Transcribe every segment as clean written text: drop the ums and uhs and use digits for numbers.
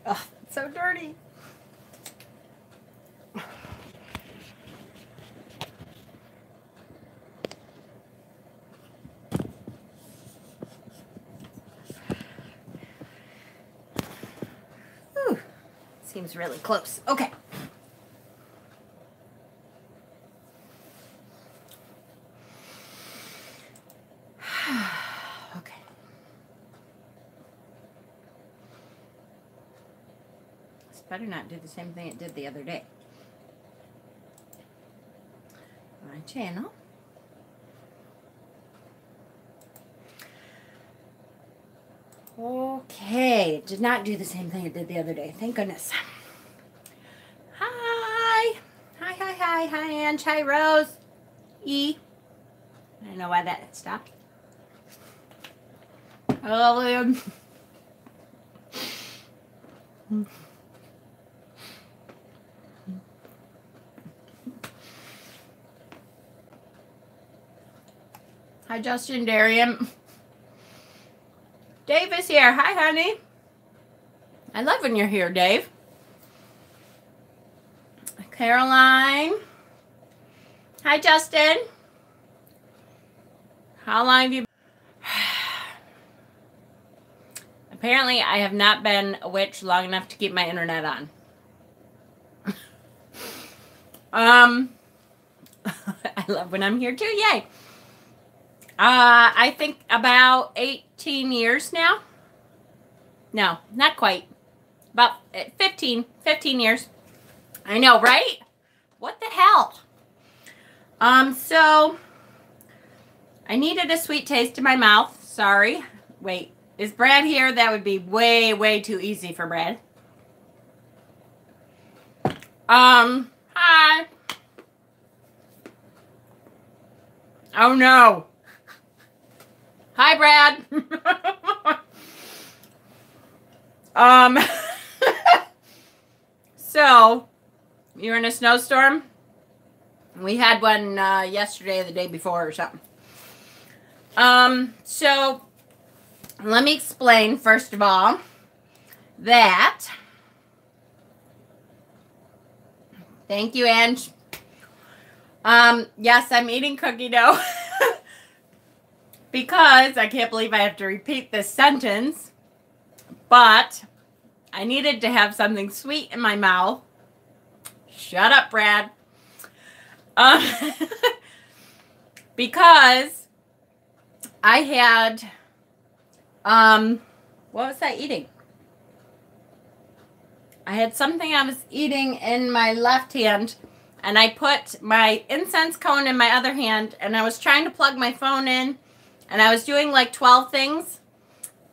Oh, it's so dirty. Whew. Seems really close. Okay. Okay. This better not do the same thing it did the other day. My channel. Okay, it did not do the same thing it did the other day. Thank goodness. Hi. Hi, Ange. Hi, Rose. E. I don't know why that stopped. Hello, Liam. Hi, Justin, Darian. Dave is here. Hi, honey. I love when you're here, Dave. Caroline. Hi, Justin. How long have you... Apparently, I have not been a witch long enough to keep my internet on. I love when I'm here too. Yay. I think about 18 years now. No, not quite. About 15 years. I know, right? What the hell? So I needed a sweet taste in my mouth. Sorry. Wait, is Brad here? That would be way, way too easy for Brad. Hi. Oh no. Hi, Brad. So, you're in a snowstorm? We had one yesterday or the day before or something. So, let me explain, first of all, that... Thank you, Ange. Yes, I'm eating cookie dough. Because I can't believe I have to repeat this sentence. But I needed to have something sweet in my mouth. Shut up, Brad. Because I had, what was I eating? I had something I was eating in my left hand, and I put my incense cone in my other hand, and I was trying to plug my phone in, and I was doing like 12 things,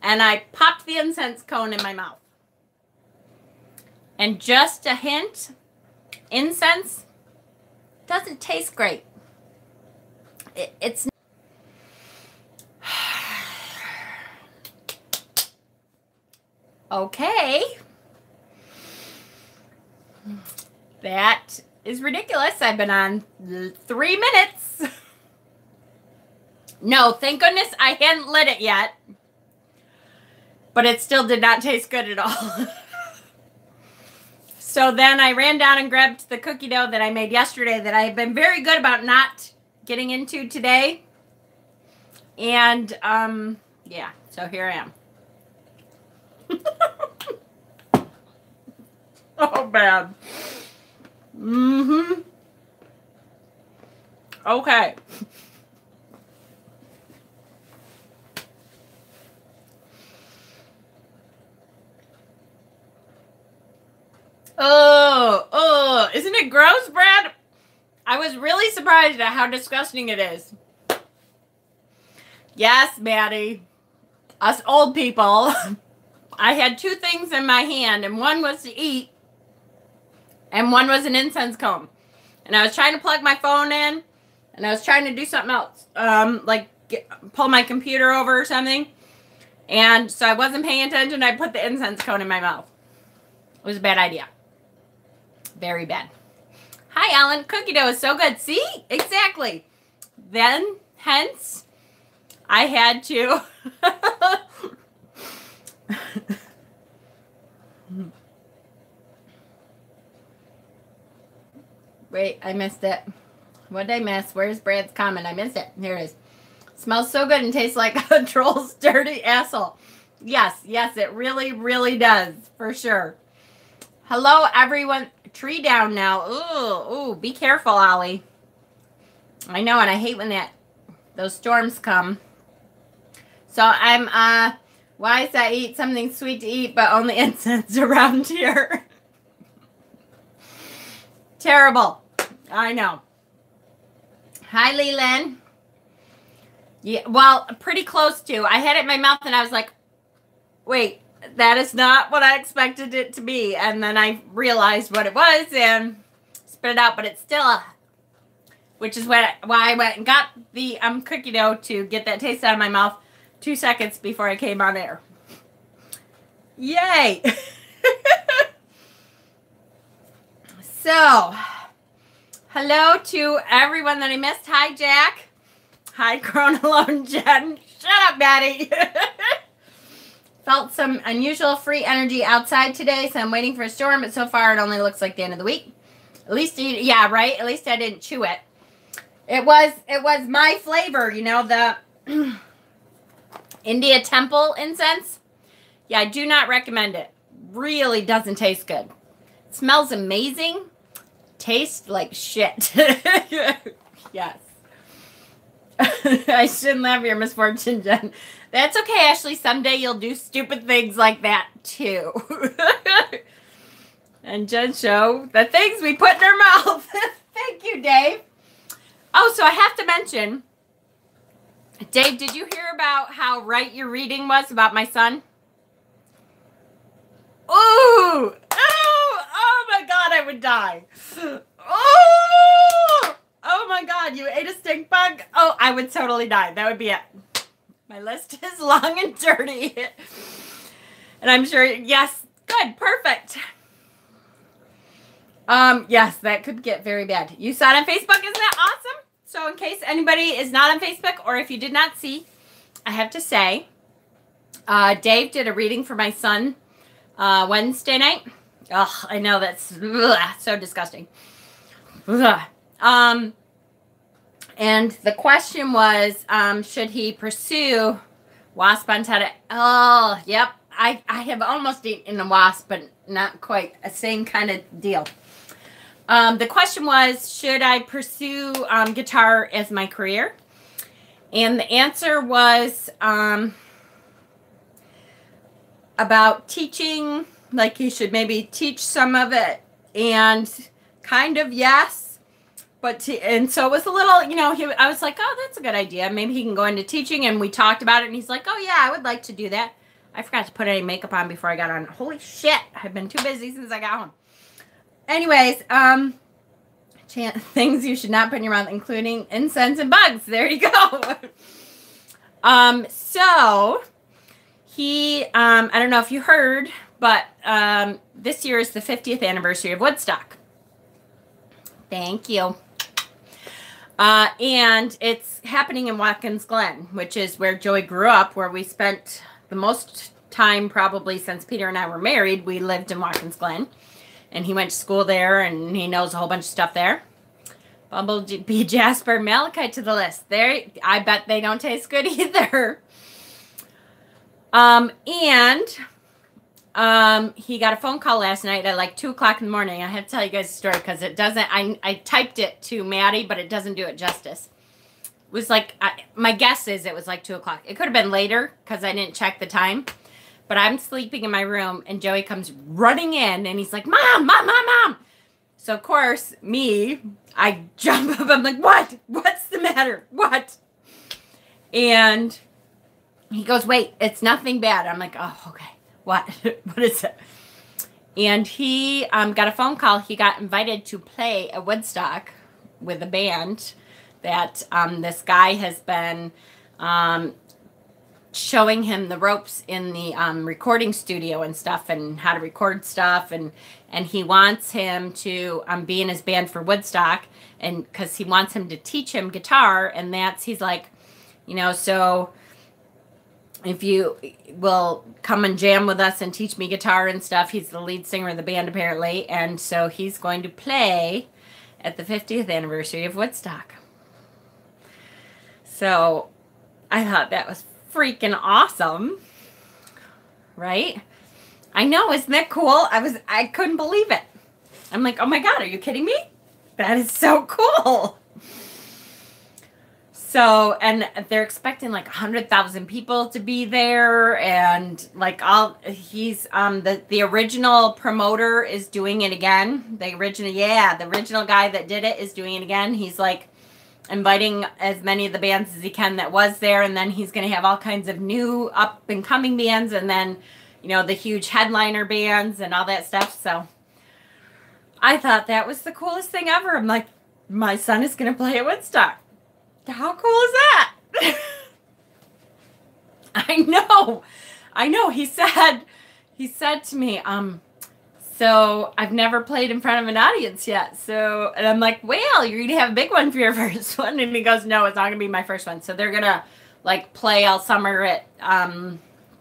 and I popped the incense cone in my mouth. And just a hint, incense doesn't taste great. It's okay. That is ridiculous. I've been on 3 minutes. No, thank goodness I hadn't lit it yet. But it still did not taste good at all. So then I ran down and grabbed the cookie dough that I made yesterday that I have been very good about not getting into today. And, yeah, so here I am. Oh, bad. Mm-hmm. Okay. Oh, isn't it gross, Brad? I was really surprised at how disgusting it is. Yes, Maddie. Us old people. I had 2 things in my hand, and one was to eat, and one was an incense cone. And I was trying to plug my phone in, and I was trying to do something else, like pull my computer over or something. And so I wasn't paying attention. I put the incense cone in my mouth. It was a bad idea. Very bad. Hi, Alan. Cookie dough is so good. See? Exactly. Then, hence, I had to... Wait, I missed it. What did I miss? Where's Brad's comment? I missed it. Here it is. Smells so good and tastes like a troll's dirty asshole. Yes, yes, it really, really does. For sure. Hello, everyone. Tree down now. Ooh, ooh, be careful, Ollie. I know, and I hate when those storms come. So I'm, wise I eat something sweet to eat, but only incense around here. Terrible. I know. Hi, Leland. Yeah, well, pretty close to. I had it in my mouth and I was like, wait, that is not what I expected it to be. And then I realized what it was and spit it out, but it's still, which is why I went and got the cookie dough to get that taste out of my mouth 2 seconds before I came on air. Yay! So, hello to everyone that I missed. Hi, Jack. Hi, Grown Alone Jen. Shut up, Maddie. Felt some unusual free energy outside today, so I'm waiting for a storm, but so far it only looks like the end of the week. At least, yeah, right? At least I didn't chew it. It was my flavor, you know, the India Temple incense. Yeah, I do not recommend it. Really doesn't taste good. It smells amazing. Tastes like shit. Yes. I shouldn't laugh at your misfortune, Jen. That's okay, Ashley. Someday you'll do stupid things like that, too. And Jen show the things we put in our mouth. Thank you, Dave. Oh, so I have to mention, Dave, did you hear about how right your reading was about my son? Ooh! Oh my God, I would die. Oh my God, you ate a stink bug? Oh, I would totally die. That would be it. My list is long and dirty. And I'm sure, yes, good, perfect. Yes, that could get very bad. You saw it on Facebook, isn't that awesome? So in case anybody is not on Facebook, or if you did not see, I have to say, Dave did a reading for my son Wednesday night. Ugh, I know that's so disgusting. Ugh. And the question was, should he pursue wasp on Ted? Oh, yep. I have almost eaten a wasp, but not quite a same kind of deal. The question was, should I pursue guitar as my career? And the answer was about teaching, like he should maybe teach some of it, and kind of yes, but and so it was a little, you know, I was like, oh, that's a good idea. Maybe he can go into teaching, and we talked about it, and he's like, oh yeah, I would like to do that. I forgot to put any makeup on before I got on. Holy shit, I've been too busy since I got home. Anyways, things you should not put in your mouth, including incense and bugs. There you go. So he, I don't know if you heard, but this year is the 50th anniversary of Woodstock. Thank you. And it's happening in Watkins Glen, which is where Joey grew up, where we spent the most time probably since Peter and I were married. We lived in Watkins Glen, and he went to school there, and he knows a whole bunch of stuff there. Bumblebee, Jasper, Malachite to the list. There, I bet they don't taste good either. He got a phone call last night at like 2 o'clock in the morning. I have to tell you guys a story because it doesn't, I typed it to Maddie, but it doesn't do it justice. It was like, my guess is it was like 2 o'clock. It could have been later because I didn't check the time. But I'm sleeping in my room and Joey comes running in and he's like, Mom, Mom, Mom, Mom. So of course, I jump up. I'm like, what? What's the matter? What? And he goes, wait, it's nothing bad. I'm like, oh, okay. What? What is it? And he got a phone call. He got invited to play at Woodstock with a band that this guy has been showing him the ropes in the recording studio and stuff, and how to record stuff, and he wants him to be in his band for Woodstock, and because he wants him to teach him guitar, and he's like, you know, so if you will come and jam with us and teach me guitar and stuff. He's the lead singer of the band apparently, and so he's going to play at the 50th anniversary of Woodstock. So I thought that was freaking awesome, right? I know, isn't that cool? I couldn't believe it. I'm like, oh my God, are you kidding me? That is so cool. So, and they're expecting like 100,000 people to be there, and like he's the original promoter is doing it again. The original guy that did it is doing it again. He's like inviting as many of the bands as he can that was there, and then he's going to have all kinds of new up and coming bands, and then, you know, the huge headliner bands and all that stuff. So I thought that was the coolest thing ever. I'm like, my son is going to play at Woodstock. How cool is that? I know. He said to me, so I've never played in front of an audience yet. So, and I'm like, well, you're going to have a big one for your first one. And he goes, no, it's not going to be my first one. So they're going to like play all summer at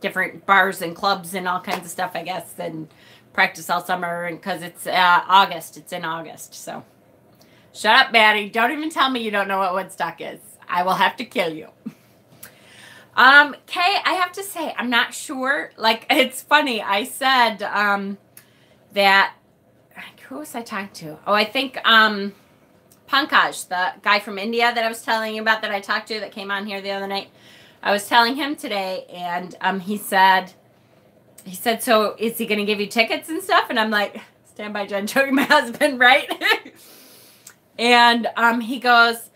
different bars and clubs and all kinds of stuff, I guess, and practice all summer. And because it's August, it's in August. So shut up, Maddie. Don't even tell me you don't know what Woodstock is. I will have to kill you. Kay, I have to say, I'm not sure. Like, it's funny. I said that, who was I talking to? Oh, I think Pankaj, the guy from India that I was telling you about that I talked to that came on here the other night. I was telling him today, and he said, so is he going to give you tickets and stuff? And I'm like, stand by, Jen, show you my husband, right? And he goes,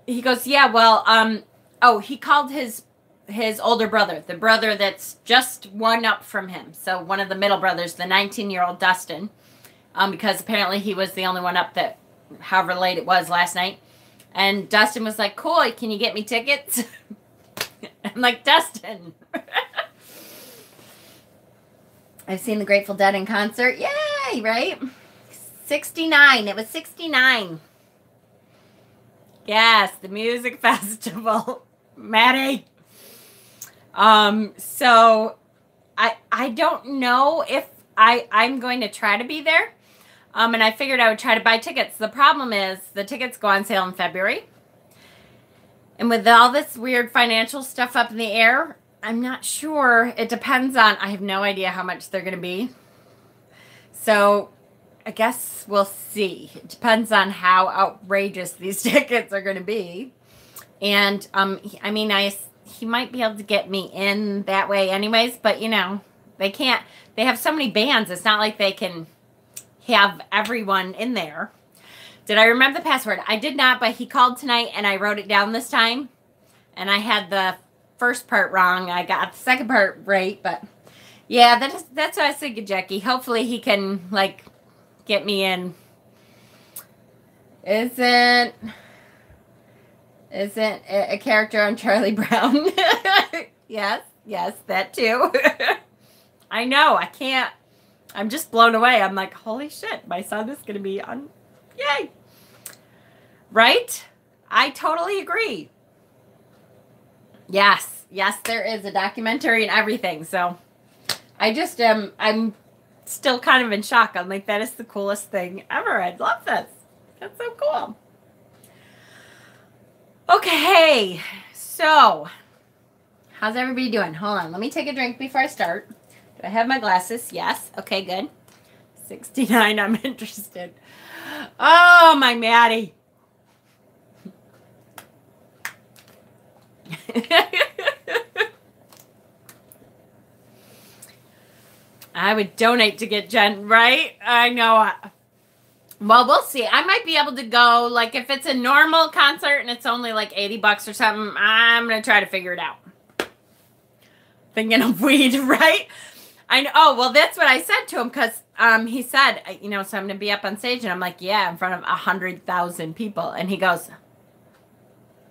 yeah, well, he called his older brother, the brother that's just one up from him. So one of the middle brothers, the 19-year-old Dustin, because apparently he was the only one up that, however late it was last night. And Dustin was like, cool, can you get me tickets? I'm like, Dustin. I've seen the Grateful Dead in concert. Yay, right? 69. It was 69. Yes, the music festival. Maddie. So I don't know if I'm going to try to be there. And I figured I would try to buy tickets. The problem is the tickets go on sale in February. And with all this weird financial stuff up in the air, I'm not sure. It depends on, I have no idea how much they're going to be. So I guess we'll see. It depends on how outrageous these tickets are going to be. And, I mean, he might be able to get me in that way anyways, but, you know, they can't. They have so many bands. It's not like they can have everyone in there. Did I remember the password? I did not, but he called tonight, and I wrote it down this time. And I had the first part wrong. I got the second part right, but yeah, that's what I was thinking, Jackie. Hopefully he can, like, get me in. Isn't a character on Charlie Brown? Yes, that too. I know, I can't. I'm just blown away. I'm like, holy shit, my son is going to be on. Yay. Right? I totally agree. Yes, there is a documentary and everything. So I just I'm still kind of in shock. I'm like, that is the coolest thing ever. I love this. That's so cool. Okay, so how's everybody doing? Hold on, let me take a drink before I start. Do I have my glasses? Yes. Okay, good. 69, I'm interested. Oh, my Maddie. I would donate to get Jen, right? I know. Well, we'll see. I might be able to go, like, if it's a normal concert and it's only like $80 or something, I'm going to try to figure it out. Thinking of weed, right? I know. Oh, well, that's what I said to him, because he said, you know, so I'm going to be up on stage, and I'm like, yeah, in front of 100,000 people. And he goes,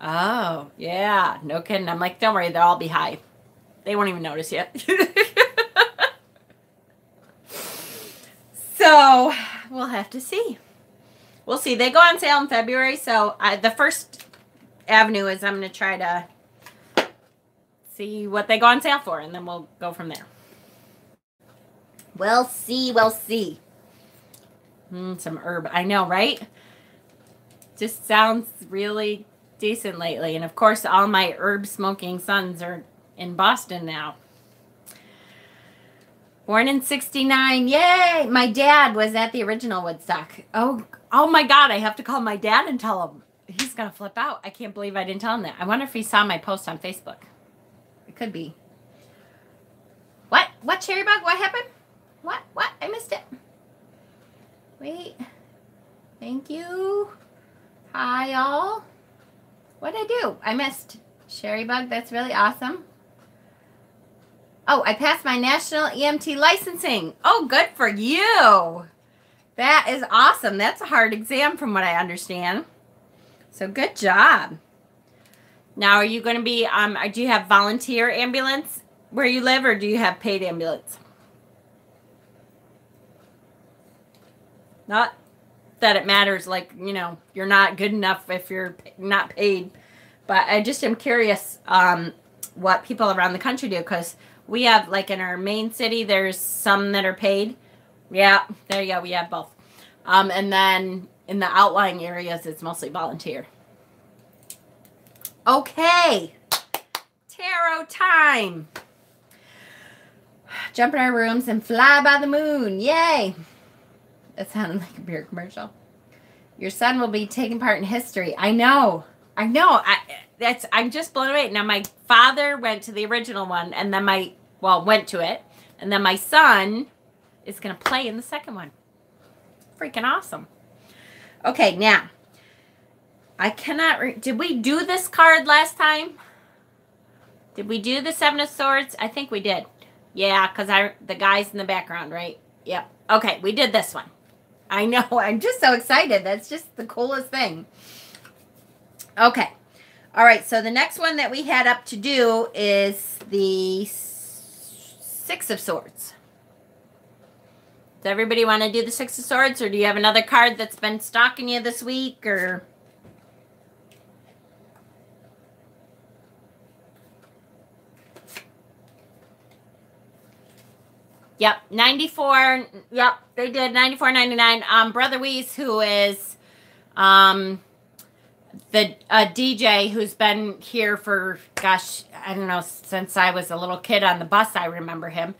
oh, yeah, no kidding. I'm like, don't worry, they'll all be high. They won't even notice yet. So we'll have to see. We'll see. They go on sale in February, so the first avenue is I'm going to try to see what they go on sale for, and then we'll go from there. We'll see. Some herb. I know, right? just sounds really decent lately. And of course, all my herb smoking sons are in Boston now. Born in 69. Yay! My dad was at the original Woodstock. Oh my God. I have to call my dad and tell him. He's going to flip out. I can't believe I didn't tell him that. I wonder if he saw my post on Facebook. It could be. What? What, Cherry Bug? What happened? What? I missed it. Wait. Thank you. Hi, y'all. What'd I do? I missed. Cherry Bug, that's really awesome. Oh, I passed my national EMT licensing. Oh, good for you. That is awesome. That's a hard exam from what I understand. So good job. Now, are you going to be, do you have volunteer ambulance where you live, or do you have paid ambulance? Not that it matters, like, you know, you're not good enough if you're not paid. But I just am curious what people around the country do, because we have, like, in our main city, there's some that are paid. Yeah, there you go. We have both. And then in the outlying areas, it's mostly volunteer. Okay. Tarot time. Jump in our rooms and fly by the moon. Yay. That sounded like a beer commercial. Your son will be taking part in history. I know. I'm just blown away. Now, my father went to the original one, and then went to it. And then my son is going to play in the second one. Freaking awesome. Okay, now, I cannot, did we do this card last time? Did we do the Seven of Swords? I think we did. Yeah, because the guy's in the background, right? Yep. Okay, we did this one. I know, I'm just so excited. That's just the coolest thing. Okay. All right, so the next one that we had up to do is the Six of Swords. Does everybody want to do the Six of Swords, or do you have another card that's been stalking you this week, or... Yep, 94. Yep, they did 94.99. Brother Weiss, who is the DJ who's been here for, gosh, I don't know, since I was a little kid on the bus, I remember him.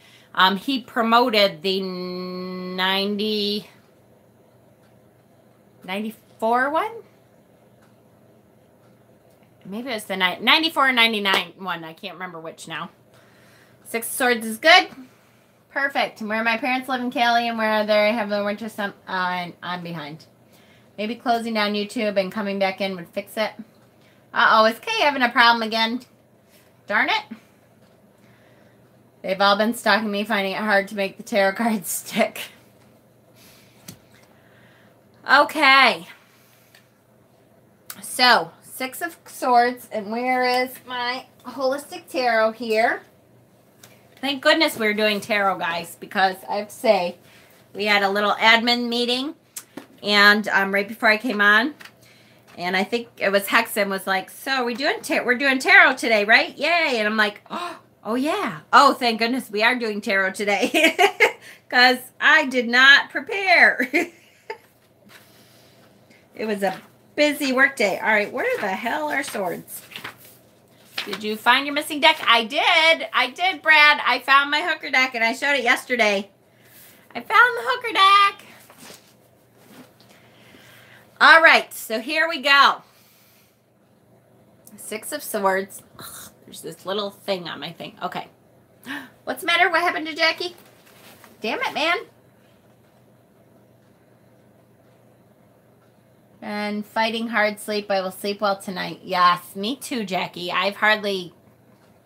He promoted the 94 one? Maybe it was the 94 or 99 one. I can't remember which now. Six of Swords is good. Perfect. Where my parents live in Cali and where they have the winter I'm behind. Maybe closing down YouTube and coming back in would fix it. Uh-oh, is Kay having a problem again? Darn it. They've all been stalking me, finding it hard to make the tarot cards stick. Okay. So, Six of Swords, and where is my holistic tarot here? Thank goodness we're doing tarot, guys, because I have to say, we had a little admin meeting, and right before I came on, and I think it was Hexen was like, so we're doing tarot today, right? Yay! And I'm like, oh yeah. Oh, thank goodness we are doing tarot today, because I did not prepare. It was a busy work day. All right, where the hell are swords? Did you find your missing deck? I did, Brad. I found my hooker deck, and I showed it yesterday. I found the hooker deck. All right, so here we go. Six of Swords. Ugh, there's this little thing on my thing. Okay. What's the matter? What happened to Jackie? Damn it, man. And fighting hard sleep. I will sleep well tonight. Yes, me too, Jackie. I've hardly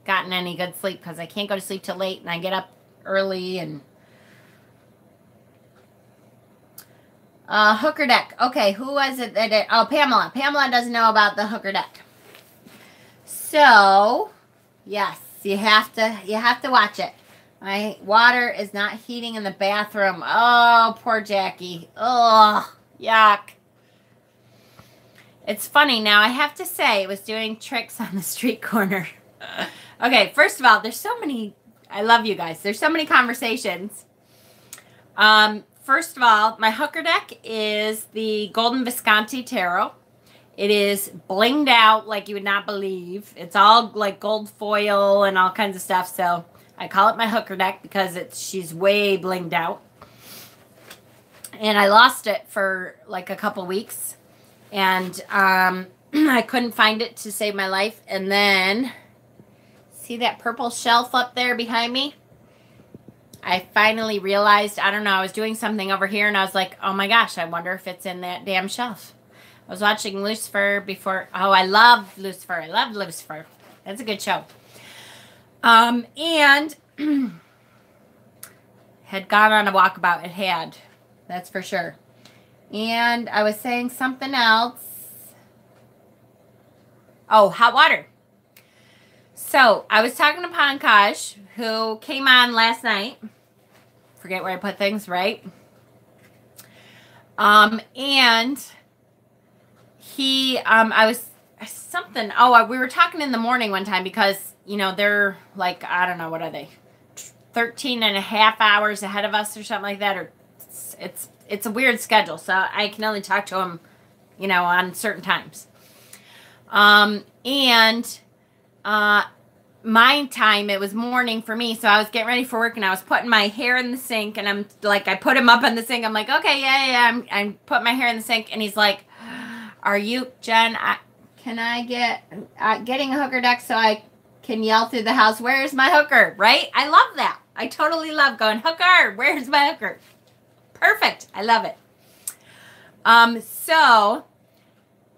gotten any good sleep because I can't go to sleep till late and I get up early. And hooker deck. Okay, who was it that did? Oh, Pamela. Pamela doesn't know about the hooker deck. So, yes, you have to watch it. My water is not heating in the bathroom. Oh, poor Jackie. Oh, yuck. It's funny now. I have to say, it was doing tricks on the street corner. Okay, first of all, there's so many. I love you guys. There's so many conversations. First of all, my hooker deck is the Golden Visconti Tarot. It is blinged out like you would not believe. It's all like gold foil and all kinds of stuff. So I call it my hooker deck because she's way blinged out. And I lost it for like a couple weeks. And I couldn't find it to save my life. And then, see that purple shelf up there behind me? I finally realized, I don't know, I was doing something over here and I was like, oh my gosh, I wonder if it's in that damn shelf. I was watching Lucifer before. Oh, I love Lucifer. I love Lucifer. That's a good show. And had gone on a walkabout. It had. That's for sure. And I was saying something else. Oh, hot water. So, I was talking to Pankaj, who came on last night. Forget where I put things, right? And he, I was something. Oh, we were talking in the morning one time because, you know, they're like, I don't know, what are they? 13 and a half hours ahead of us or something like that. Or it's a weird schedule. So I can only talk to him, you know, on certain times. My time, it was morning for me, so I was getting ready for work, and I was putting my hair in the sink, and I'm like, I put him up in the sink. I'm like, okay, yeah, I'm putting my hair in the sink, and he's like, are you, Jen, can I get, getting a hooker deck so I can yell through the house, where's my hooker, right? I love that. I totally love going, hooker, where's my hooker? Perfect. I love it. So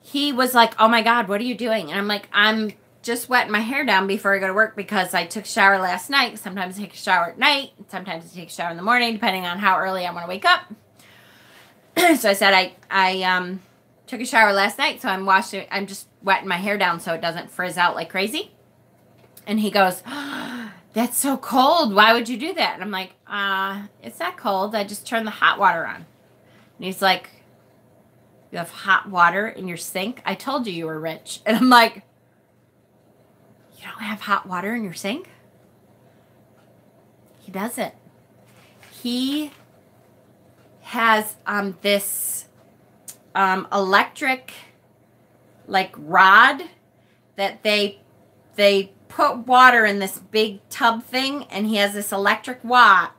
he was like, oh my God, what are you doing? And I'm like, I'm just wetting my hair down before I go to work because I took a shower last night. Sometimes I take a shower at night. Sometimes I take a shower in the morning, depending on how early I want to wake up. So I said I took a shower last night, so I'm just wetting my hair down so it doesn't frizz out like crazy. And he goes, oh, that's so cold. Why would you do that? And I'm like, it's not cold. I just turned the hot water on. And he's like, you have hot water in your sink? I told you were rich. And I'm like, you don't have hot water in your sink? He doesn't. He has this electric like rod that they put water in this big tub thing, and he has this electric wad.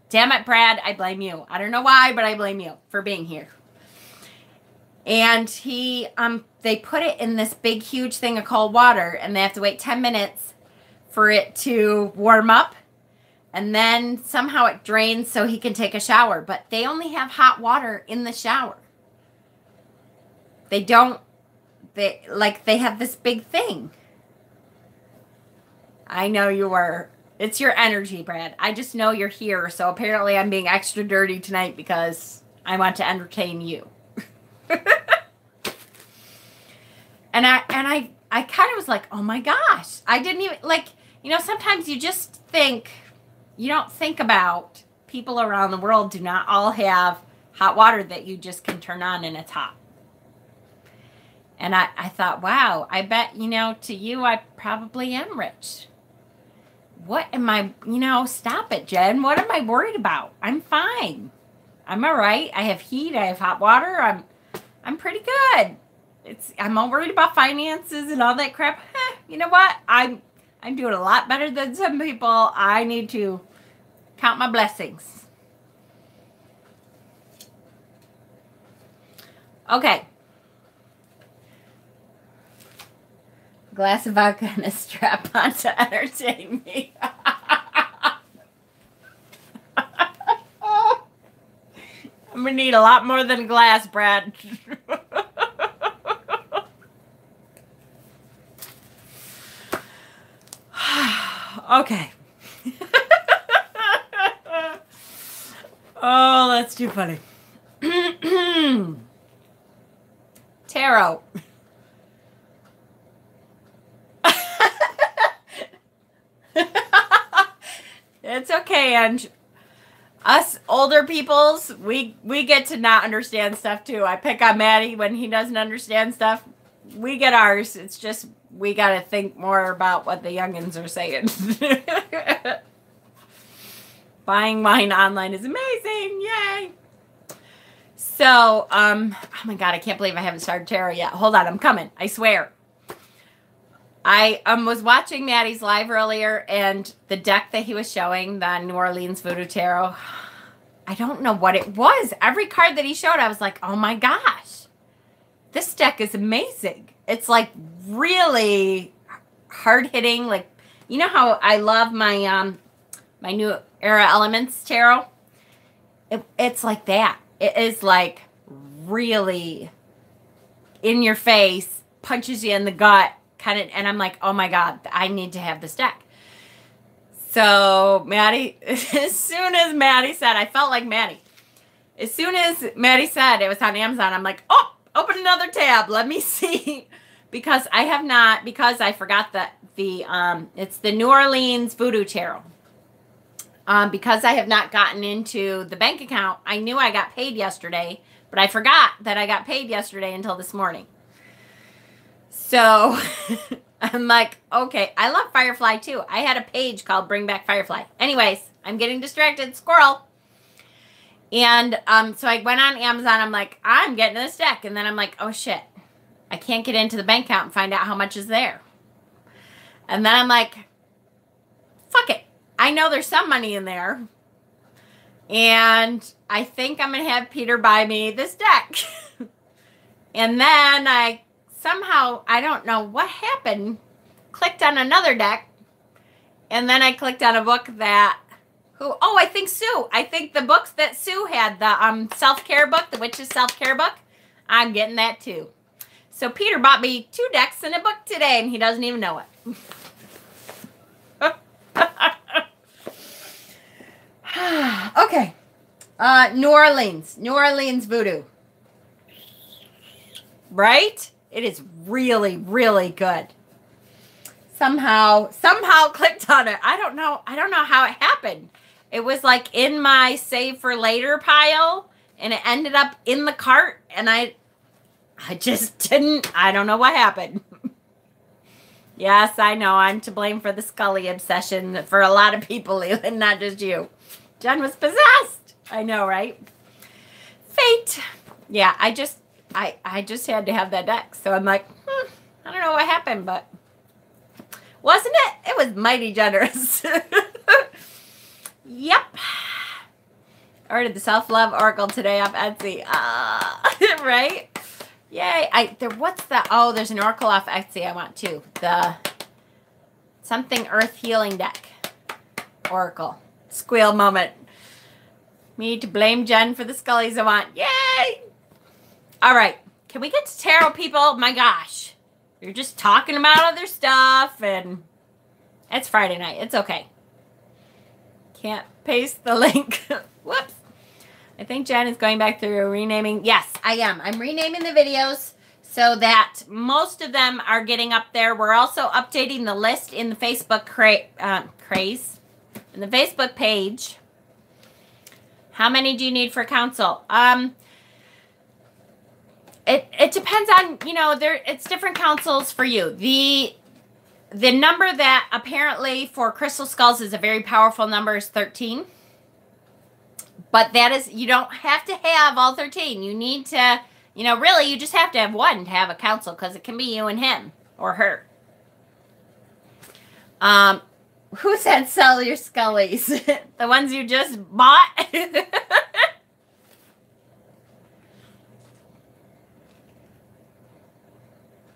Damn it, Brad, I blame you. I don't know why, but I blame you for being here. And they put it in this big, huge thing of cold water, and they have to wait 10 minutes for it to warm up. And then somehow it drains so he can take a shower. But they only have hot water in the shower. They have this big thing. I know you were. It's your energy, Brad. I just know you're here. So apparently I'm being extra dirty tonight because I want to entertain you. And I kind of was like, oh my gosh. I didn't even, like, you know, sometimes you just think, you don't think about people around the world do not all have hot water that you just can turn on and it's hot. And I thought, wow, I bet, you know, to you, I probably am rich. What am I, you know, stop it, Jen. What am I worried about? I'm fine. I'm all right. I have heat. I have hot water. I'm pretty good. I'm all worried about finances and all that crap. You know what? I'm doing a lot better than some people. I need to count my blessings. Okay. Glass of vodka and a strap on to entertain me. I'm going to need a lot more than a glass, Brad. Okay. Oh, that's too funny. Tarot. It's okay, and us older peoples, we get to not understand stuff too. I pick on Maddie when he doesn't understand stuff. We get ours. It's just we got to think more about what the youngins are saying. Buying wine online is amazing. Yay. So, oh my God, I can't believe I haven't started tarot yet. Hold on, I'm coming. I swear. I was watching Maddie's live earlier, and the deck that he was showing, the New Orleans Voodoo Tarot, I don't know what it was. Every card that he showed, I was like, oh my gosh, this deck is amazing. It's like really hard-hitting. Like, you know how I love my my New Era Elements Tarot? It's like that. It is like really in your face, punches you in the gut, kind of, and I'm like, oh my God, I need to have this deck. So Maddie, as soon as Maddie said, I felt like Maddie. As soon as Maddie said it was on Amazon, I'm like, oh, open another tab. Let me see. Because I have not, because I forgot that it's the New Orleans Voodoo Tarot. Because I have not gotten into the bank account, I knew I got paid yesterday, but I forgot that I got paid yesterday until this morning. So I'm like, okay, I love Firefly too. I had a page called Bring Back Firefly. Anyways, I'm getting distracted, squirrel. And so I went on Amazon. I'm like, I'm getting this deck. And then I'm like, oh shit, I can't get into the bank account and find out how much is there. And then I'm like, fuck it. I know there's some money in there. And I think I'm going to have Peter buy me this deck. And then I somehow, I don't know what happened, clicked on another deck. And then I clicked on a book that, I think Sue. I think the books that Sue had, the self-care book, the Witch's Self-Care book, I'm getting that too. So Peter bought me 2 decks and a book today, and he doesn't even know it. Okay. New Orleans Voodoo. Right? It is really, really good. Somehow clicked on it. I don't know how it happened. It was like in my save for later pile, and it ended up in the cart, and I just didn't, I don't know what happened. Yes, I know, I'm to blame for the Scully obsession for a lot of people, Leland, not just you. Jen was possessed. I know, right? Fate. Yeah, I just had to have that deck. So I'm like, I don't know what happened, but wasn't it? It was mighty generous. Yep. Ordered the Self-Love Oracle today off Etsy. Right? Yay. There's an Oracle off Etsy I want too. The something Earth Healing deck. Oracle. Squeal moment. Me to blame Jen for the Scullys I want. Yay! All right. Can we get to tarot, people? My gosh. You're just talking about other stuff, and it's Friday night. It's okay. Can't paste the link. Whoops. I think Jen is going back through renaming. Yes, I am. I'm renaming the videos so that most of them are getting up there. We're also updating the list in the Facebook craze. In the Facebook page. How many do you need for council? It depends on, it's different councils for you. The number that apparently for Crystal Skulls is a very powerful number is 13. But that is, you don't have to have all 13. You need to, really you just have to have one to have a council, because it can be you and him or her. Who said sell your Scullies? The ones you just bought?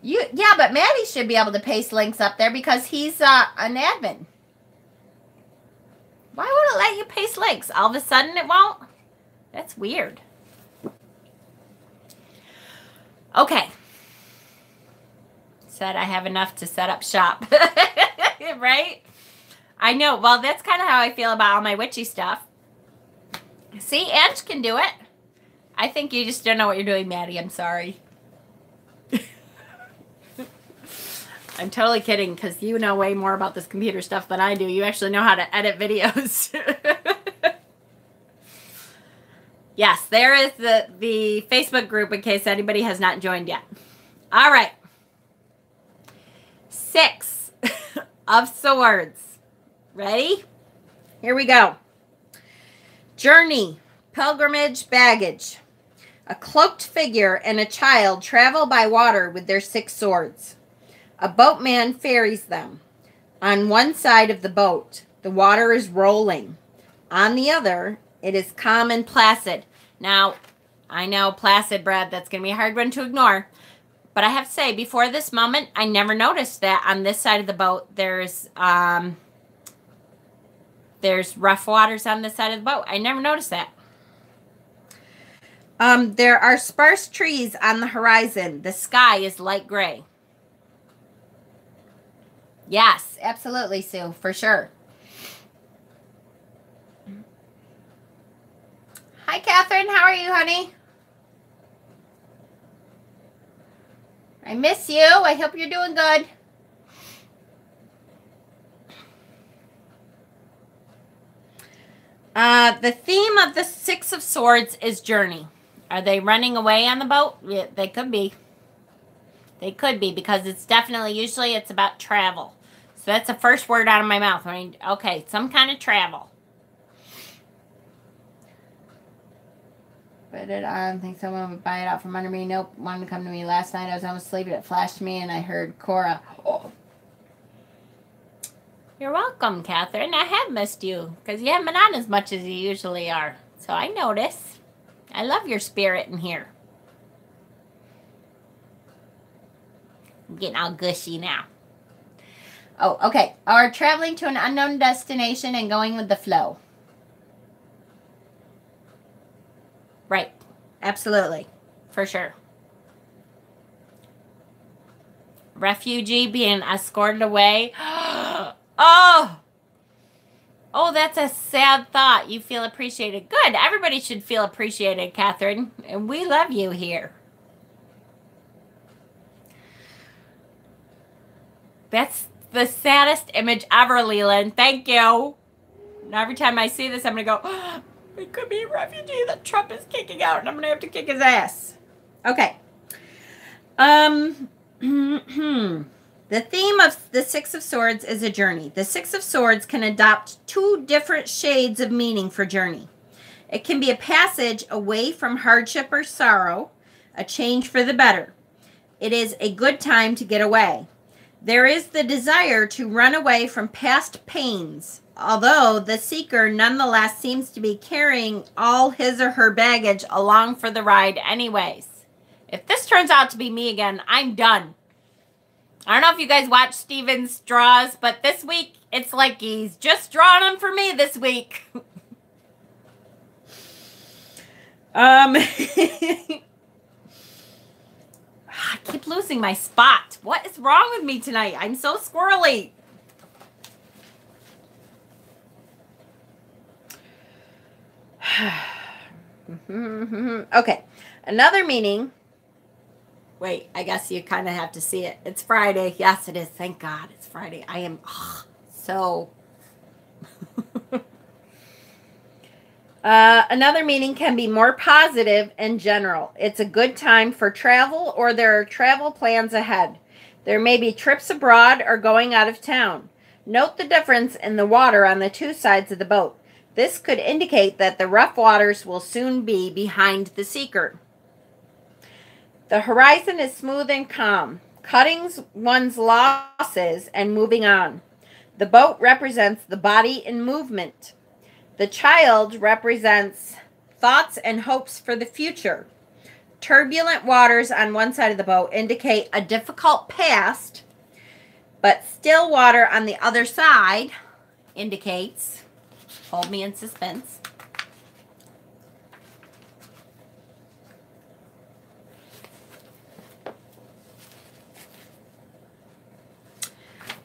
Yeah, but Maddie should be able to paste links up there because he's an admin. Why would it let you paste links? All of a sudden it won't? That's weird. Okay. Said I have enough to set up shop. Right? I know. Well, that's kind of how I feel about all my witchy stuff. See, Ange can do it. I think you just don't know what you're doing, Maddie. I'm sorry. I'm totally kidding, because you know way more about this computer stuff than I do. You actually know how to edit videos. Yes, there is the Facebook group in case anybody has not joined yet. All right. 6 of Swords. Ready? Here we go. Journey, pilgrimage, baggage. A cloaked figure and a child travel by water with their 6 swords. A boatman ferries them. On one side of the boat, the water is rolling. On the other, it is calm and placid. Now, I know placid, Brad, that's going to be a hard one to ignore. But I have to say, before this moment, I never noticed that on this side of the boat, there's rough waters on this side of the boat. I never noticed that. There are sparse trees on the horizon. The sky is light gray. Yes, absolutely, Sue, for sure. Hi, Catherine. How are you, honey? I miss you. I hope you're doing good. The theme of the 6 of Swords is journey. Are they running away on the boat? Yeah, they could be. They could be, because it's definitely, usually it's about travel. So that's the first word out of my mouth. Okay, some kind of travel. But I don't think someone would buy it out from under me. Nope, wanted to come to me last night. I was almost asleep, it flashed me, and I heard Cora. Oh. You're welcome, Catherine. I have missed you, because you haven't been on as much as you usually are. So I notice. I love your spirit in here. I'm getting all gushy now. Oh, okay. Or traveling to an unknown destination and going with the flow. Right. Absolutely. For sure. Refugee being escorted away. Oh! Oh, that's a sad thought. You feel appreciated. Good. Everybody should feel appreciated, Catherine. And we love you here. That's the saddest image ever, Leland. Thank you. And every time I see this, I'm going to go, oh, it could be a refugee that Trump is kicking out, and I'm going to have to kick his ass. Okay. The theme of the 6 of Swords is a journey. The 6 of Swords can adopt 2 different shades of meaning for journey. It can be a passage away from hardship or sorrow, a change for the better. It is a good time to get away. There is the desire to run away from past pains, although the seeker nonetheless seems to be carrying all his or her baggage along for the ride anyways. If this turns out to be me again, I'm done. I don't know if you guys watch Steven's draws, but this week, it's like he's just drawing them for me this week. I keep losing my spot. What is wrong with me tonight? I'm so squirrely. Okay. Another meaning. Wait, I guess you kind of have to see it. It's Friday. Yes, it is. Thank God it's Friday. I am so... Another meaning can be more positive and general. It's a good time for travel, or there are travel plans ahead. There may be trips abroad or going out of town. Note the difference in the water on the 2 sides of the boat. This could indicate that the rough waters will soon be behind the seeker. The horizon is smooth and calm, cutting one's losses and moving on. The boat represents the body in movement. The child represents thoughts and hopes for the future. Turbulent waters on one side of the boat indicate a difficult past, but still water on the other side indicates, hold me in suspense,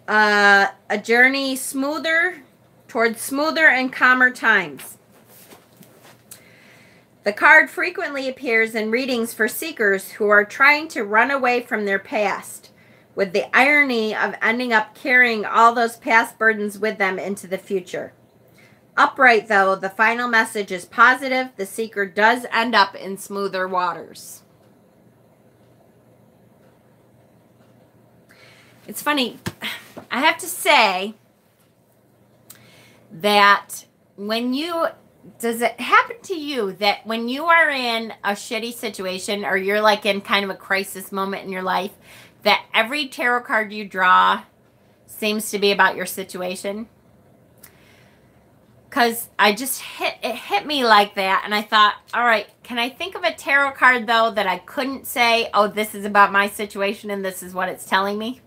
a journey towards smoother and calmer times. The card frequently appears in readings for seekers who are trying to run away from their past, with the irony of ending up carrying all those past burdens with them into the future. Upright, though, the final message is positive. The seeker does end up in smoother waters. It's funny. I have to say that when you does it happen to you that when you are in a shitty situation or you're like in kind of a crisis moment in your life, that every tarot card you draw seems to be about your situation? Because it hit me like that, and I thought, all right, can I think of a tarot card, though, that I couldn't say, oh, this is about my situation and this is what it's telling me?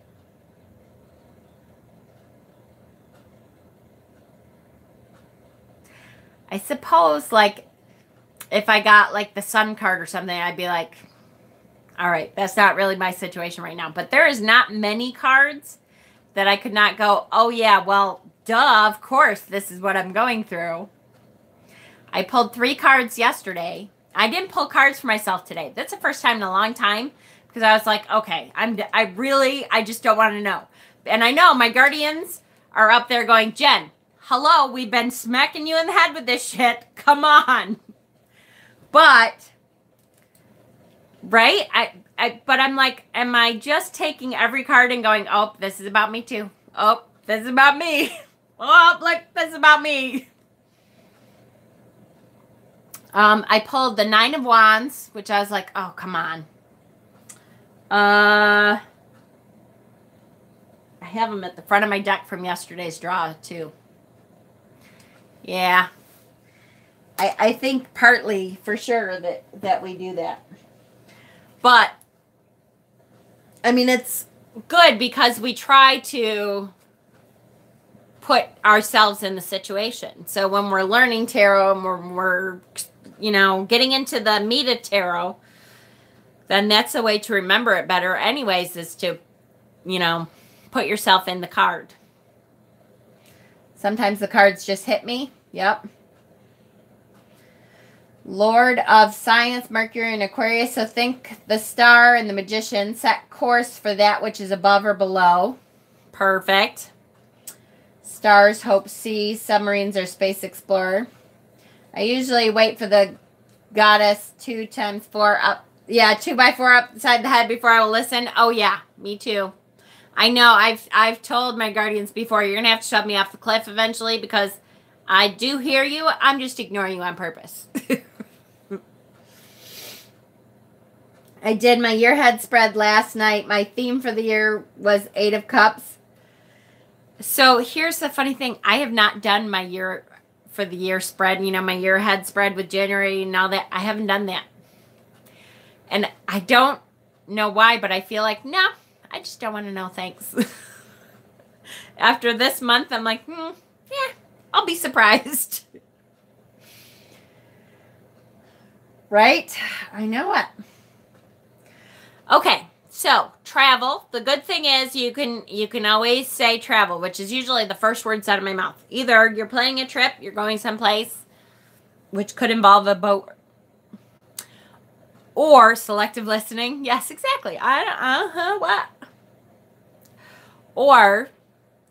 I suppose, like, if I got, like, the Sun card or something, I'd be like, all right, that's not really my situation right now. But there is not many cards that I could not go, oh, yeah, well, duh, of course, this is what I'm going through. I pulled 3 cards yesterday. I didn't pull cards for myself today. That's the first time in a long time because I was like, okay, I just don't want to know. And I know my guardians are up there going, Jen, hello, we've been smacking you in the head with this shit. Come on. But, right? But I'm like, am I just taking every card and going, oh, this is about me too. Oh, this is about me. Oh, look, this is about me. I pulled the 9 of Wands, which I was like, oh, come on. I have them at the front of my deck from yesterday's draw, too. Yeah. I think partly, for sure, that we do that. But, I mean, it's good because we try to put ourselves in the situation. So when we're learning tarot and we're getting into the meat of tarot, then that's a way to remember it better anyways, is to, put yourself in the card. Sometimes the cards just hit me. Yep. Lord of Science, Mercury and Aquarius. So think the Star and the Magician. Set course for that which is above or below. Perfect. Stars, hope, sea, submarines, or space explorer. I usually wait for the Goddess 2 times 4 up. Yeah, 2 by 4 upside the head before I will listen. Oh yeah, me too. I know. I've told my guardians before, you're gonna have to shove me off the cliff eventually because I do hear you. I'm just ignoring you on purpose. I did my year head spread last night. My theme for the year was 8 of Cups. So here's the funny thing. I have not done my year for the year spread, my year head spread with January and all that. I haven't done that. And I don't know why, but I feel like, no, I just don't want to know. Thanks. After this month, I'm like, yeah, I'll be surprised. Right? I know it. Okay. So, travel. The good thing is you can always say travel, which is usually the first words out of my mouth. Either you're planning a trip, you're going someplace, which could involve a boat, or selective listening. Yes, exactly. What? Or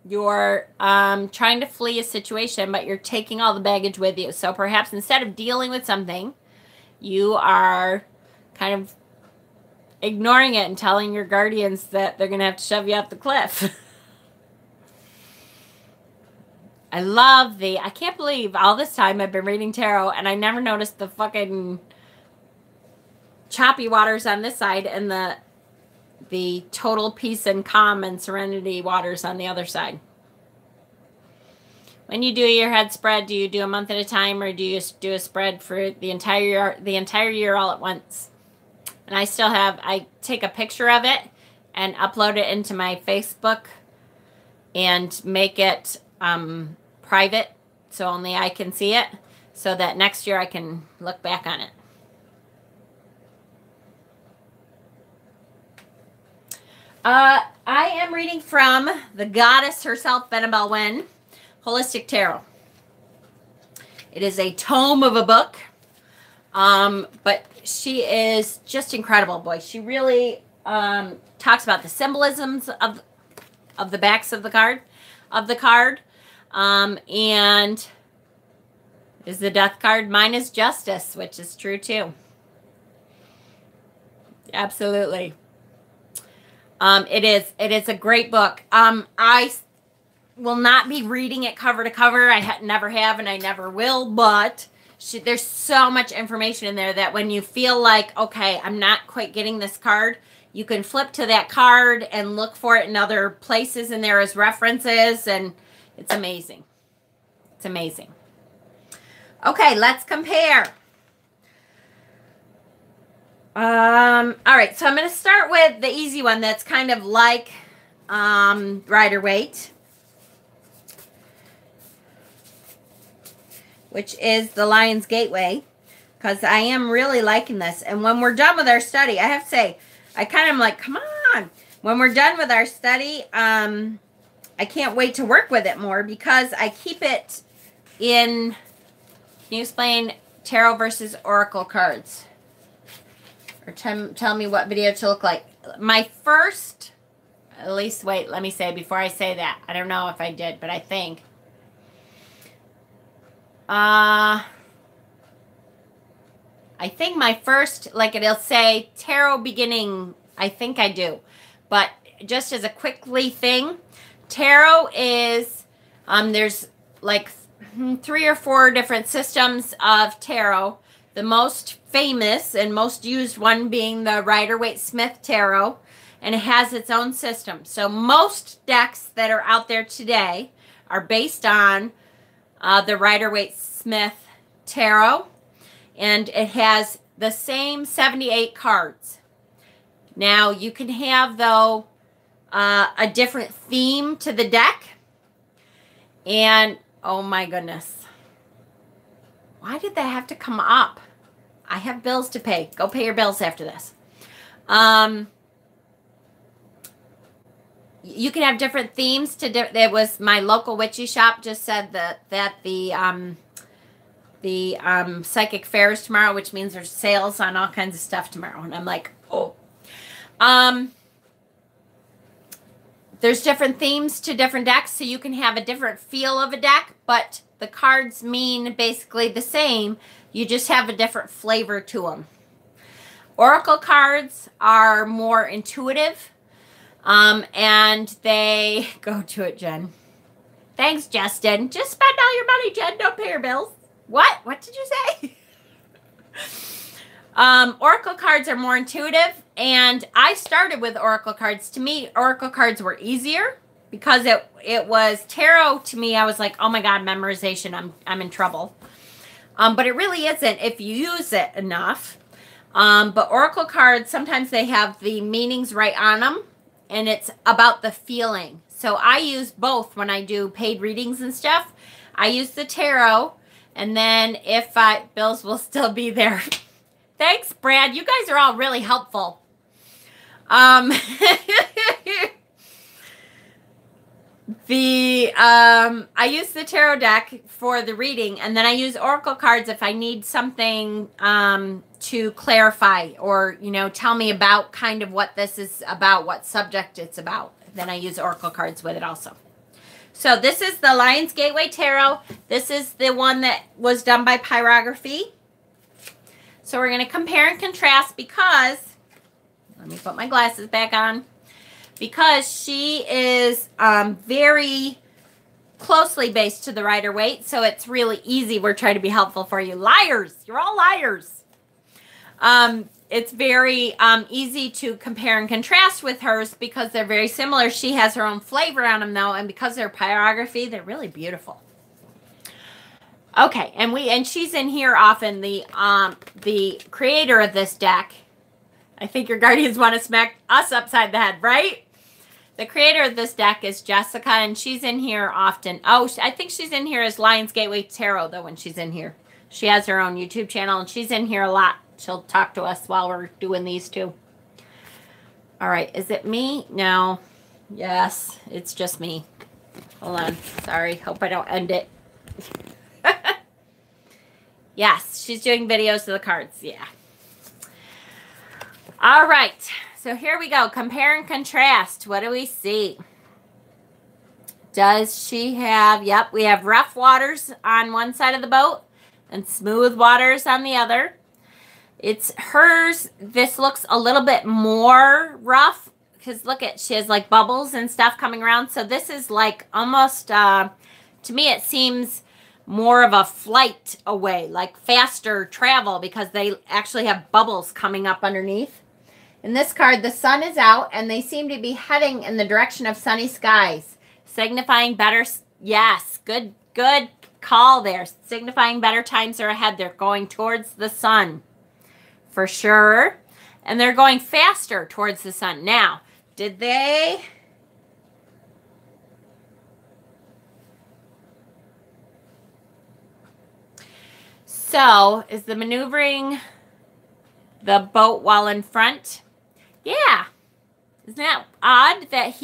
you're trying to flee a situation, but you're taking all the baggage with you. So perhaps instead of dealing with something, you are kind of ignoring it and telling your guardians that they're going to have to shove you off the cliff. I can't believe all this time I've been reading tarot and I never noticed the fucking choppy waters on this side and the total peace and calm and serenity waters on the other side. When you do your head spread, do you do a month at a time or do you just do a spread for the entire year all at once? And I take a picture of it and upload it into my Facebook and make it private so only I can see it so that next year I can look back on it. I am reading from the goddess herself, Annabelle Wen, Holistic Tarot. It is a tome of a book, but she is just incredible, boy. She really talks about the symbolisms of the backs of the card, and is the Death card. Mine is Justice, which is true too. Absolutely. It is a great book. I will not be reading it cover to cover. I never have and I never will, but There's so much information in there that when you feel like, okay, I'm not quite getting this card, you can flip to that card and look for it in other places in there as references, and it's amazing. It's amazing. Okay, let's compare. All right, so I'm going to start with the easy one that's kind of like Rider-Waite, which is the Lion's Gateway, because I am really liking this. And when we're done with our study, I have to say, I kind of am like, come on. When we're done with our study, I can't wait to work with it more because I keep it in. Can you explain tarot versus oracle cards? Or tell me what video to look like. My first, at least, wait, let me say before I say that. I don't know if I did, but I think. I think my first, like it'll say tarot beginning. I think I do. But just as a quickly thing, tarot is, there's like 3 or 4 different systems of tarot. The most famous and most used one being the Rider-Waite-Smith Tarot, and it has its own system. So most decks that are out there today are based on the Rider-Waite-Smith Tarot, and it has the same 78 cards. Now, you can have, though, a different theme to the deck, and, oh my goodness. Why did that have to come up? I have bills to pay. Go pay your bills after this. You can have different themes. There was my local witchy shop just said that the psychic fair is tomorrow, which means there's sales on all kinds of stuff tomorrow. And I'm like, oh. There's different themes to different decks, so you can have a different feel of a deck, but the cards mean basically the same. You just have a different flavor to them. Oracle cards are more intuitive, and they... Go to it, Jen. Thanks, Justin. Just spend all your money, Jen. Don't pay your bills. What? What did you say? Oracle cards are more intuitive, and I started with oracle cards. To me, oracle cards were easier because it was tarot. To me, I was like, oh my god, memorization, I'm in trouble. But it really isn't if you use it enough. But oracle cards, sometimes they have the meanings right on them, and it's about the feeling. So I use both when I do paid readings and stuff. I use the tarot, and then if bills will still be there. Thanks, Brad. You guys are all really helpful. I use the tarot deck for the reading, and then I use oracle cards if I need something to clarify or, tell me about kind of what this is about, what subject it's about. Then I use oracle cards with it also. So this is the Lion's Gateway Tarot. This is the one that was done by Pyrography. So we're going to compare and contrast because, let me put my glasses back on, because she is very closely based to the Rider-Waite, so it's really easy. We're trying to be helpful for you. Liars! You're all liars. It's very easy to compare and contrast with hers because they're very similar. She has her own flavor on them, though, and because they're Pyrography, they're really beautiful. Okay, and she's in here often, the creator of this deck. I think your guardians want to smack us upside the head, right? The creator of this deck is Jessica, and she's in here often. Oh, I think she's in here as Lion's Gateway Tarot, though, when she's in here. She has her own YouTube channel, and she's in here a lot. She'll talk to us while we're doing these two. All right, is it me? No. Yes, it's just me. Hold on. Sorry, hope I don't end it. Yes, she's doing videos of the cards. Yeah. All right. So here we go. Compare and contrast. What do we see? Does she have... Yep, we have rough waters on one side of the boat and smooth waters on the other. It's hers. This looks a little bit more rough because look at, she has like bubbles and stuff coming around. So this is like almost, to me it seems more of a flight away, like faster travel, because they actually have bubbles coming up underneath. In this card, the sun is out and they seem to be heading in the direction of sunny skies, signifying better, yes, good call there, signifying better times are ahead. They're going towards the sun for sure, and they're going faster towards the sun. Now, did they... So, is the maneuvering the boat while in front? Yeah. Isn't that odd that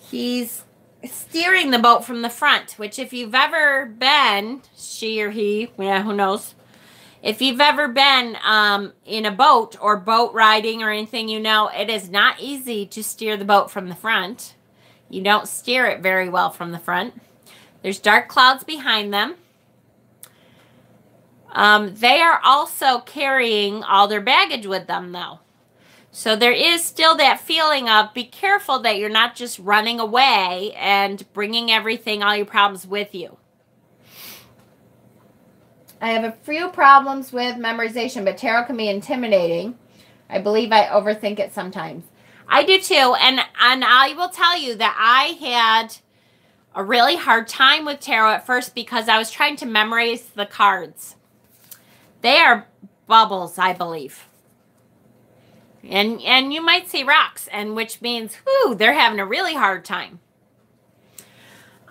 he's steering the boat from the front, which if you've ever been, she or he, yeah, who knows, if you've ever been in a boat or boat riding or anything, you know it is not easy to steer the boat from the front. You don't steer it very well from the front. There's dark clouds behind them. They are also carrying all their baggage with them, though. So there is still that feeling of be careful that you're not just running away and bringing everything, all your problems with you. I have a few problems with memorization, but tarot can be intimidating. I believe I overthink it sometimes. I do too, and I will tell you that I had a really hard time with tarot at first because I was trying to memorize the cards. They are bubbles, I believe. And you might see rocks, and which means, whoo, they're having a really hard time.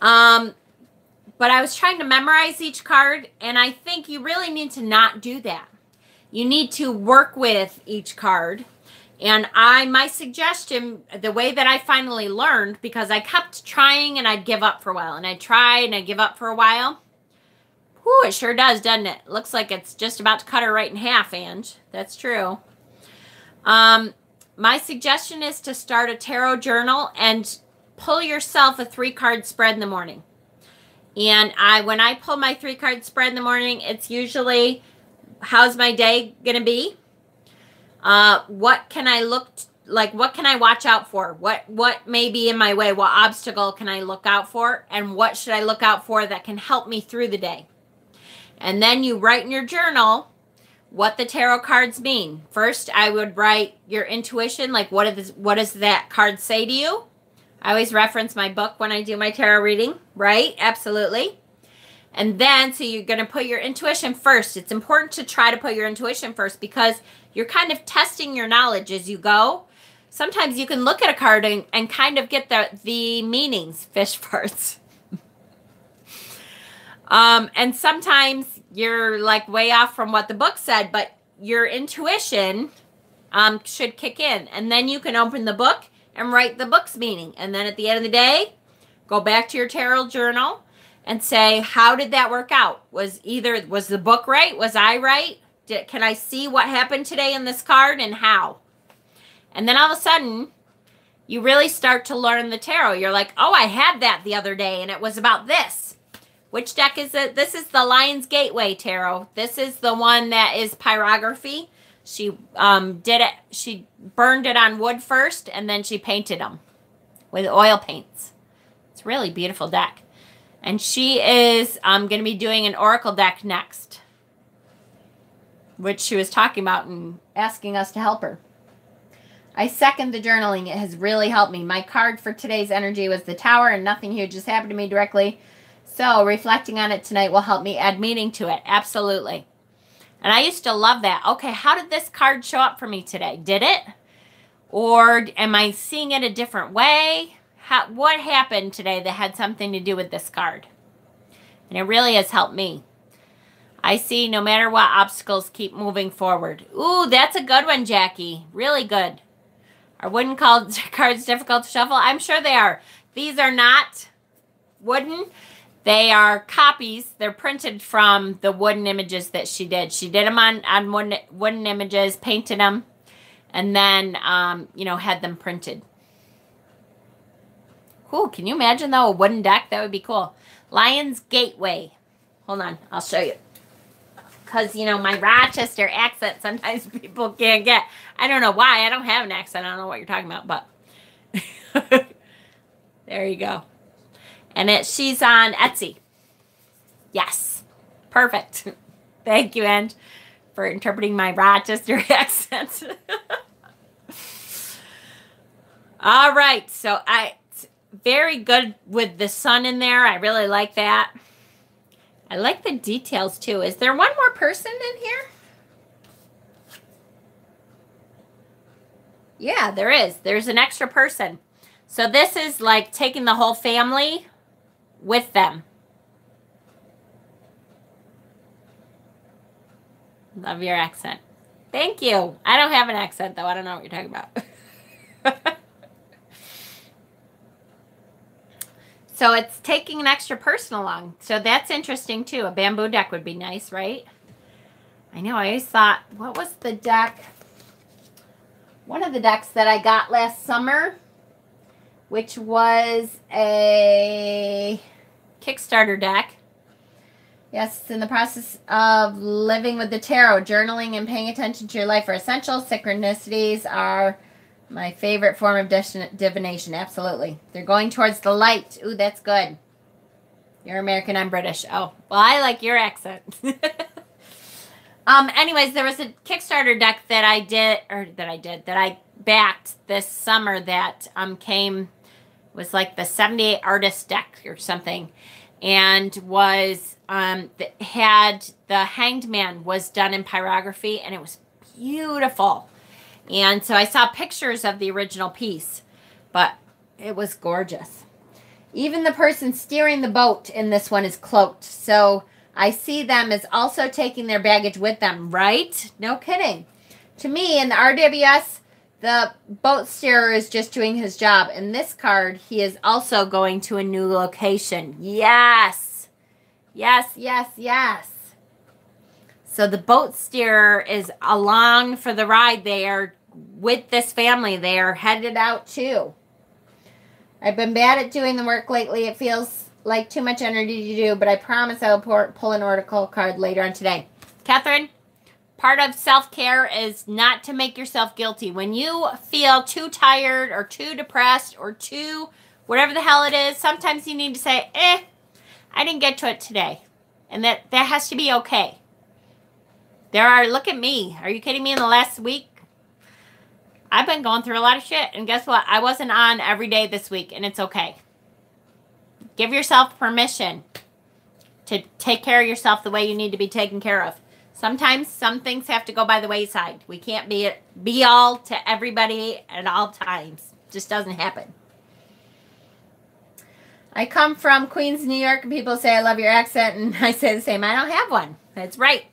But I was trying to memorize each card, and I think you really need to not do that. You need to work with each card. And my suggestion, the way that I finally learned, because I kept trying and I'd give up for a while, and I'd try and I'd give up for a while. Whew, it sure does, doesn't it? Looks like it's just about to cut her right in half, Ange. That's true. My suggestion is to start a tarot journal and pull yourself a 3-card spread in the morning. And when I pull my 3-card spread in the morning, it's usually, how's my day going to be? What can I what can I watch out for? What may be in my way? What obstacle can I look out for? And what should I look out for that can help me through the day? And then you write in your journal what the tarot cards mean. First, I would write your intuition, like what does that card say to you? I always reference my book when I do my tarot reading, right? Absolutely. And then, so you're going to put your intuition first. It's important to try to put your intuition first because you're kind of testing your knowledge as you go. Sometimes you can look at a card and kind of get the meanings, fish farts. And sometimes you're like way off from what the book said, but your intuition should kick in. And then you can open the book and write the book's meaning. And then at the end of the day, go back to your tarot journal and say, how did that work out? Was the book right? Was I right? Can I see what happened today in this card and how? And then all of a sudden, you really start to learn the tarot. You're like, oh, I had that the other day and it was about this. Which deck is it? This is the Lion's Gateway Tarot. This is the one that is pyrography. She did it. She burned it on wood first, and then she painted them with oil paints. It's a really beautiful deck. And she is going to be doing an oracle deck next, which she was talking about and asking us to help her. I second the journaling. It has really helped me. My card for today's energy was the Tower, and nothing huge has happened to me directly. So reflecting on it tonight will help me add meaning to it. Absolutely. And I used to love that. Okay, how did this card show up for me today? Did it? Or am I seeing it a different way? What happened today that had something to do with this card? And it really has helped me. I see no matter what obstacles, keep moving forward. Ooh, that's a good one, Jackie. Really good. Are wooden cards difficult to shuffle? I'm sure they are. These are not wooden. They are copies. They're printed from the wooden images that she did. She did them on wooden images, painted them, and then, had them printed. Cool. Can you imagine, though, a wooden deck? That would be cool. Lion's Gateway. Hold on. I'll show you. Because, my Rochester accent, sometimes people can't get. I don't know why. I don't have an accent. I don't know what you're talking about, but there you go. And she's on Etsy. Yes. Perfect. Thank you, Ange, for interpreting my Rochester accent. All right. So it's very good with the sun in there. I really like that. I like the details too. Is there one more person in here? Yeah, there is. There's an extra person. So this is like taking the whole family with them. Love your accent. Thank you. I don't have an accent, though. I don't know what you're talking about. So it's taking an extra person along. So that's interesting, too. A bamboo deck would be nice, right? I know. I always thought, what was the deck? One of the decks that I got last summer, which was a Kickstarter deck. Yes, it's in the process of living with the tarot. Journaling and paying attention to your life are essential. Synchronicities are my favorite form of divination. Absolutely. They're going towards the light. Ooh, that's good. You're American, I'm British. Oh, well, I like your accent. Anyways, there was a Kickstarter deck that I backed this summer that was like the 78 artist deck or something. And was had the Hanged Man was done in pyrography, and it was beautiful. And so I saw pictures of the original piece, but it was gorgeous. Even the person steering the boat in this one is cloaked, so I see them as also taking their baggage with them, right? No kidding. To me, in the RWS, the boat steerer is just doing his job. In this card, he is also going to a new location. Yes. Yes, yes, yes. So the boat steerer is along for the ride. They are with this family. They are headed out too. I've been bad at doing the work lately. It feels like too much energy to do, but I promise I will pull an oracle card later on today. Catherine? Part of self-care is not to make yourself guilty. When you feel too tired or too depressed or too whatever the hell it is, sometimes you need to say, I didn't get to it today. And that has to be okay. Look at me. Are you kidding me? In the last week, I've been going through a lot of shit. And guess what? I wasn't on every day this week, and it's okay. Give yourself permission to take care of yourself the way you need to be taken care of. Sometimes some things have to go by the wayside. We can't be all to everybody at all times. It just doesn't happen. I come from Queens, New York, and people say I love your accent, and I say the same. I don't have one. That's right.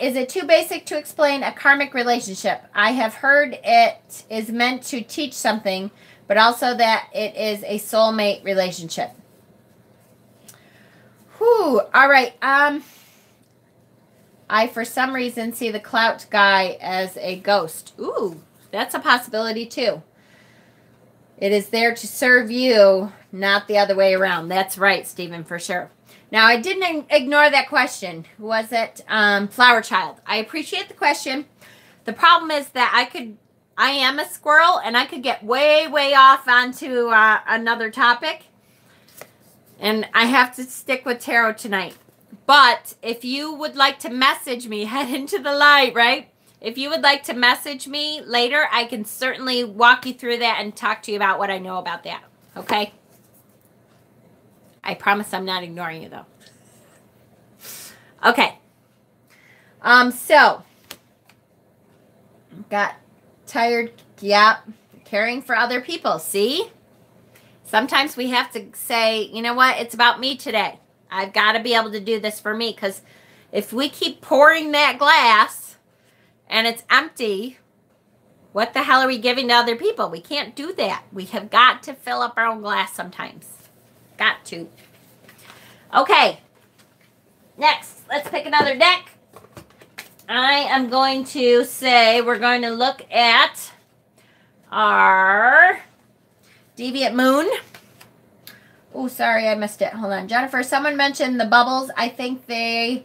Is it too basic to explain a karmic relationship? I have heard it is meant to teach something, but also that it is a soulmate relationship. Whew. All right. I, for some reason, see the clout guy as a ghost. Ooh, that's a possibility, too. It is there to serve you, not the other way around. That's right, Stephen, for sure. Now, I didn't ignore that question. Was it Flower Child? I appreciate the question. The problem is that I am a squirrel, and I could get way, way off onto another topic. And I have to stick with tarot tonight. But if you would like to message me, head into the light, right? If you would like to message me later, I can certainly walk you through that and talk to you about what I know about that. Okay? I promise I'm not ignoring you, though. Okay. So, got tired, yep, caring for other people. See? Sometimes we have to say, you know what? It's about me today. I've got to be able to do this for me, because if we keep pouring that glass and it's empty, what the hell are we giving to other people? We can't do that. We have got to fill up our own glass sometimes. Got to. Okay. Next, let's pick another deck. I am going to say we're going to look at our Deviant Moon. Oh, sorry, I missed it. Hold on. Jennifer, someone mentioned the bubbles. I think they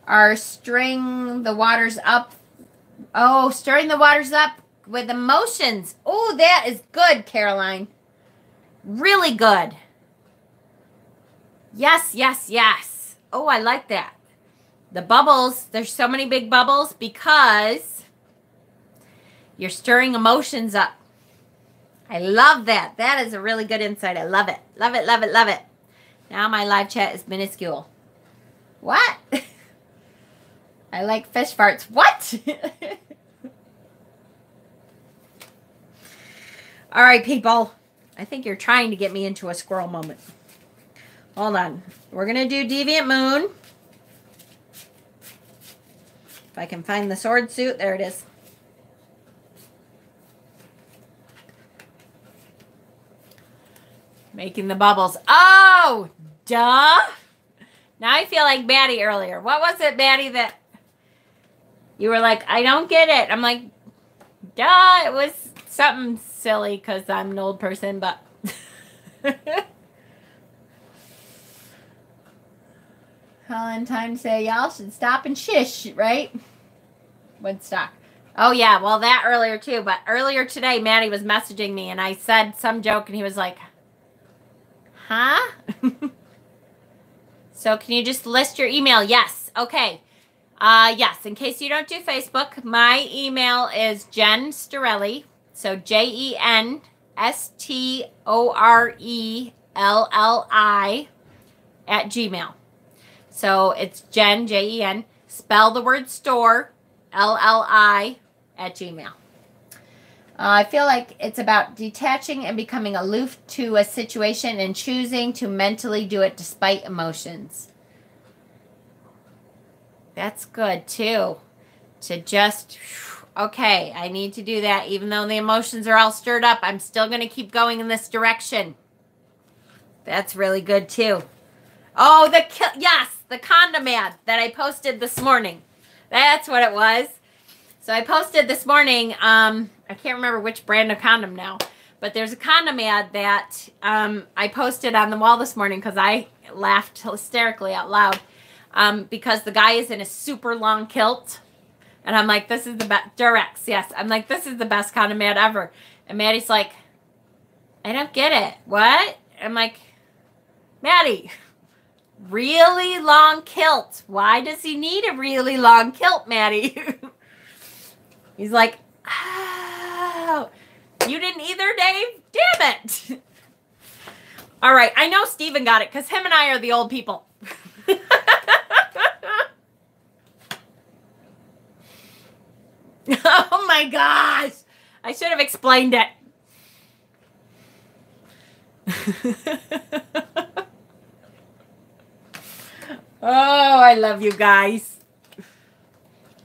are stirring the waters up. Oh, stirring the waters up with emotions. Oh, that is good, Caroline. Really good. Yes, yes, yes. Oh, I like that. The bubbles, there's so many big bubbles because you're stirring emotions up. I love that. That is a really good insight. I love it. Love it, love it, love it. Now my live chat is minuscule. What? I like fish farts. What? All right, people. I think you're trying to get me into a squirrel moment. Hold on. We're going to do Deviant Moon. If I can find the sword suit. There it is. Making the bubbles. Oh, duh. Now I feel like Maddie earlier. What was it, Maddie, that you were like, I don't get it. I'm like, duh. It was something silly because I'm an old person, but... Helen, time to say y'all should stop and shish, right? Woodstock. Oh, yeah. Well, that earlier, too. But earlier today, Maddie was messaging me, and I said some joke, and he was like, huh? So can you just list your email? Yes. Okay. Yes. In case you don't do Facebook, my email is Jen Storelli. So JenStorelli @gmail. So it's Jen, Jen, spell the word store, LLI @gmail. I feel like it's about detaching and becoming aloof to a situation and choosing to mentally do it despite emotions. That's good too. To just, okay, I need to do that. Even though the emotions are all stirred up, I'm still going to keep going in this direction. That's really good too. Oh, yes, the condom ad that I posted this morning. That's what it was. So I posted this morning, I can't remember which brand of condom now, but there's a condom ad that I posted on the wall this morning because I laughed hysterically out loud because the guy is in a super long kilt. And I'm like, this is the best, Durex, yes. I'm like, this is the best condom ad ever. And Maddie's like, I don't get it. What? I'm like, Maddie, really long kilt. Why does he need a really long kilt, Maddie? He's like, oh, you didn't either, Dave? Damn it. All right, I know Steven got it because him and I are the old people. Oh my gosh. I should have explained it. Oh, I love you guys.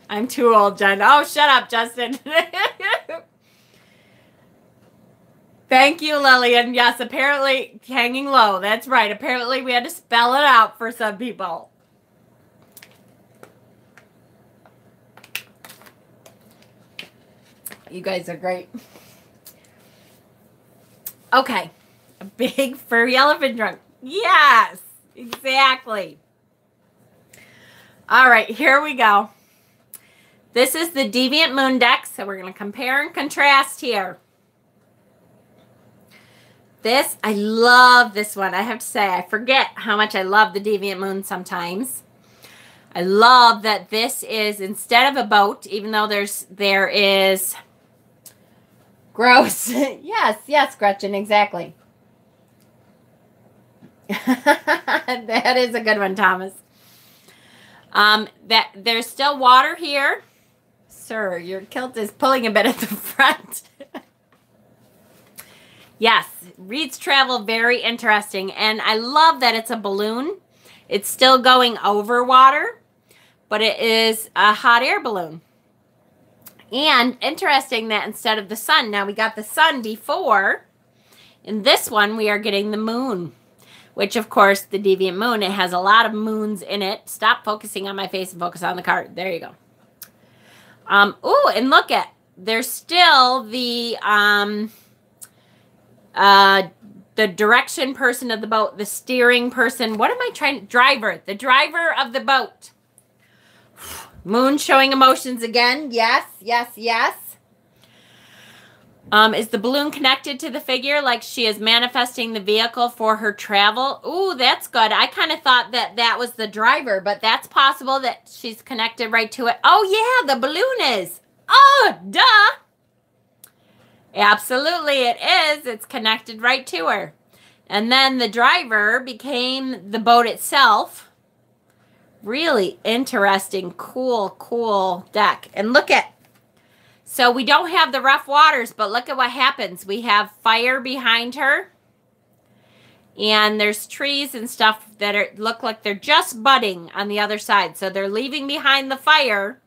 I'm too old, Jen. Oh, shut up, Justin. Thank you, Lillian. Yes, apparently hanging low. That's right. Apparently we had to spell it out for some people. You guys are great. Okay. A big furry elephant trunk. Yes, exactly. All right, here we go. This is the Deviant Moon deck, so we're going to compare and contrast here. This, I love this one. I have to say, I forget how much I love the Deviant Moon sometimes. I love that this is, instead of a boat, even though there is... Gross. Yes, yes, Gretchen, exactly. That is a good one, Thomas. That there's still water here. Sir, your kilt is pulling a bit at the front. Yes, reeds travel, very interesting. And I love that it's a balloon. It's still going over water, but it is a hot air balloon. And interesting that instead of the sun, now we got the sun before. In this one, we are getting the moon. Which, of course, the Deviant Moon, it has a lot of moons in it. Stop focusing on my face and focus on the card. There you go. Oh, and look at, there's still the direction person of the boat, the steering person. What am I trying? Driver. The driver of the boat. Moon showing emotions again. Yes, yes, yes. Is the balloon connected to the figure like she is manifesting the vehicle for her travel? Ooh, that's good. I kind of thought that that was the driver, but that's possible that she's connected right to it. Oh, yeah, the balloon is. Oh, duh. Absolutely, it is. It's connected right to her. And then the driver became the boat itself. Really interesting, cool deck. And look at, so we don't have the rough waters, but look at what happens. We have fire behind her. And there's trees and stuff that look like they're just budding on the other side. So they're leaving behind the fire.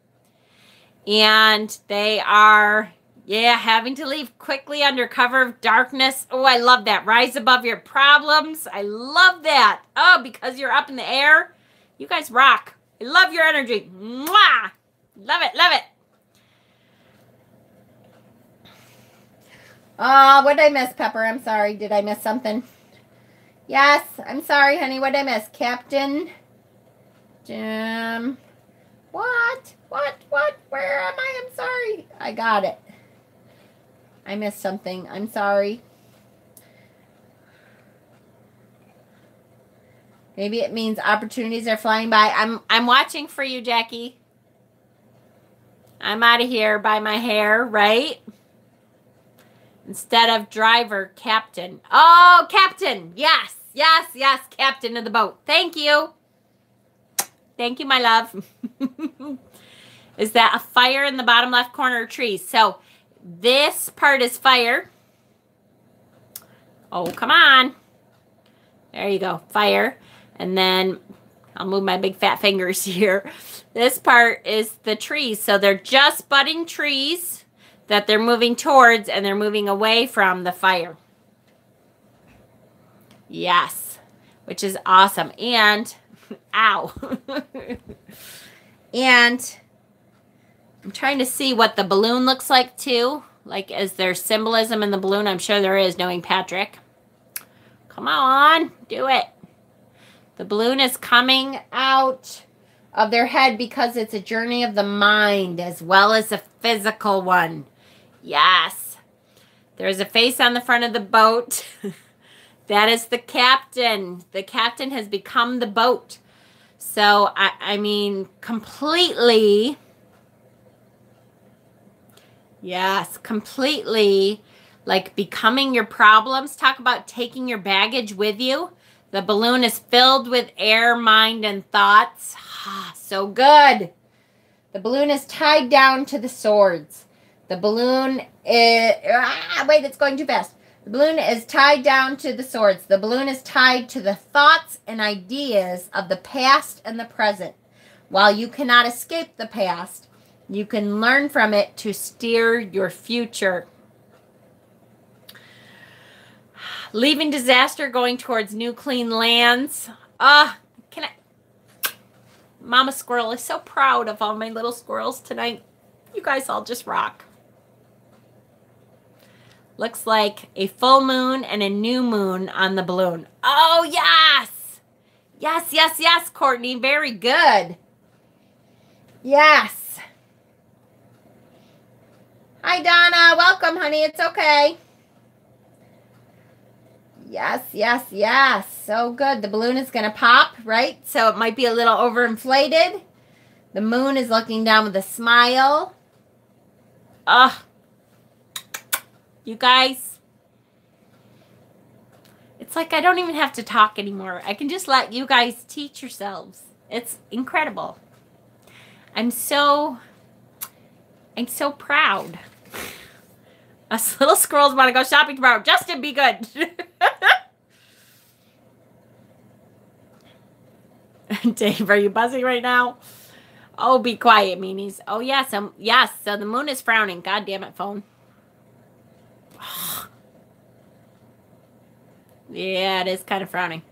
And they are, yeah, having to leave quickly under cover of darkness. Oh, I love that. Rise above your problems. I love that. Oh, because you're up in the air. You guys rock. I love your energy. Mwah! Love it, love it. What did I miss, Pepper? I'm sorry. Did I miss something? Yes, I'm sorry, honey. What did I miss? Captain Jim. What? Where am I? I'm sorry. I got it. I missed something. I'm sorry. Maybe it means opportunities are flying by. I'm watching for you, Jackie. I'm out of here by my hair, right? Instead of driver, captain. Oh, captain. Yes, captain of the boat. Thank you. Thank you, my love. Is that a fire in the bottom left corner of trees? So this part is fire. Oh, come on. There you go. Fire. And then I'll move my big fat fingers here. This part is the trees. So they're just budding trees that they're moving towards, and they're moving away from the fire. Yes. Which is awesome. And, ow. And I'm trying to see what the balloon looks like too. Like, is there symbolism in the balloon? I'm sure there is, knowing Patrick. Come on, do it. The balloon is coming out of their head because it's a journey of the mind as well as a physical one. Yes. There's a face on the front of the boat. That is the captain. The captain has become the boat. So, I mean, completely... Yes, completely, like becoming your problems. Talk about taking your baggage with you. The balloon is filled with air, mind, and thoughts. So good. The balloon is tied down to the swords. The balloon is... wait, it's going too fast. The balloon is tied down to the swords. The balloon is tied to the thoughts and ideas of the past and the present. While you cannot escape the past, you can learn from it to steer your future. Leaving disaster, going towards new clean lands. Mama Squirrel is so proud of all my little squirrels tonight. You guys all just rock. Looks like a full moon and a new moon on the balloon. Oh, yes. Yes, Courtney. Very good. Yes. Hi, Donna. Welcome, honey. It's okay. Yes. So good. The balloon is going to pop, right? So it might be a little overinflated. The moon is looking down with a smile. You guys. It's like I don't even have to talk anymore. I can just let you guys teach yourselves. It's incredible. I'm so proud. Us little squirrels want to go shopping tomorrow. Justin, be good. Dave, are you buzzing right now? Oh, be quiet, meanies. Oh, yes. Yes. So the moon is frowning. God damn it, phone. Yeah, it is kind of frowning.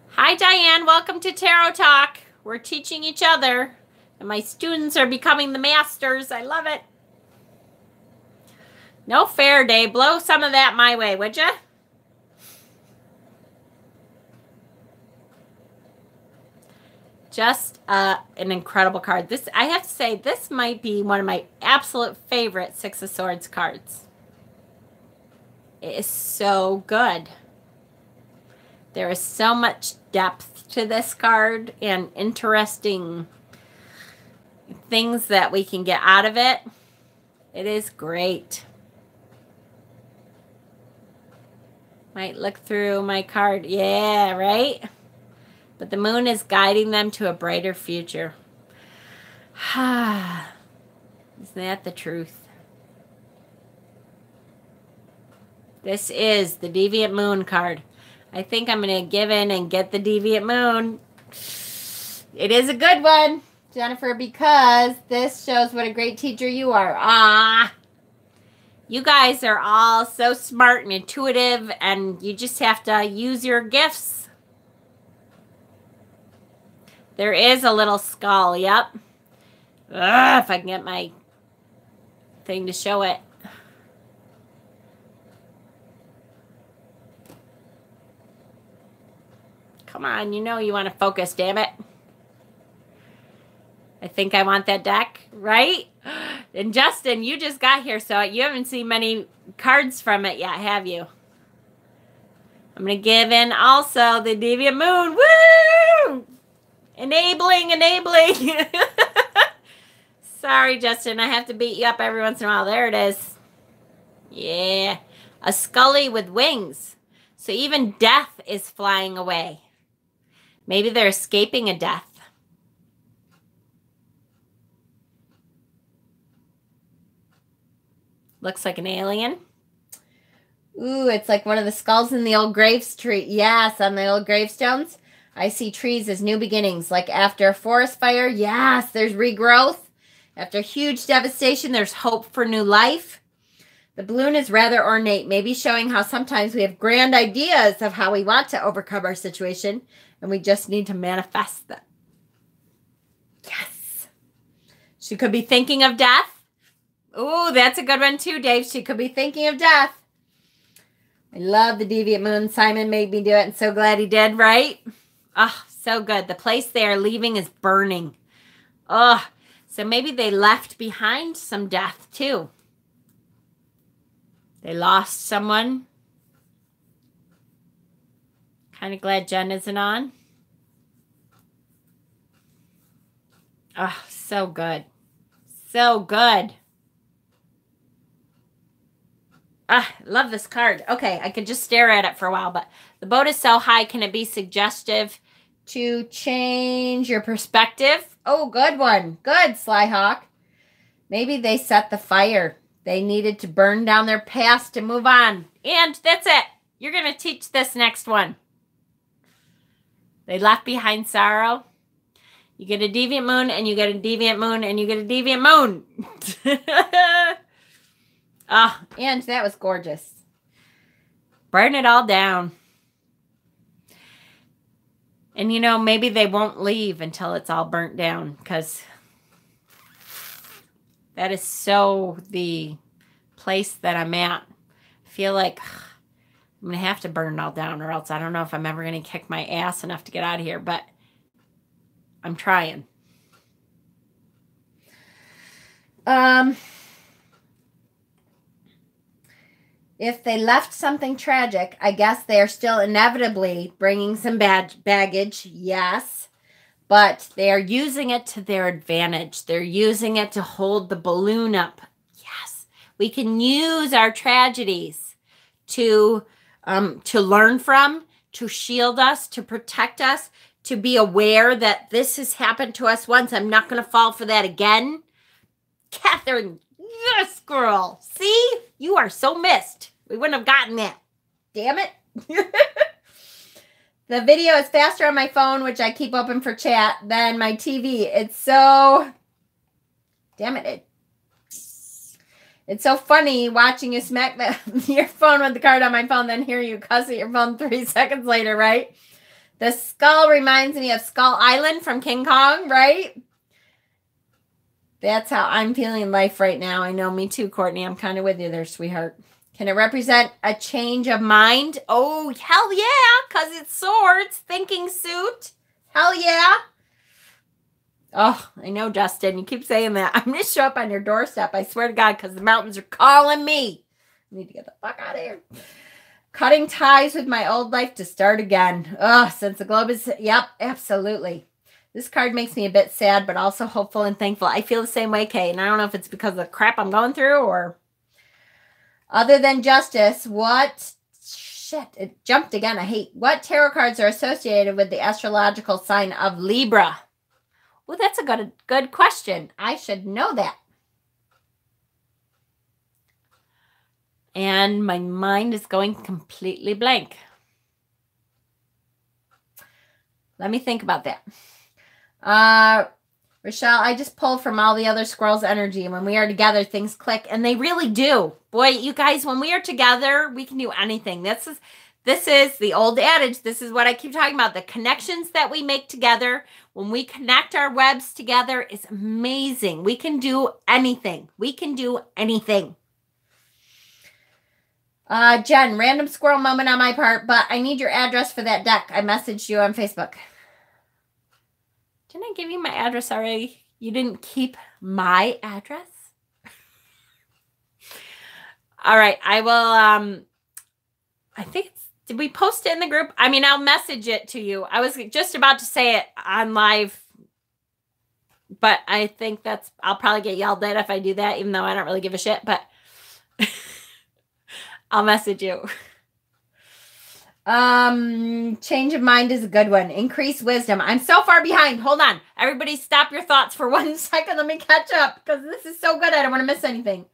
Hi, Diane. Welcome to Tarot Talk. We're teaching each other. And my students are becoming the masters. I love it. No fair day. Blow some of that my way, would you? Just an incredible card. This, I have to say, this might be one of my absolute favorite Six of Swords cards. It is so good. There is so much depth to this card and interesting things that we can get out of it. It is great. Might look through my card. Yeah, right? But the moon is guiding them to a brighter future. Isn't that the truth? This is the Deviant Moon card. I think I'm going to give in and get the Deviant Moon. It is a good one, Jennifer, because this shows what a great teacher you are. Ah, you guys are all so smart and intuitive, and you just have to use your gifts. There is a little skull, yep. Ugh, if I can get my thing to show it. Come on, you know you want to focus, damn it. I think I want that deck, right? And Justin, you just got here, so you haven't seen many cards from it yet, have you? I'm going to give in also the Deviant Moon. Woo! Enabling. Sorry, Justin, I have to beat you up every once in a while. There it is. Yeah. A Scully with wings. So even death is flying away. Maybe they're escaping a death. Looks like an alien. Ooh, it's like one of the skulls in the old graves tree. Yes, on the old gravestones. I see trees as new beginnings. Like after a forest fire, yes, there's regrowth. After huge devastation, there's hope for new life. The balloon is rather ornate, maybe showing how sometimes we have grand ideas of how we want to overcome our situation, and we just need to manifest them. Yes. She could be thinking of death. Ooh, that's a good one too, Dave. She could be thinking of death. I love the Deviant Moon. Simon made me do it, and so glad he did, right? Oh, so good. The place they are leaving is burning. Oh, so maybe they left behind some death too. They lost someone. Kind of glad Jen isn't on. Oh, so good. So good. Ah, love this card. Okay, I could just stare at it for a while, but the boat is so high. Can it be suggestive to change your perspective? Oh, good one. Good, Slyhawk. Maybe they set the fire. They needed to burn down their past to move on. And that's it. You're going to teach this next one. They left behind sorrow. You get a Deviant Moon, and you get a Deviant Moon, and you get a Deviant Moon. Oh, and that was gorgeous. Burn it all down. And, you know, maybe they won't leave until it's all burnt down, because that is so the place that I'm at. I feel like I'm going to have to burn it all down, or else I don't know if I'm ever going to kick my ass enough to get out of here, but I'm trying. If they left something tragic, I guess they are still inevitably bringing some baggage, yes. But they are using it to their advantage. They're using it to hold the balloon up. Yes. We can use our tragedies to learn from, to shield us, to protect us, to be aware that this has happened to us once. I'm not going to fall for that again. Catherine, yes, girl. See? You are so missed. We wouldn't have gotten that. Damn it. The video is faster on my phone, which I keep open for chat, than my TV. It's so... Damn it. It's so funny watching you smack your phone with the card on my phone, then hear you cuss at your phone 3 seconds later, right? The skull reminds me of Skull Island from King Kong, right? That's how I'm feeling life right now. I know, me too, Courtney. I'm kind of with you there, sweetheart. Can it represent a change of mind? Oh, hell yeah, because it's swords, thinking suit. Hell yeah. Oh, I know, Justin. You keep saying that. I'm going to show up on your doorstep, I swear to God, because the mountains are calling me. I need to get the fuck out of here. Cutting ties with my old life to start again. Ugh, since the globe is... Yep, absolutely. This card makes me a bit sad, but also hopeful and thankful. I feel the same way, Kay, and I don't know if it's because of the crap I'm going through or... Other than justice, what... Shit, it jumped again. I hate... What tarot cards are associated with the astrological sign of Libra? Well, that's a good question. I should know that. And my mind is going completely blank. Let me think about that. Rochelle, I just pulled from all the other squirrels' energy. And when we are together, things click. And they really do. Boy, you guys, when we are together, we can do anything. This is the old adage. This is what I keep talking about. The connections that we make together, when we connect our webs together, is amazing. We can do anything. We can do anything. Jen, random squirrel moment on my part, but I need your address for that deck. I messaged you on Facebook. Didn't I give you my address already? You didn't keep my address? All right, I will, I think did we post it in the group? I mean, I'll message it to you. I was just about to say it on live, but I think I'll probably get yelled at if I do that, even though I don't really give a shit, but I'll message you. Change of mind is a good one. Increase wisdom. I'm so far behind. Hold on. Everybody stop your thoughts for 1 second. Let me catch up because this is so good. I don't want to miss anything.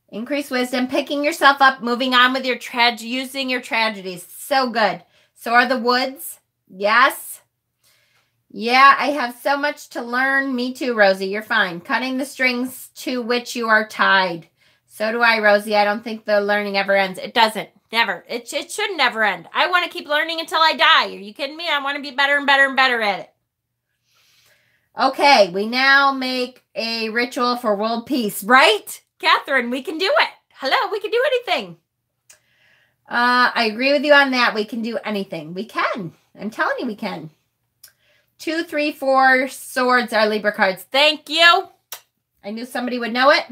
Increase wisdom. Picking yourself up. Moving on with your using your tragedies. So good. So are the woods. Yes. Yeah, I have so much to learn. Me too, Rosie. You're fine. Cutting the strings to which you are tied. So do I, Rosie. I don't think the learning ever ends. It doesn't. Never. It should never end. I want to keep learning until I die. Are you kidding me? I want to be better and better and better at it. Okay, we now make a ritual for world peace, right? Catherine, we can do it. Hello, we can do anything. I agree with you on that. We can do anything. We can. I'm telling you we can. 2, 3, 4 swords are Libra cards. Thank you. I knew somebody would know it.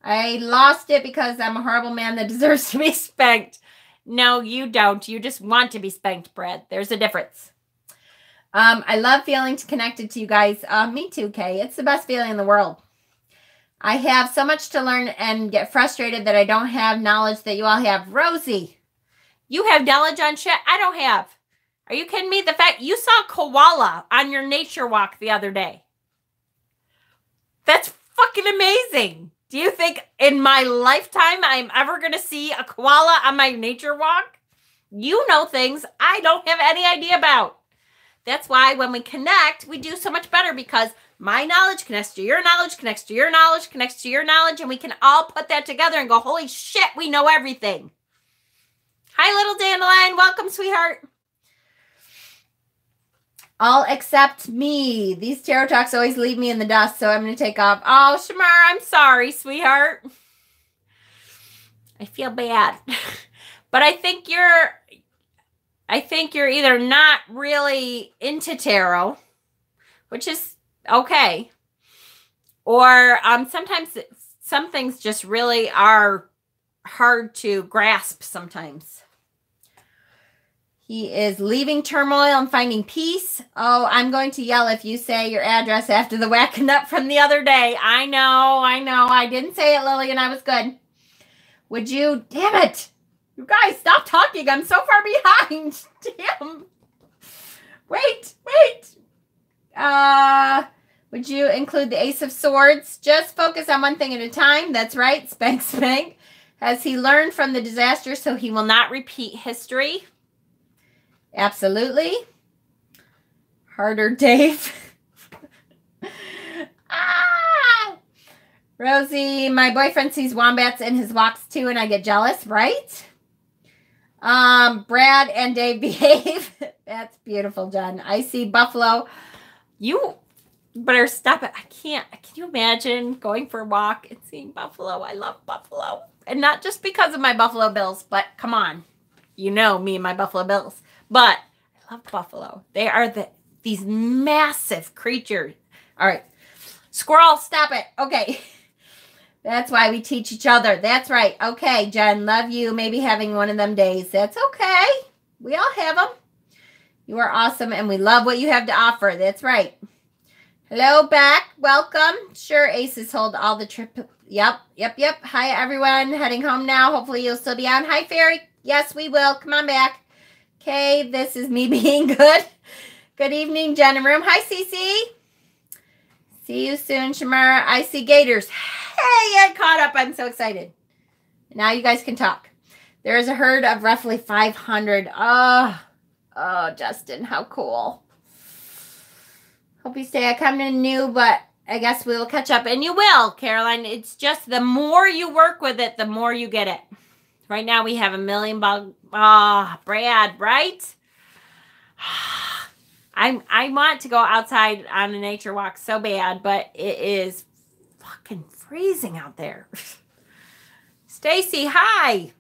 I lost it because I'm a horrible man that deserves to be spanked. No, you don't. You just want to be spanked, Brad. There's a difference. I love feeling connected to you guys. Me too, Kay. It's the best feeling in the world. I have so much to learn and get frustrated that I don't have knowledge that you all have. Rosie, you have knowledge on shit I don't have. Are you kidding me? The fact you saw a koala on your nature walk the other day. That's fucking amazing. Do you think in my lifetime I'm ever going to see a koala on my nature walk? You know things I don't have any idea about. That's why when we connect, we do so much better because my knowledge connects to your knowledge, connects to your knowledge, connects to your knowledge, and we can all put that together and go, holy shit, we know everything. Hi, little dandelion. Welcome, sweetheart. All except me. These tarot talks always leave me in the dust, so I'm going to take off. Oh, Shamar, I'm sorry, sweetheart. I feel bad. But I think you're either not really into tarot, which is okay, or sometimes some things just really are hard to grasp sometimes. He is leaving turmoil and finding peace. Oh, I'm going to yell if you say your address after the whacking up from the other day. I know. I didn't say it, Lily, and I was good. Would you? Damn it. You guys, stop talking. I'm so far behind. Damn. Wait. Would you include the Ace of Swords? Just focus on one thing at a time. That's right. Spank, spank. Has he learned from the disaster so he will not repeat history? Absolutely. Harder, Dave. Rosie, my boyfriend sees wombats in his walks too, and I get jealous, right? Brad and Dave behave. That's beautiful, John. I see buffalo. You better stop it. I can't. Can you imagine going for a walk and seeing buffalo? I love buffalo. And not just because of my Buffalo Bills, but come on. You know me and my Buffalo Bills. But I love buffalo. They are these massive creatures. All right. Squirrel, stop it. Okay. That's why we teach each other. That's right. Okay, Jen, love you. Maybe having one of them days. That's okay. We all have them. You are awesome, and we love what you have to offer. That's right. Hello, back. Welcome. Sure, Aces hold all the trip. Yep. Hi, everyone. Heading home now. Hopefully, you'll still be on. Hi, Fairy. Yes, we will. Come on back. Okay, this is me being good. Good evening, Jen and Room. Hi, Cece. See you soon, Shamara. I see gators. Hey, I caught up. I'm so excited. Now you guys can talk. There is a herd of roughly 500. Oh, Justin, how cool. Hope you stay. I come in new, but I guess we'll catch up. And you will, Caroline. It's just the more you work with it, the more you get it. Right now we have 1 million bug. Brad, right? I want to go outside on a nature walk so bad, but it is fucking freezing out there. Stacy, hi.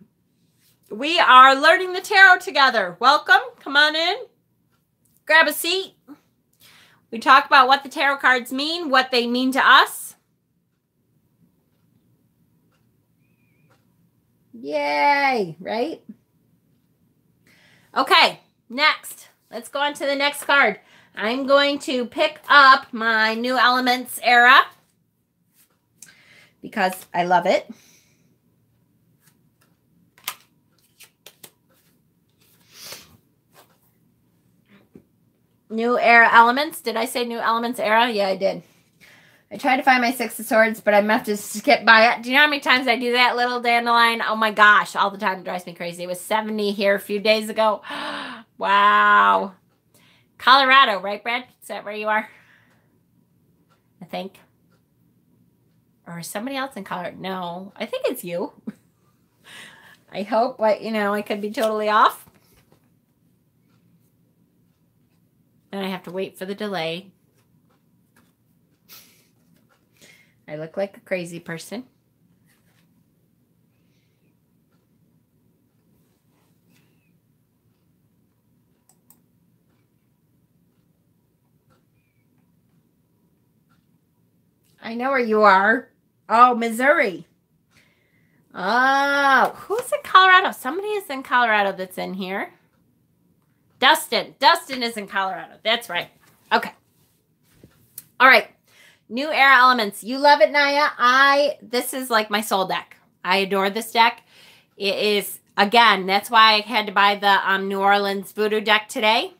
We are learning the tarot together. Welcome. Come on in. Grab a seat. We talk about what the tarot cards mean, what they mean to us. Yay, right? Okay, next. Let's go on to the next card. I'm going to pick up my New Elements era because I love it. New Era Elements. Did I say New Elements era? Yeah, I did. I tried to find my Six of Swords, but I'm have to skip by it. Do you know how many times I do that, little dandelion? Oh my gosh, all the time. It drives me crazy. It was 70 here a few days ago. Wow. Colorado, right, Brad? Is that where you are? I think. Or somebody else in Colorado? No, I think it's you. I hope, but you know, I could be totally off. And I have to wait for the delay. I look like a crazy person. I know where you are. Oh, Missouri. Oh, who's in Colorado? Somebody is in Colorado that's in here. Dustin. Dustin is in Colorado. That's right. Okay. All right. New Era Elements. You love it, Naya. This is like my soul deck. I adore this deck. It is, again, that's why I had to buy the New Orleans Voodoo deck today.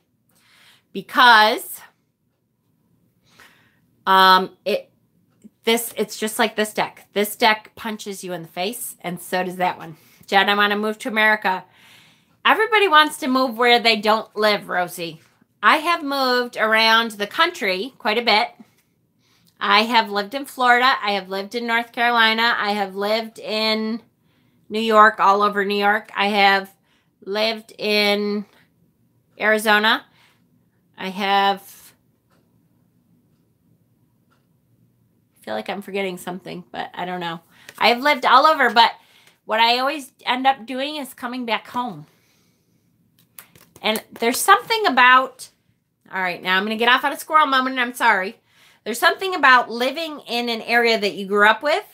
Because it's just like this deck. This deck punches you in the face, and so does that one. Jen, I want to move to America. Everybody wants to move where they don't live, Rosie. I have moved around the country quite a bit. I have lived in Florida. I have lived in North Carolina. I have lived in New York, all over New York. I have lived in Arizona. I feel like I'm forgetting something, but I don't know. I have lived all over, but what I always end up doing is coming back home. And there's something about, all right, now I'm going to get off on a squirrel moment, and I'm sorry. There's something about living in an area that you grew up with,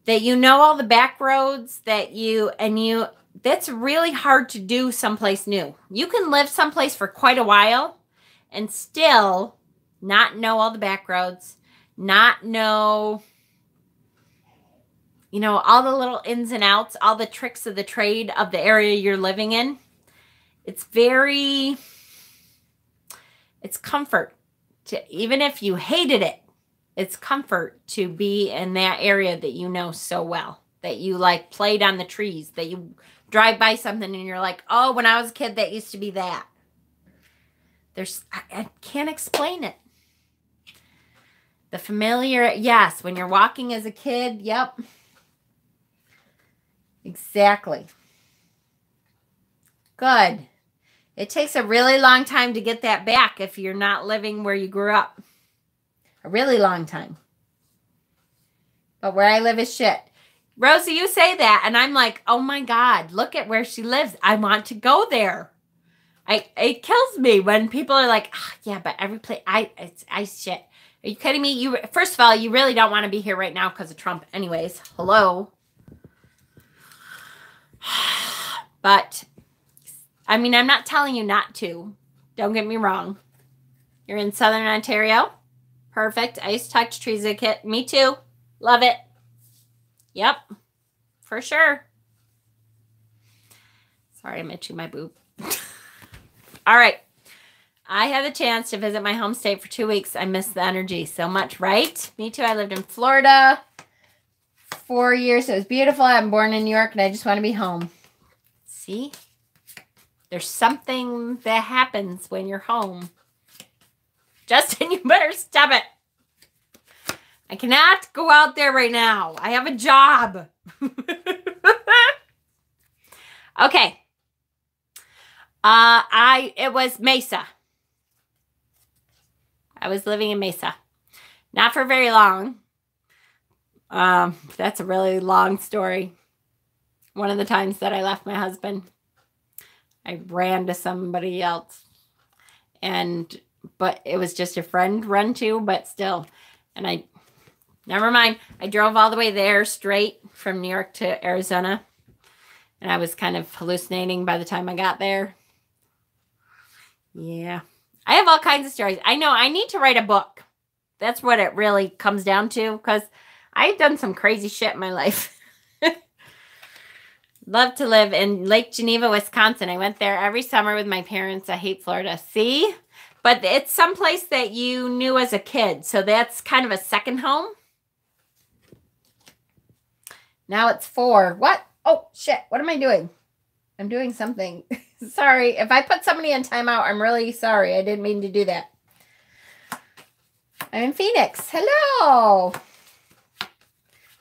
that you know all the back roads, that's really hard to do someplace new. You can live someplace for quite a while and still not know all the back roads, not know, you know, all the little ins and outs, all the tricks of the trade of the area you're living in. It's comfort. Even if you hated it, it's comfort to be in that area that you know so well, that you like played on the trees, that you drive by something and you're like, oh, when I was a kid, that used to be that. I can't explain it. The familiar, yes, when you're walking as a kid, yep. Exactly. Good. It takes a really long time to get that back if you're not living where you grew up. A really long time. But where I live is shit. Rosie, you say that, and I'm like, oh my God, look at where she lives. I want to go there. It kills me when people are like, oh, yeah, but every place, shit. Are you kidding me? First of all, you really don't want to be here right now because of Trump anyways. Hello. But, I mean, I'm not telling you not to. Don't get me wrong. You're in Southern Ontario. Perfect. I used to talk to trees as a kid. Me too. Love it. Yep. For sure. Sorry, I'm itching my boob. All right. I had the chance to visit my home state for 2 weeks. I miss the energy so much, right? Me too. I lived in Florida 4 years. It was beautiful. I'm born in New York, and I just want to be home. See? There's something that happens when you're home. Justin, you better stop it. I cannot go out there right now. I have a job. Okay. It was Mesa. I was living in Mesa. Not for very long. That's a really long story. One of the times that I left my husband, I ran to somebody else. But it was just a friend run to, but still. And never mind. I drove all the way there straight from New York to Arizona. And I was kind of hallucinating by the time I got there. Yeah. I have all kinds of stories. I know I need to write a book. That's what it really comes down to, because I've done some crazy shit in my life. Love to live in Lake Geneva, Wisconsin. I went there every summer with my parents. I hate Florida. See? But it's someplace that you knew as a kid. So that's kind of a second home. Now it's 4. What? Oh, shit. What am I doing? I'm doing something. Sorry. If I put somebody in timeout, I'm really sorry. I didn't mean to do that. I'm in Phoenix. Hello.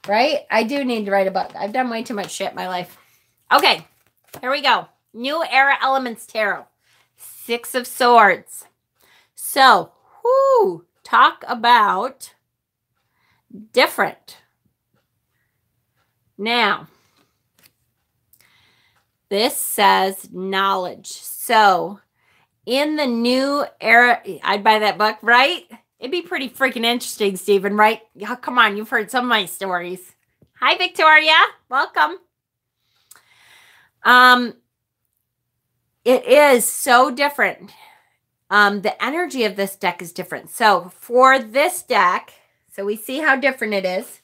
Right? I do need to write a book. I've done way too much shit in my life. Okay. Here we go. New Era Elements Tarot. 6 of Swords. So, talk about different. Now, this says knowledge. So, in the new era, I'd buy that book, right? It'd be pretty freaking interesting, Stephen, right? Oh, come on, you've heard some of my stories. Hi, Victoria. Welcome. It is so different. The energy of this deck is different. So, for this deck, so we see how different it is.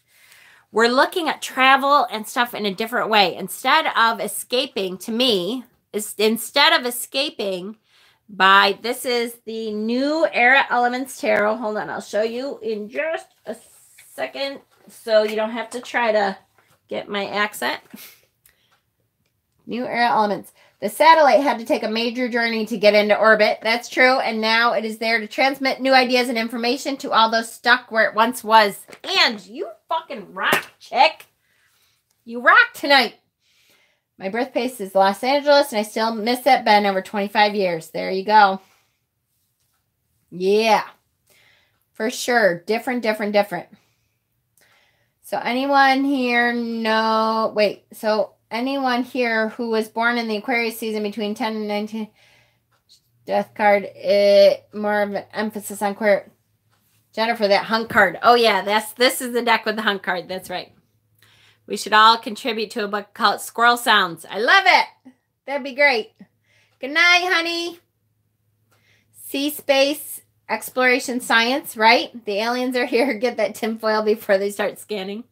We're looking at travel and stuff in a different way. Instead of escaping, to me, instead of escaping by, this is the New Era Elements Tarot. Hold on, I'll show you in just a second so you don't have to try to get my accent. New Era Elements. The satellite had to take a major journey to get into orbit. That's true. And now it is there to transmit new ideas and information to all those stuck where it once was. And you fucking rock, chick. You rock tonight. My birthplace is Los Angeles, and I still miss that been over 25 years. There you go. Yeah. For sure. Different. So anyone here know... Wait. So... Anyone here who was born in the Aquarius season between 10 and 19, death card, more of an emphasis on queer. Jennifer, that hunk card. Oh yeah, this is the deck with the hunk card. That's right. We should all contribute to a book called Squirrel Sounds. I love it. That'd be great. Good night, honey. Sea space exploration science, right? The aliens are here. Get that tinfoil before they start scanning.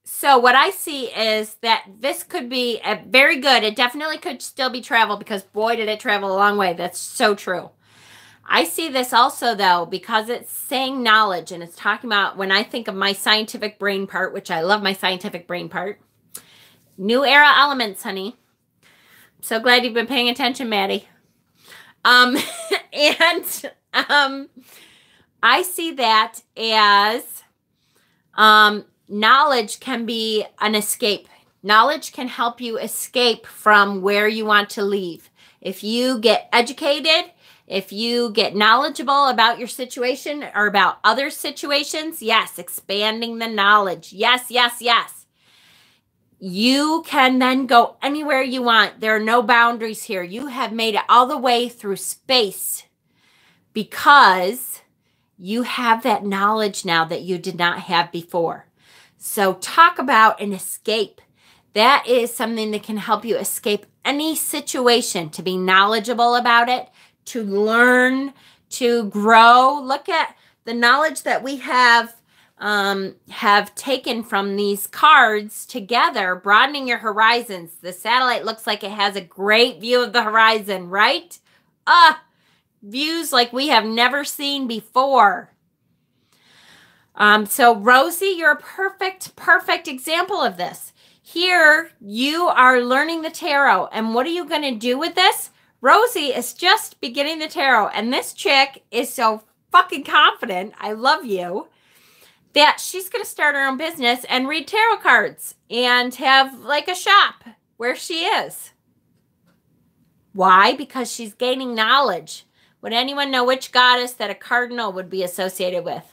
So what I see is that this could be a very good. It definitely could still be travel, because boy, did it travel a long way. That's so true. I see this also, though, because it's saying knowledge, and it's talking about, when I think of my scientific brain part, which I love my scientific brain part, New Era Elements, honey. So glad you've been paying attention, Maddie. I see that as knowledge can be an escape. Knowledge can help you escape from where you want to leave. If you get educated, if you get knowledgeable about your situation or about other situations, yes, expanding the knowledge. Yes. You can then go anywhere you want. There are no boundaries here. You have made it all the way through space because You have that knowledge now that you did not have before. So talk about an escape. That is something that can help you escape any situation, to be knowledgeable about it, to learn, to grow. Look at the knowledge that we have taken from these cards together, broadening your horizons. The satellite looks like it has a great view of the horizon, right? Views like we have never seen before. So Rosie, you're a perfect example of this. Here, you are learning the tarot. And what are you going to do with this? Rosie is just beginning the tarot. And this chick is so fucking confident, I love you, that she's going to start her own business and read tarot cards and have like a shop where she is. Why? Because she's gaining knowledge. Would anyone know which goddess that a cardinal would be associated with?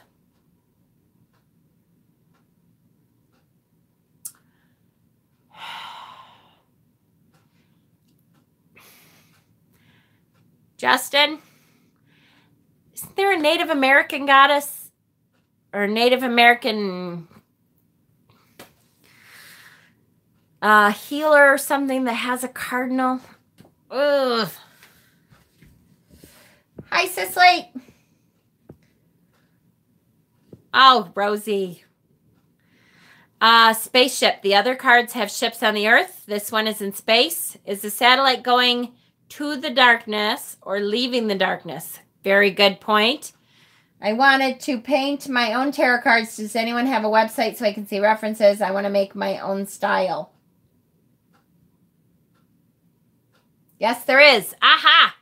Justin? Isn't there a Native American goddess? Or Native American healer or something that has a cardinal? Ugh. Hi, Cicely. Oh, Rosie. Spaceship. The other cards have ships on the earth. This one is in space. Is the satellite going to the darkness or leaving the darkness? Very good point. I wanted to paint my own tarot cards. Does anyone have a website so I can see references? I want to make my own style. Yes, there is. Aha!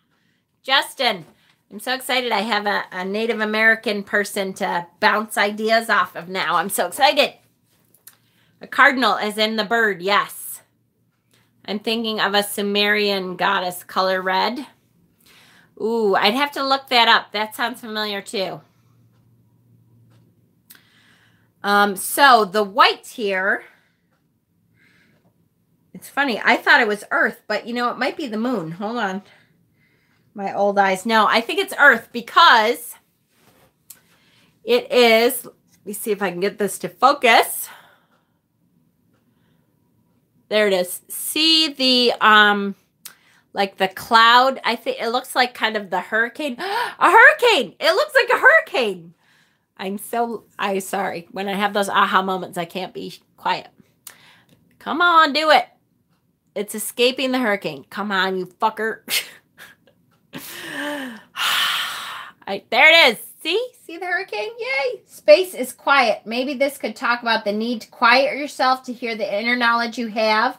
Justin. I'm so excited I have a Native American person to bounce ideas off of now. I'm so excited. A cardinal as in the bird, yes. I'm thinking of a Sumerian goddess, color red. Ooh, I'd have to look that up. That sounds familiar too. So the white here, it's funny. I thought it was Earth, but you know, it might be the moon. Hold on. My old eyes. No, I think it's Earth because it is, let me see if I can get this to focus. There it is. See the, like the cloud? I think it looks like kind of the hurricane. A hurricane! It looks like a hurricane! I'm sorry. When I have those aha moments, I can't be quiet. Come on, do it. It's escaping the hurricane. Come on, you fucker. There it is. See the hurricane? Yay. Space is quiet. Maybe this could talk about the need to quiet yourself to hear the inner knowledge you have.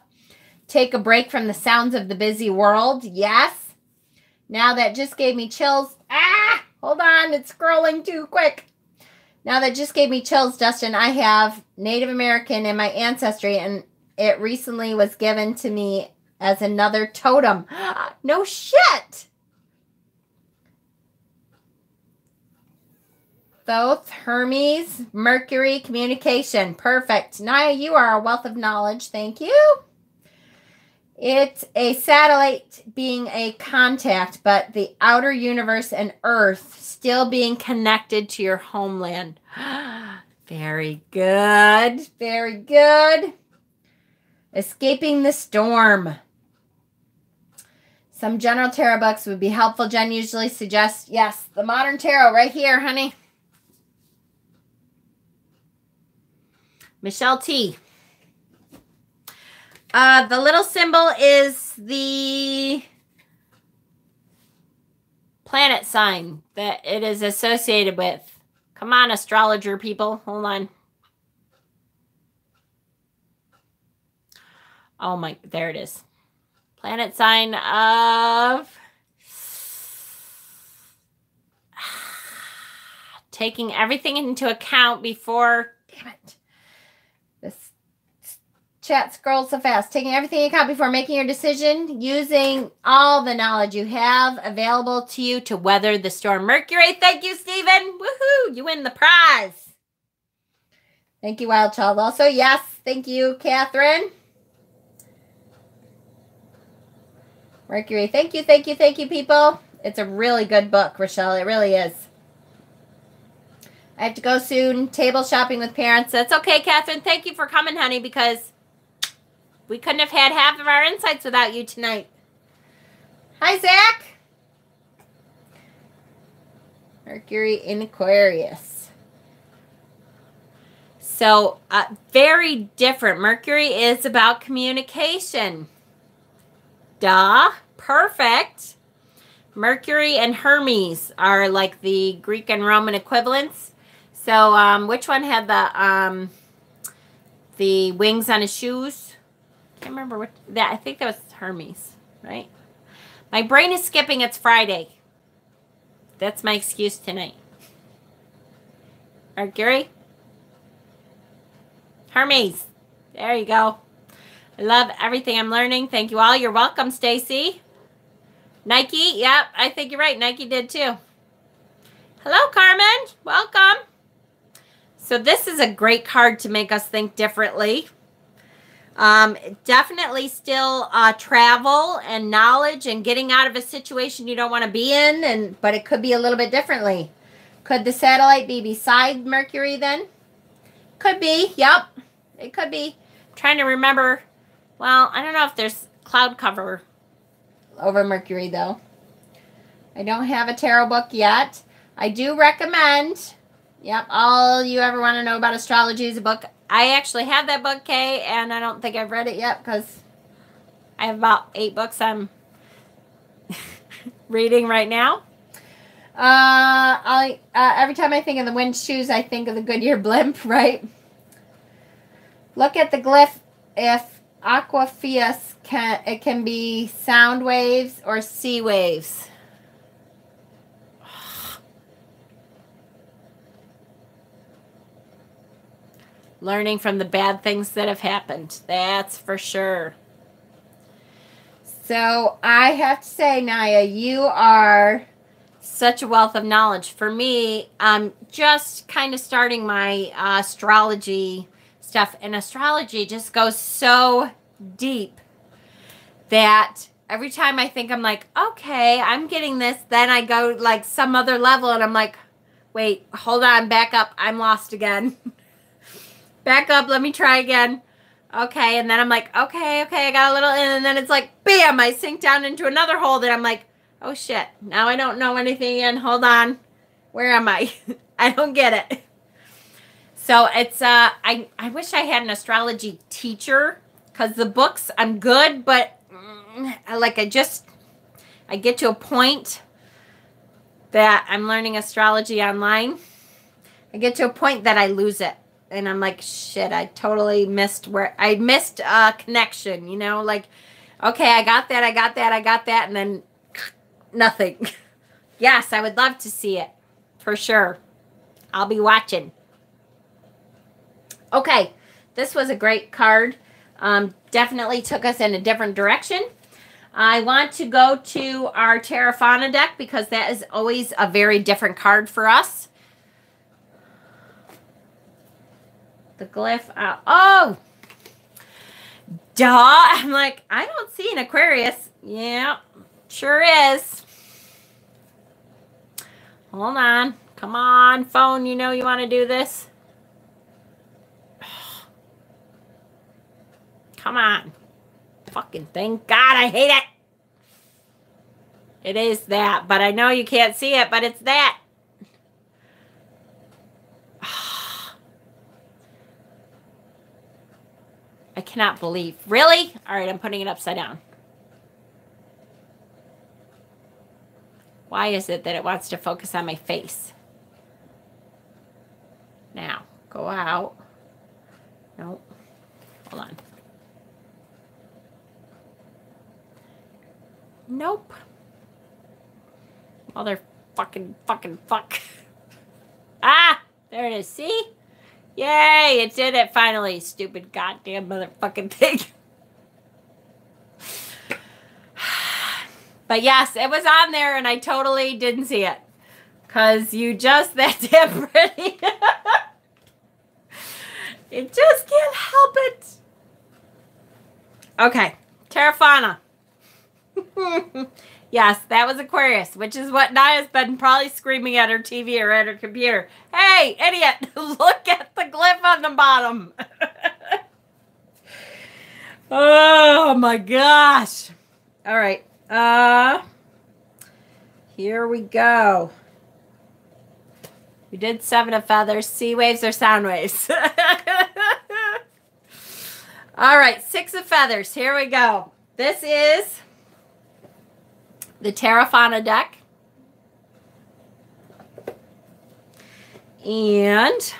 Take a break from the sounds of the busy world. Yes. Now that just gave me chills. Hold on. It's scrolling too quick. Now that just gave me chills, Dustin. I have Native American in my ancestry, and it recently was given to me as another totem. No shit. Both Hermes, Mercury, communication. Perfect. Naya, you are a wealth of knowledge. Thank you. It's a satellite being a contact, but the outer universe and Earth still being connected to your homeland. Very good. Very good. Escaping the storm. Some general tarot books would be helpful. Jen usually suggests, yes, the modern tarot right here, honey. Michelle T. The little symbol is the planet sign that it is associated with. Come on, astrologer people. Hold on. Oh my, there it is. Planet sign of taking everything into account before, damn it. This chat scrolls so fast. Taking everything into account before making your decision, using all the knowledge you have available to you to weather the storm. Mercury, thank you, Stephen. Woohoo, you win the prize. Thank you, Wild Child. Also, yes, thank you, Catherine. Mercury, thank you, people. It's a really good book, Rochelle. It really is. I have to go soon. Table shopping with parents. That's okay, Catherine. Thank you for coming, honey, because we couldn't have had half of our insights without you tonight. Hi, Zach. Mercury in Aquarius. So, very different. Mercury is about communication. Duh. Perfect. Mercury and Hermes are like the Greek and Roman equivalents. So, which one had the wings on his shoes? I can't remember what that. I think that was Hermes, right? My brain is skipping. It's Friday. That's my excuse tonight. Mercury. Hermes. There you go. I love everything I'm learning. Thank you all. You're welcome, Stacy. Nike. Yep, I think you're right. Nike did too. Hello, Carmen. Welcome. So this is a great card to make us think differently. Definitely still travel and knowledge and getting out of a situation you don't want to be in, but it could be a little bit differently. Could the satellite be beside Mercury then? Could be. Yep. It could be. I'm trying to remember. Well, I don't know if there's cloud cover over Mercury though. I don't have a tarot book yet. I do recommend, yep, all you ever want to know about astrology is a book. I actually have that book, Kay, and I don't think I've read it yet because I have about 8 books I'm reading right now. Every time I think of the wind shoes, I think of the Goodyear blimp, right? Look at the glyph. If Aquafius it can be sound waves or sea waves. Learning from the bad things that have happened. That's for sure. So I have to say, Naya, you are such a wealth of knowledge. For me, I'm just kind of starting my astrology stuff. And astrology just goes so deep that every time I think I'm like, okay, I'm getting this, then I go like some other level and I'm like, wait, hold on, back up. I'm lost again. Back up, let me try again. Okay, and then I'm like, okay, I got a little in, and then it's like, bam, I sink down into another hole that I'm like, oh shit, now I don't know anything again. Hold on. Where am I? I don't get it. So it's, I wish I had an astrology teacher, because the books, I'm good, but like I get to a point that I'm learning astrology online. I get to a point that I lose it. And I'm like, shit, I totally missed a connection, you know, like, okay, I got that, and then nothing. Yes, I would love to see it, for sure. I'll be watching. Okay, this was a great card. Definitely took us in a different direction. I want to go to our Terrafauna deck because that is always a very different card for us. The glyph out. Oh, duh. I'm like, I don't see an Aquarius. Yeah, sure is. Hold on. Come on, phone. You know you want to do this. Come on. Fucking thing. God, I hate it. It is that, but I know you can't see it, but it's that. I cannot believe. Really? All right, I'm putting it upside down. Why is it that it wants to focus on my face? Now, go out. Nope. Hold on. Nope. Mother fucking fuck. Ah! There it is. See? Yay, it did it finally, stupid goddamn motherfucking thing. But yes, it was on there and I totally didn't see it. Because you just that damn pretty. You just can't help it. Okay, Terrafauna. Yes, that was Aquarius, which is what Naya's been probably screaming at her TV or at her computer. Hey, idiot, look at the glyph on the bottom. Oh my gosh. All right. Here we go. We did 7 of feathers, sea waves or sound waves. All right, 6 of feathers. Here we go. This is the Terrafauna deck. And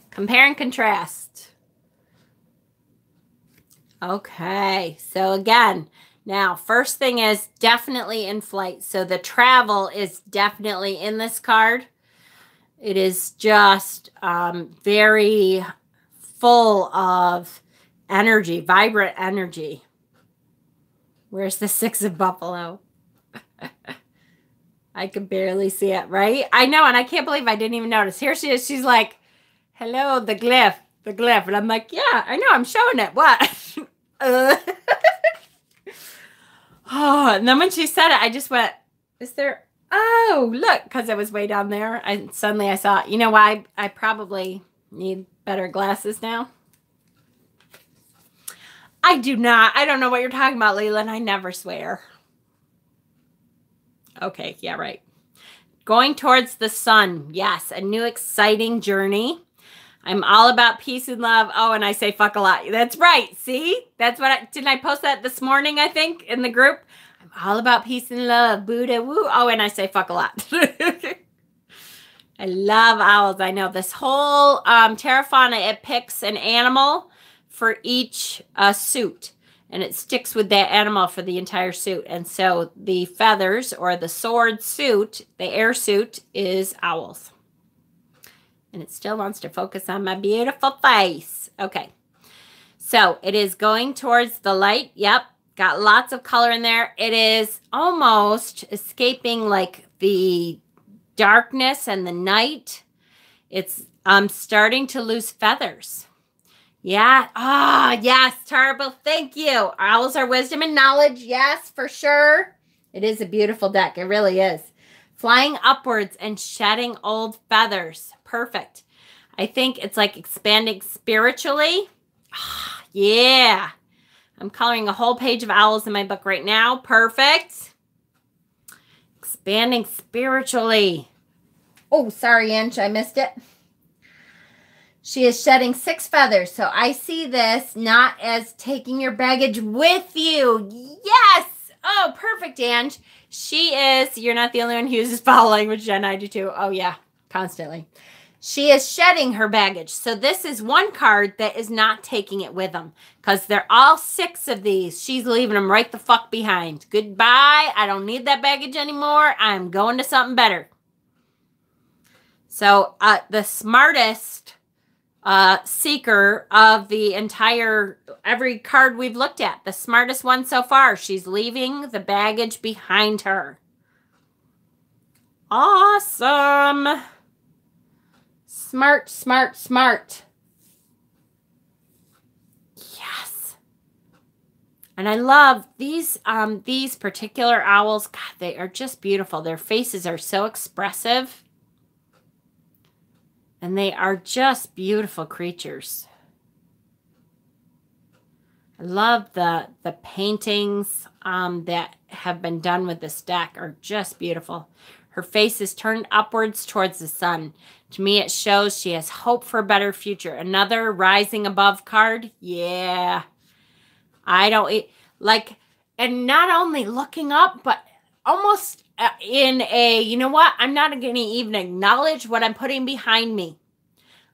compare and contrast. Okay, so again, now first thing is definitely in flight. So the travel is definitely in this card. It is just very full of energy, vibrant energy. Where's the 6 of buffalo? I could barely see it, right? I know, and I can't believe I didn't even notice. Here she is. She's like, hello, the glyph. And I'm like, yeah, I know. I'm showing it. What? Oh, and then when she said it, I just went, is there... Oh, look, because it was way down there. Suddenly I saw, you know why? I probably need better glasses now. I do not. I don't know what you're talking about, Leland. I never swear. Okay, yeah, right. Going towards the sun. Yes, a new exciting journey. I'm all about peace and love. Oh, and I say fuck a lot. That's right. See? That's what didn't I post that this morning, I think, in the group? I'm all about peace and love. Buddha, woo. Oh, and I say fuck a lot. I love owls. I know. This whole Terrafauna, it picks an animal for each suit. And it sticks with that animal for the entire suit. And so the feathers or the sword suit, the air suit, is owls. And it still wants to focus on my beautiful face. Okay. So it is going towards the light. Yep. Got lots of color in there. It is almost escaping like the darkness and the night. It's starting to lose feathers. Yeah. Ah, yes. Terrible. Thank you. Owls are wisdom and knowledge. Yes, for sure. It is a beautiful deck. It really is. Flying upwards and shedding old feathers. Perfect. I think it's like expanding spiritually. Ah, yeah. I'm coloring a whole page of owls in my book right now. Perfect. Expanding spiritually. Oh, sorry, Inch. I missed it. She is shedding 6 feathers. So I see this not as taking your baggage with you. Yes. Oh, perfect, Ange. She is, you're not the only one who uses foul language, Jen. I do too. Oh, yeah, constantly. She is shedding her baggage. So this is one card that is not taking it with them because they're all 6 of these. She's leaving them right the fuck behind. Goodbye. I don't need that baggage anymore. I'm going to something better. So the smartest seeker of the entire, every card we've looked at, the smartest one so far, she's leaving the baggage behind her. Awesome. Smart, smart, smart. Yes. And I love these particular owls. God, they are just beautiful. Their faces are so expressive. And they are just beautiful creatures. I love the paintings that have been done with this deck are just beautiful. Her face is turned upwards towards the sun. To me, it shows she has hope for a better future. Another rising above card. Yeah. I don't, like, and not only looking up, but almost in a, you know what? I'm not going to even acknowledge what I'm putting behind me.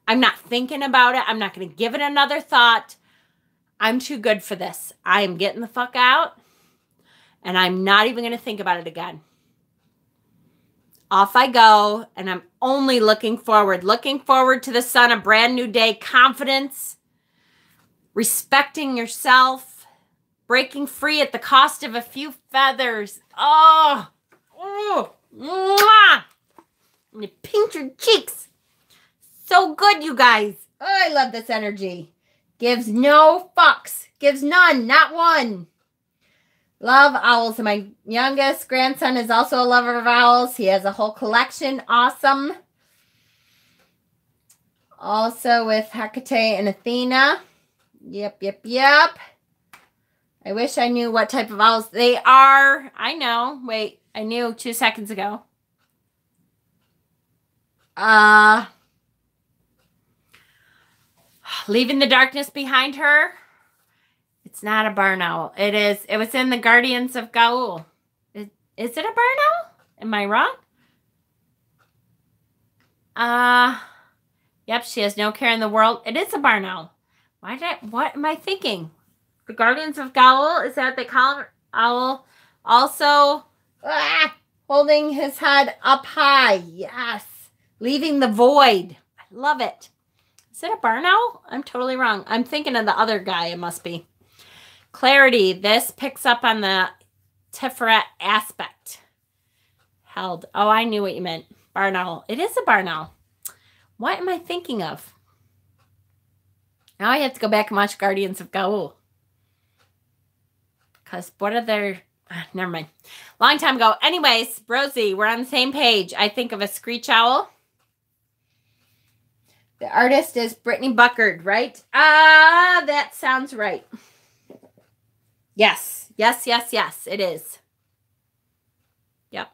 I'm not thinking about it. I'm not going to give it another thought. I'm too good for this. I am getting the fuck out. And I'm not even going to think about it again. Off I go. And I'm only looking forward to the sun, a brand new day, confidence, respecting yourself, breaking free at the cost of a few feathers. Oh, mwah. And you pinch your cheeks. So good, you guys. Oh, I love this energy. Gives no fucks. Gives none, not one. Love owls. And my youngest grandson is also a lover of owls. He has a whole collection. Awesome. Also with Hecate and Athena. Yep, yep, yep. I wish I knew what type of owls they are. I know. Wait, I knew 2 seconds ago. Leaving the darkness behind her. It's not a barn owl. It was in the Guardians of Gaul. Is it a barn owl? Am I wrong? Yep, she has no care in the world. It is a barn owl. What am I thinking? The Guardians of Gaul, is that what they call it? Owl. Also, holding his head up high. Yes. Leaving the void. I love it. Is it a barn owl? I'm totally wrong. I'm thinking of the other guy. It must be. Clarity. This picks up on the Tiferet aspect. Held. Oh, I knew what you meant. Barn owl. It is a barn owl. What am I thinking of? Now I have to go back and watch Guardians of Gaul. Because what are their... never mind. Long time ago. Anyways, Rosie, we're on the same page. I think of a screech owl. The artist is Brittany Buckard, right? That sounds right. Yes. Yes, yes, yes. It is. Yep.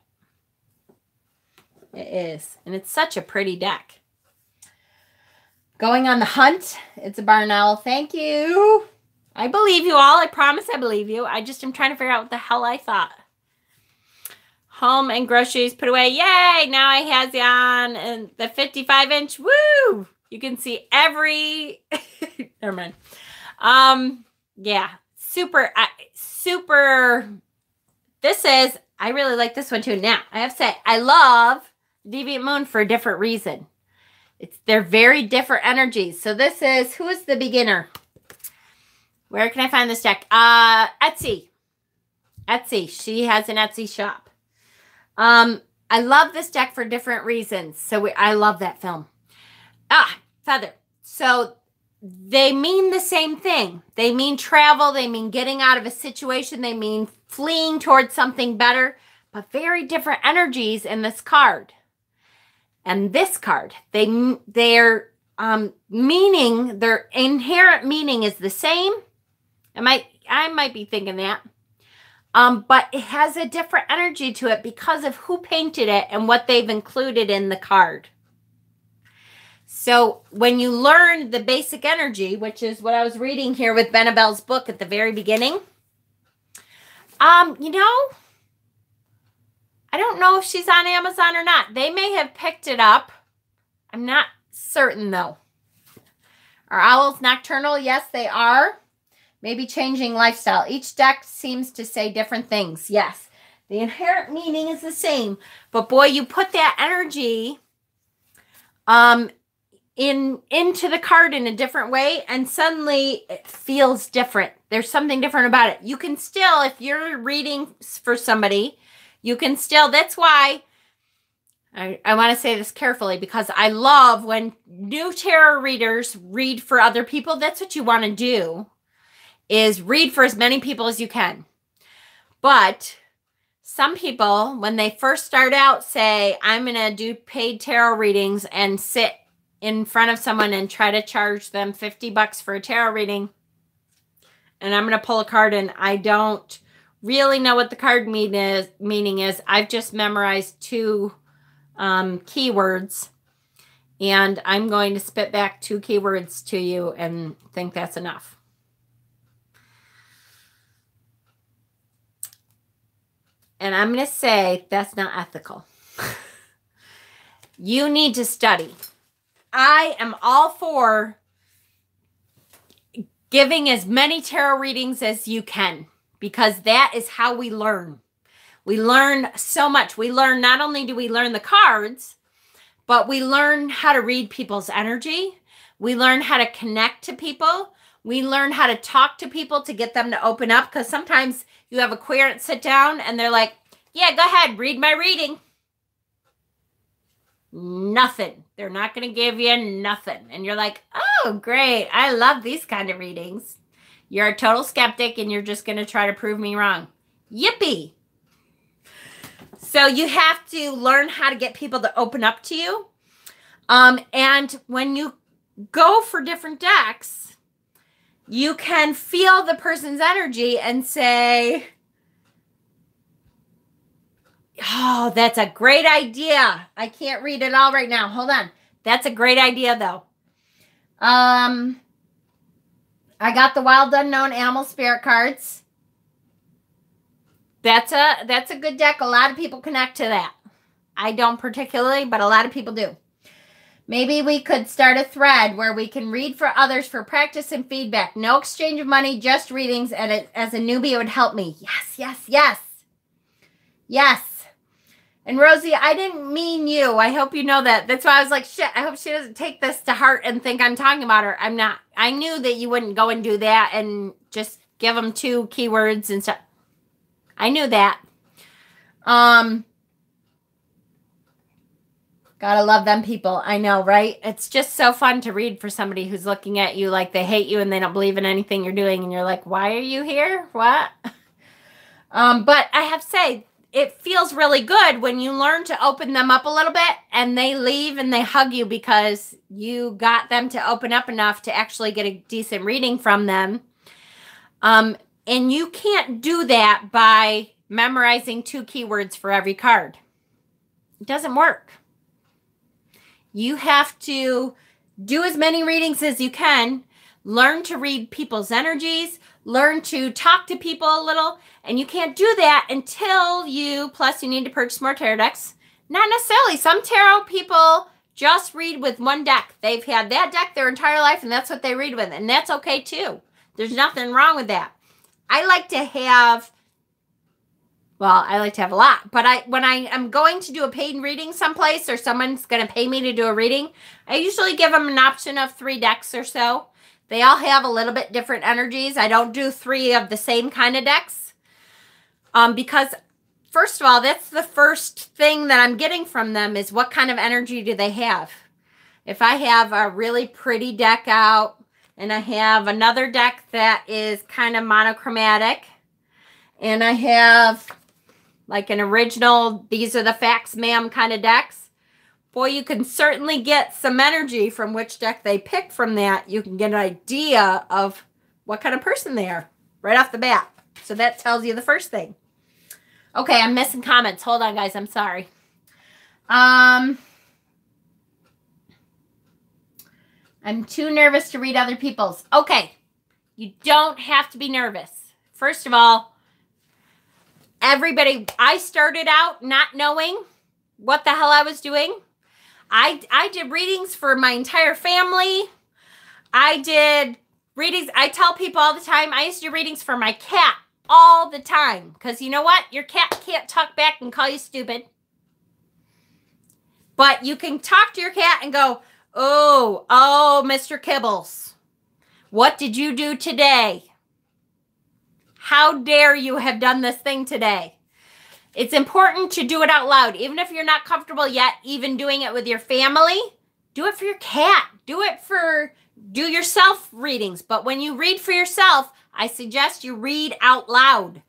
It is. And it's such a pretty deck. Going on the hunt. It's a barn owl. Thank you. I believe you all. I promise I believe you. I just am trying to figure out what the hell I thought. Home and groceries put away. Yay! Now I has you on and the 55-inch. Woo! You can see every... Never mind. Yeah. Super. This is... I really like this one too. Now, I have to say, I love Deviant Moon for a different reason. They're very different energies. So this is... Who is the beginner? Where can I find this deck? Etsy. Etsy. She has an Etsy shop. I love this deck for different reasons. So I love that film. Feather. So they mean the same thing. They mean travel. They mean getting out of a situation. They mean fleeing towards something better. But very different energies in this card. And this card. Their meaning, their inherent meaning is the same. I might be thinking that. But it has a different energy to it because of who painted it and what they've included in the card. So when you learn the basic energy, which is what I was reading here with Benabelle's book at the very beginning, you know, I don't know if she's on Amazon or not. They may have picked it up. I'm not certain though. Are owls nocturnal? Yes, they are. Maybe changing lifestyle. Each deck seems to say different things. Yes. The inherent meaning is the same. But boy, you put that energy into the card in a different way, and suddenly it feels different. There's something different about it. You can still, if you're reading for somebody, you can still, that's why I want to say this carefully, because I love when new tarot readers read for other people. That's what you want to do. Is read for as many people as you can. But some people, when they first start out, say, I'm going to do paid tarot readings and sit in front of someone and try to charge them $50 for a tarot reading. And I'm going to pull a card and I don't really know what the card meaning is. I've just memorized 2 keywords. And I'm going to spit back 2 keywords to you and think that's enough. And I'm going to say that's not ethical. You need to study. I am all for giving as many tarot readings as you can, because that is how we learn. We learn so much. We learn, not only do we learn the cards, but we learn how to read people's energy. We learn how to connect to people. We learn how to talk to people to get them to open up, because sometimes you have a querent sit down and they're like, yeah, go ahead, read my reading. Nothing. They're not going to give you nothing. And you're like, oh, great. I love these kind of readings. You're a total skeptic and you're just going to try to prove me wrong. Yippee. So you have to learn how to get people to open up to you. And when you go for different decks, you can feel the person's energy and say, oh, that's a great idea. I can't read it all right now. Hold on. That's a great idea, though. I got the Wild Unknown Animal Spirit cards. That's a good deck. A lot of people connect to that. I don't particularly, but a lot of people do. Maybe we could start a thread where we can read for others for practice and feedback. No exchange of money, just readings. And as a newbie, it would help me. Yes, yes, yes. Yes. And Rosie, I didn't mean you. I hope you know that. That's why I was like, shit, I hope she doesn't take this to heart and think I'm talking about her. I'm not. I knew that you wouldn't go and do that and just give them 2 keywords and stuff. I knew that. Gotta love them people. I know, right? It's just so fun to read for somebody who's looking at you like they hate you and they don't believe in anything you're doing. And you're like, why are you here? What? But I have to say, it feels really good when you learn to open them up a little bit and they leave and they hug you because you got them to open up enough to actually get a decent reading from them. And you can't do that by memorizing 2 keywords for every card. It doesn't work. You have to do as many readings as you can, learn to read people's energies, learn to talk to people a little, and you can't do that until plus you need to purchase more tarot decks. Not necessarily. Some tarot people just read with 1 deck. They've had that deck their entire life, and that's what they read with, and that's okay too. There's nothing wrong with that. I like to have a lot, but when I am going to do a paid reading someplace or someone's going to pay me to do a reading, I usually give them an option of 3 decks or so. They all have a little bit different energies. I don't do 3 of the same kind of decks because, first of all, that's the first thing that I'm getting from them is what kind of energy do they have. If I have a really pretty deck out, and I have another deck that is kind of monochromatic. And I have like an original, these are the facts, ma'am kind of decks. Boy, you can certainly get some energy from which deck they pick from that. You can get an idea of what kind of person they are right off the bat. So that tells you the first thing. Okay, I'm missing comments. Hold on, guys. I'm sorry. I'm too nervous to read other people's. Okay, you don't have to be nervous. First of all, everybody, I started out not knowing what the hell I was doing. I did readings for my entire family. I did readings. I tell people all the time, I used to do readings for my cat all the time. Because you know what? Your cat can't talk back and call you stupid. But you can talk to your cat and go, oh, Mr. Kibbles, what did you do today? How dare you have done this thing today? It's important to do it out loud. Even if you're not comfortable yet, even doing it with your family, do it for your cat. Do yourself readings. But when you read for yourself, I suggest you read out loud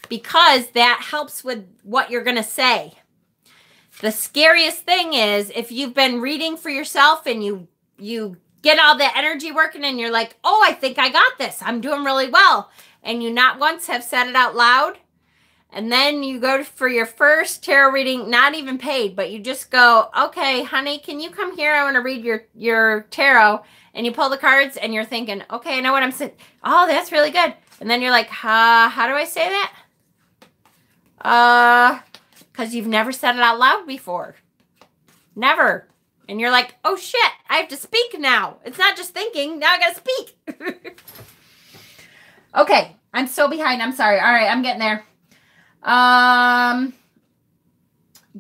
because that helps with what you're going to say. The scariest thing is if you've been reading for yourself and you get all the energy working and you're like, oh, I think I got this. I'm doing really well. And you not once have said it out loud. And then you go for your first tarot reading, not even paid, but you just go, okay, honey, can you come here? I want to read your tarot. And you pull the cards and you're thinking, okay, I know what I'm saying. Oh, that's really good. And then you're like, how do I say that? Because you've never said it out loud before. Never. And you're like, oh shit, I have to speak now. It's not just thinking, now I gotta speak. Okay, I'm so behind. I'm sorry. All right, I'm getting there.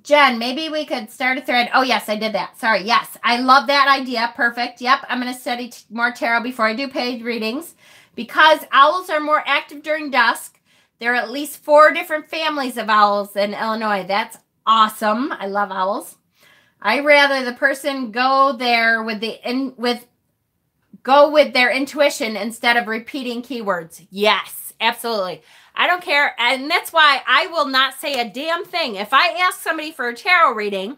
Jen, maybe we could start a thread. Oh yes, I did that. Sorry. Yes, I love that idea. Perfect. Yep, I'm going to study more tarot before I do paid readings. Because owls are more active during dusk. There are at least 4 different families of owls in Illinois. That's awesome. I love owls. I rather the person go there with their intuition instead of repeating keywords. Yes, absolutely. I don't care. And that's why I will not say a damn thing. If I ask somebody for a tarot reading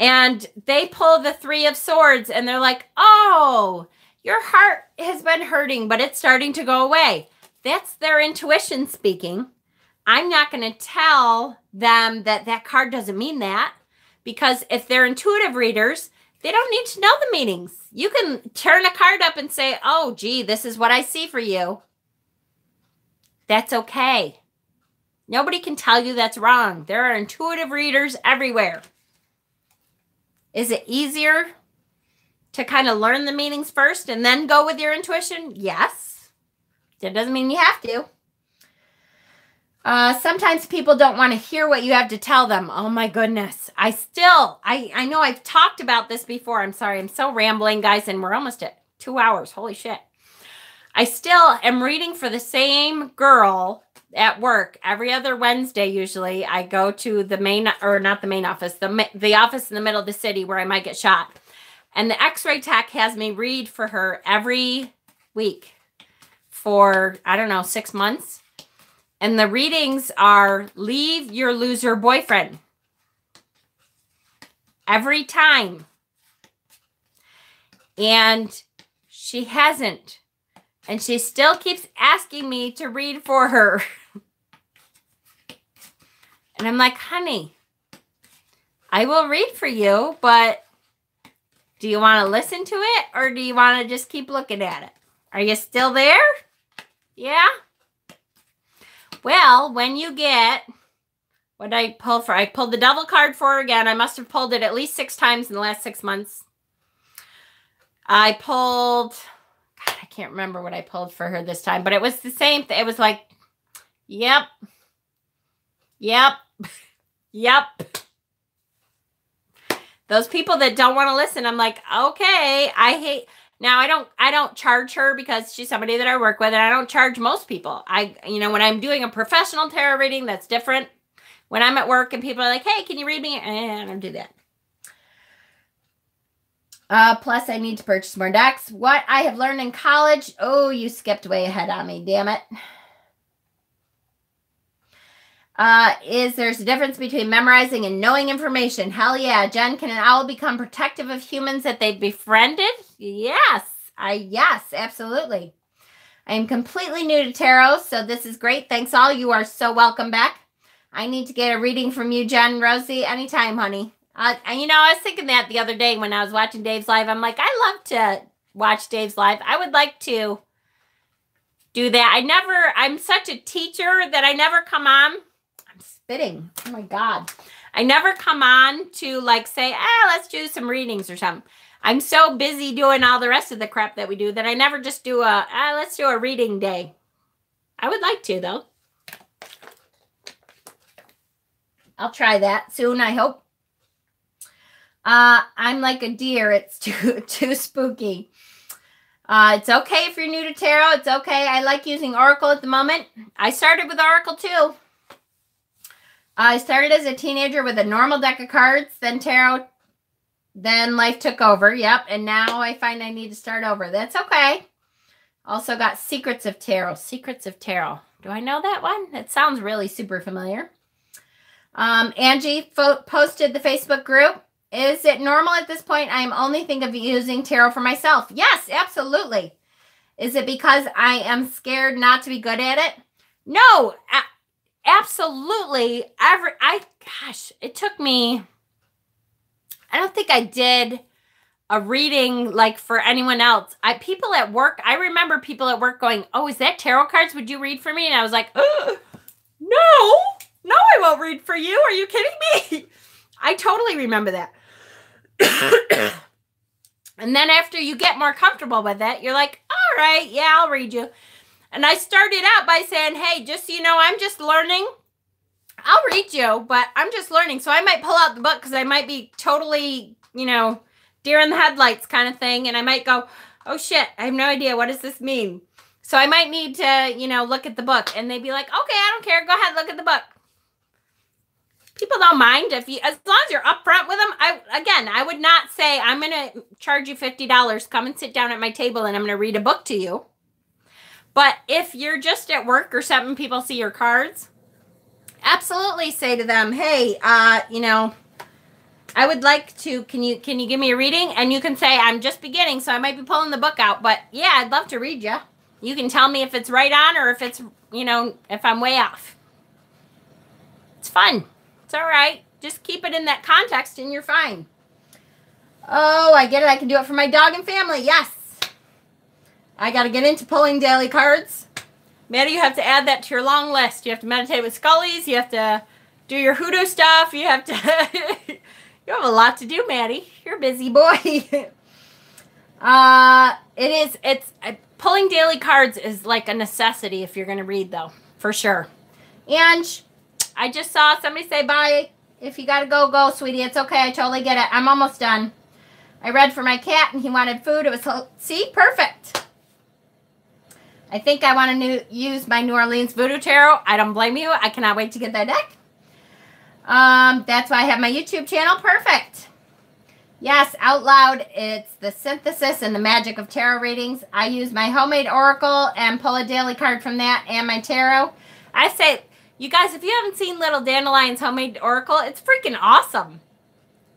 and they pull the 3 of Swords and they're like, oh, your heart has been hurting, but it's starting to go away. That's their intuition speaking. I'm not going to tell them that that card doesn't mean that, because if they're intuitive readers, they don't need to know the meanings. You can turn a card up and say, oh, gee, this is what I see for you. That's okay. Nobody can tell you that's wrong. There are intuitive readers everywhere. Is it easier to kind of learn the meanings first and then go with your intuition? Yes. That doesn't mean you have to. Sometimes people don't want to hear what you have to tell them. Oh my goodness. I know I've talked about this before. I'm sorry. I'm so rambling, guys, and we're almost at 2 hours. Holy shit. I still am reading for the same girl at work every other Wednesday. Usually I go to the main, or not the main office, the office in the middle of the city where I might get shot. And the x-ray tech has me read for her every week for, I don't know, 6 months. And the readings are leave your loser boyfriend. Every time. And she hasn't. And she still keeps asking me to read for her. And I'm like, honey, I will read for you, but do you want to listen to it or do you want to just keep looking at it? Are you still there? Yeah? Well, when you get, what did I pull for? I pulled the Devil card for her again. I must have pulled it at least 6 times in the last 6 months. I pulled, God, I can't remember what I pulled for her this time, but it was the same thing. It was like, yep, yep, yep. Those people that don't want to listen, I'm like, okay, now I don't charge her because she's somebody that I work with, and I don't charge most people. When I'm doing a professional tarot reading, that's different. When I'm at work and people are like, hey, can you read me? I don't do that. Plus, I need to purchase more decks. What I have learned in college. Oh, you skipped way ahead on me. Damn it. There's a difference between memorizing and knowing information. Hell yeah. Jen, can an owl become protective of humans that they've befriended? Yes. Yes, absolutely. I am completely new to tarot, so this is great. Thanks all. You are so welcome back. I need to get a reading from you, Jen, Rosie, anytime, honey. I was thinking that the other day when I was watching Dave's live. I'm like, I love to watch Dave's live. I would like to do that. I'm such a teacher that I never come on. I'm spitting. Oh my God. I never come on to like say, let's do some readings or something. I'm so busy doing all the rest of the crap that we do that I never just do let's do a reading day. I would like to, though. I'll try that soon, I hope. I'm like a deer. It's too spooky. It's okay if you're new to tarot. It's okay. I like using Oracle at the moment. I started with Oracle too. I started as a teenager with a normal deck of cards, then tarot, then life took over. Yep. And now I find I need to start over. That's okay. Also got Secrets of Tarot. Secrets of Tarot. Do I know that one? It sounds really super familiar. Angie posted the Facebook group. Is it normal at this point? I am only thinking of using tarot for myself. Yes, absolutely. Is it because I am scared not to be good at it? No, absolutely. Gosh, it took me, I don't think I did a reading like for anyone else. People at work, I remember people at work going, oh, is that tarot cards? Would you read for me? And I was like, no, I won't read for you. Are you kidding me? I totally remember that. And then after you get more comfortable with it, you're like, all right, yeah, I'll read you. And I started out by saying, hey, just so you know, I'm just learning. I'll read you, but I'm just learning. So I might pull out the book because I might be totally, deer in the headlights kind of thing. And I might go, oh shit, I have no idea. What does this mean? So I might need to, look at the book. And they'd be like, okay, I don't care. Go ahead, look at the book. People don't mind as long as you're upfront with them. I would not say, I'm going to charge you $50. Come and sit down at my table and I'm going to read a book to you. But if you're just at work or something, people see your cards, absolutely say to them, hey, you know, I would like to, can you give me a reading? And you can say, I'm just beginning, so I might be pulling the book out. But yeah, I'd love to read you. You can tell me if it's right on or if it's, you know, if I'm way off. It's fun. It's all right. Just keep it in that context and you're fine. Oh, I get it. I can do it for my dog and family. Yes. I got to get into pulling daily cards. Maddie, you have to add that to your long list. You have to meditate with Scullies. You have to do your hoodoo stuff. You have to... You have a lot to do, Maddie. You're a busy boy. Pulling daily cards is like a necessity if you're going to read, though, for sure. And I just saw somebody say, bye. If you got to go, go, sweetie. It's okay. I totally get it. I'm almost done. I read for my cat, and he wanted food. It was, see, perfect. I think I want to use my New Orleans Voodoo Tarot. I don't blame you. I cannot wait to get that deck. That's why I have my YouTube channel. Perfect. Yes, out loud, it's the synthesis and the magic of tarot readings. I use my homemade oracle and pull a daily card from that and my tarot. I say, you guys, if you haven't seen Little Dandelion's homemade oracle, it's freaking awesome.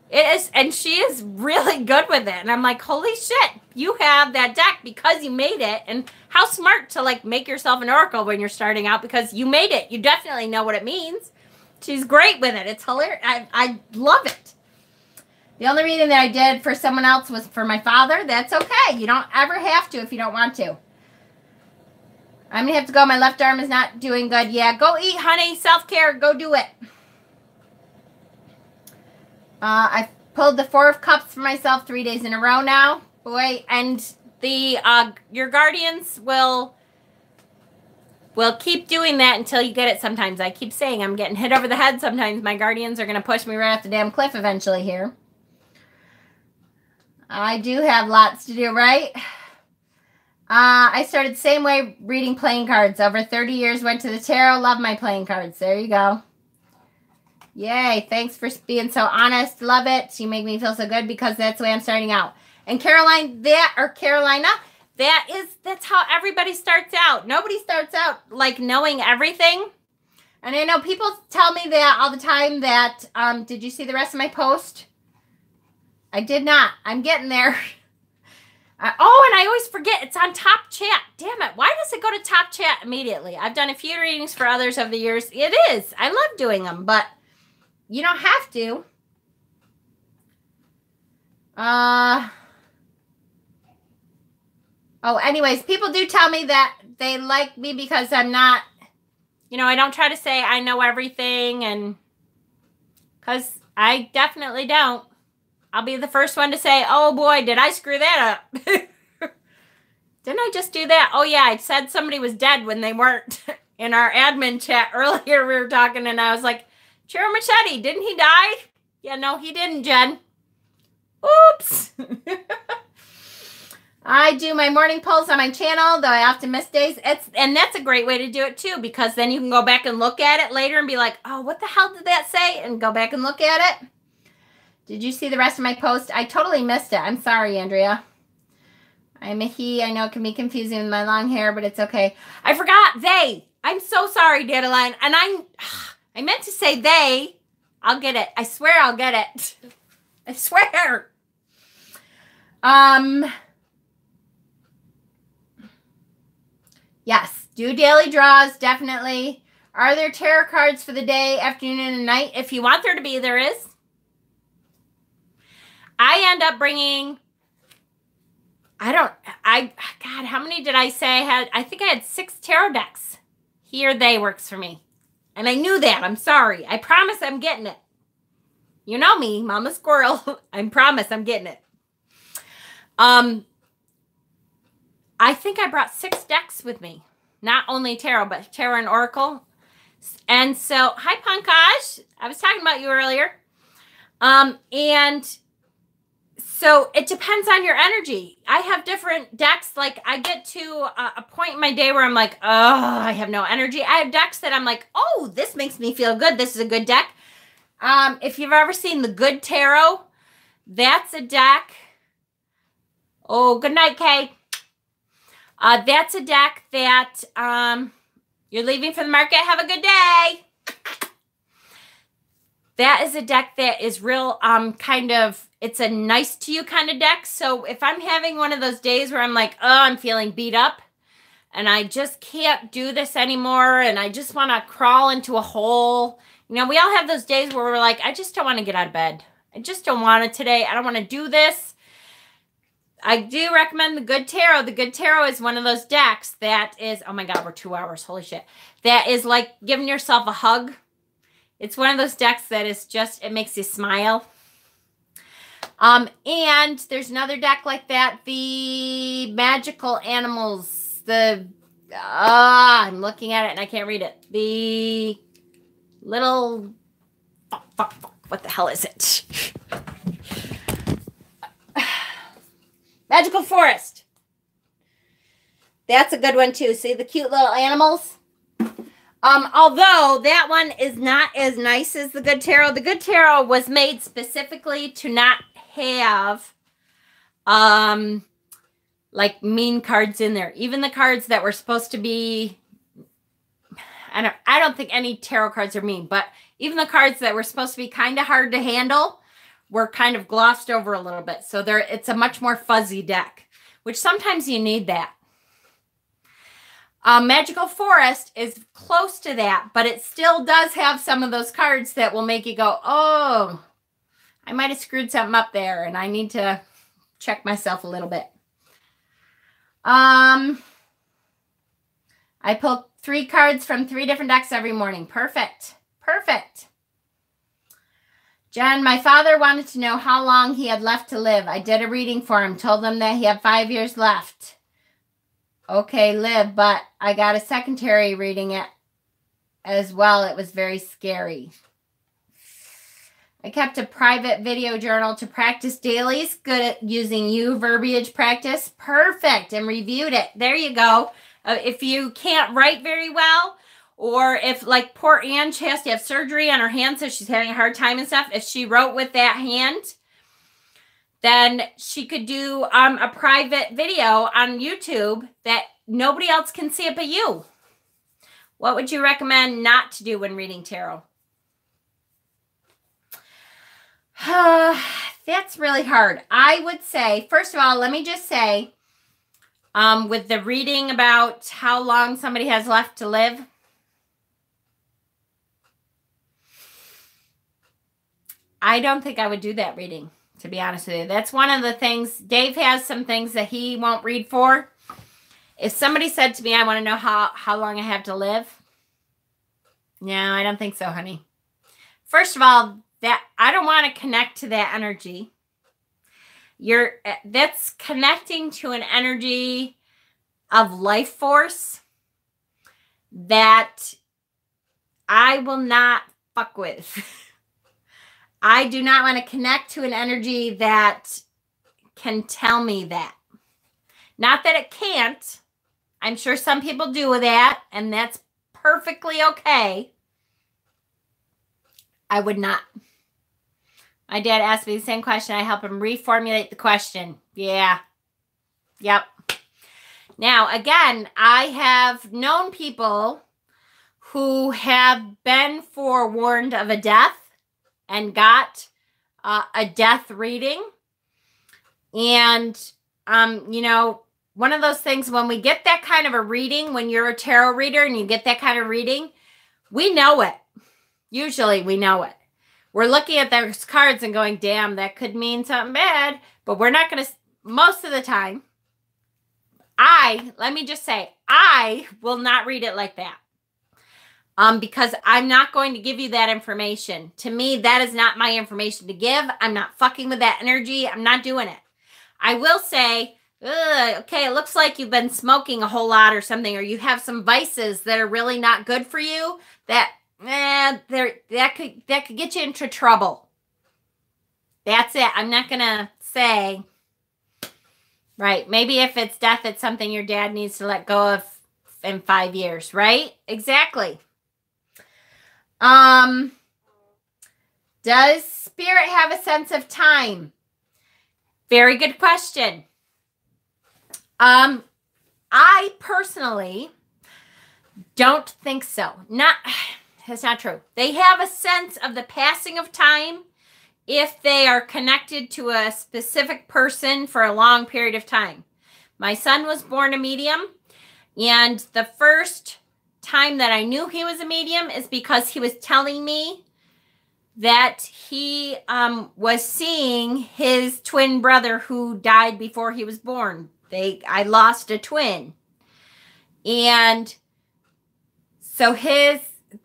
It is, and she is really good with it. And I'm like, holy shit, you have that deck because you made it. And how smart to like make yourself an oracle when you're starting out because you made it. You definitely know what it means. She's great with it. It's hilarious. I love it. The only reading that I did for someone else was for my father. That's okay. You don't ever have to if you don't want to. I'm going to have to go. My left arm is not doing good. Yeah, go eat, honey. Self-care. Go do it. I pulled the 4 of Cups for myself 3 days in a row now. Boy, and the your guardians will keep doing that until you get it sometimes. I keep saying I'm getting hit over the head sometimes. My guardians are going to push me right off the damn cliff eventually here. I do have lots to do, right? I started the same way reading playing cards. Over 30 years, went to the tarot. Love my playing cards. There you go. Yay. Thanks for being so honest. Love it. You make me feel so good because that's the way I'm starting out. And Carolina, that's how everybody starts out. Nobody starts out like knowing everything. And I know people tell me that all the time that, did you see the rest of my post? I did not. I'm getting there. Oh, and I always forget. It's on top chat. Damn it. Why does it go to top chat immediately? I've done a few readings for others over the years. It is. I love doing them, but you don't have to. Oh, anyways, people do tell me that they like me because I'm not, you know, I don't try to say I know everything, and because I definitely don't. I'll be the first one to say, oh boy, did I screw that up? Didn't I just do that? Oh yeah, I said somebody was dead when they weren't. In our admin chat earlier, we were talking, and I was like, Chiro Machete, didn't he die? Yeah, no, he didn't, Jen. Oops. I do my morning pulls on my channel, though I often miss days. And that's a great way to do it, too, because then you can go back and look at it later and be like, oh, what the hell did that say? And go back and look at it. Did you see the rest of my post? I totally missed it. I'm sorry, Andrea. I'm a he. I know it can be confusing with my long hair, but it's okay. I forgot. They. I'm so sorry, Dandelion. And I meant to say they. I'll get it. I swear I'll get it. I swear. Yes, do daily draws, definitely. Are there tarot cards for the day, afternoon, and night? If you want there to be, there is. I end up bringing, God, how many did I say I had? I think I had 6 tarot decks. Here they works for me. And I knew that. I'm sorry. I promise I'm getting it. You know me, Mama Squirrel. I promise I'm getting it. I think I brought 6 decks with me. Not only tarot, but tarot and oracle. And so, hi, Pankaj. I was talking about you earlier. And so it depends on your energy. I have different decks. Like I get to a point in my day where I'm like, oh, I have no energy. I have decks that I'm like, oh, this makes me feel good. This is a good deck. If you've ever seen the Good Tarot, that's a deck. Oh, good night, Kay. That's a deck that you're leaving for the market. Have a good day. That is a deck that is real kind of, it's a nice to you kind of deck. So if I'm having one of those days where I'm like, oh, I'm feeling beat up and I just can't do this anymore and I just want to crawl into a hole. You know, we all have those days where we're like, I just don't want to get out of bed. I just don't want it today. I don't want to do this. I do recommend the Good Tarot. The Good Tarot is one of those decks that is, oh my God, we're 2 hours. Holy shit. That is like giving yourself a hug. It's one of those decks that is just, it makes you smile. And there's another deck like that. The Magical Animals. I'm looking at it and I can't read it. The little, what the hell is it? Magical Forest. That's a good one too. See the cute little animals? Although that one is not as nice as the Good Tarot. The Good Tarot was made specifically to not have like mean cards in there. Even the cards that were supposed to be, I don't think any tarot cards are mean, but even the cards that were supposed to be kind of hard to handle were kind of glossed over a little bit. So it's a much more fuzzy deck, which sometimes you need that. Magical Forest is close to that, but it still does have some of those cards that will make you go, oh, I might have screwed something up there and I need to check myself a little bit. I pull 3 cards from 3 different decks every morning. Perfect. Perfect. Jen, my father wanted to know how long he had left to live. I did a reading for him, told him that he had 5 years left. Okay, live, but I got a secondary reading it as well. It was very scary. I kept a private video journal to practice dailies. Good at using you verbiage practice. Perfect. And reviewed it. There you go. If you can't write very well, or if like poor Ann, she has to have surgery on her hand, so she's having a hard time and stuff. If she wrote with that hand, then she could do a private video on YouTube that nobody else can see it but you. What would you recommend not to do when reading tarot? That's really hard. I would say, first of all, let me just say, with the reading about how long somebody has left to live, I don't think I would do that reading, to be honest with you. That's one of the things. Dave has some things that he won't read for. If somebody said to me, I want to know how long I have to live. No, I don't think so, honey. First of all, that I don't want to connect to that energy. That's connecting to an energy of life force that I will not fuck with. I do not want to connect to an energy that can tell me that. Not that it can't. I'm sure some people do that, and that's perfectly okay. I would not. My dad asked me the same question. I help him reformulate the question. Yeah. Yep. Now, again, I have known people who have been forewarned of a death and got a death reading. And, you know, one of those things, when we get that kind of a reading, when you're a tarot reader and you get that kind of reading, we know it. Usually we know it. We're looking at those cards and going, damn, that could mean something bad. But we're not going to, most of the time, let me just say, I will not read it like that. Because I'm not going to give you that information. To me, that is not my information to give. I'm not fucking with that energy. I'm not doing it. I will say, okay, it looks like you've been smoking a whole lot or something, or you have some vices that are really not good for you, that could get you into trouble. That's it. I'm not going to say, right, maybe if it's death, it's something your dad needs to let go of in 5 years, right? Exactly. Does spirit have a sense of time? Very good question. I personally don't think so. That's not true. They have a sense of the passing of time if they are connected to a specific person for a long period of time. My son was born a medium, and the first time that I knew he was a medium is because he was telling me that he was seeing his twin brother who died before he was born. I lost a twin. And so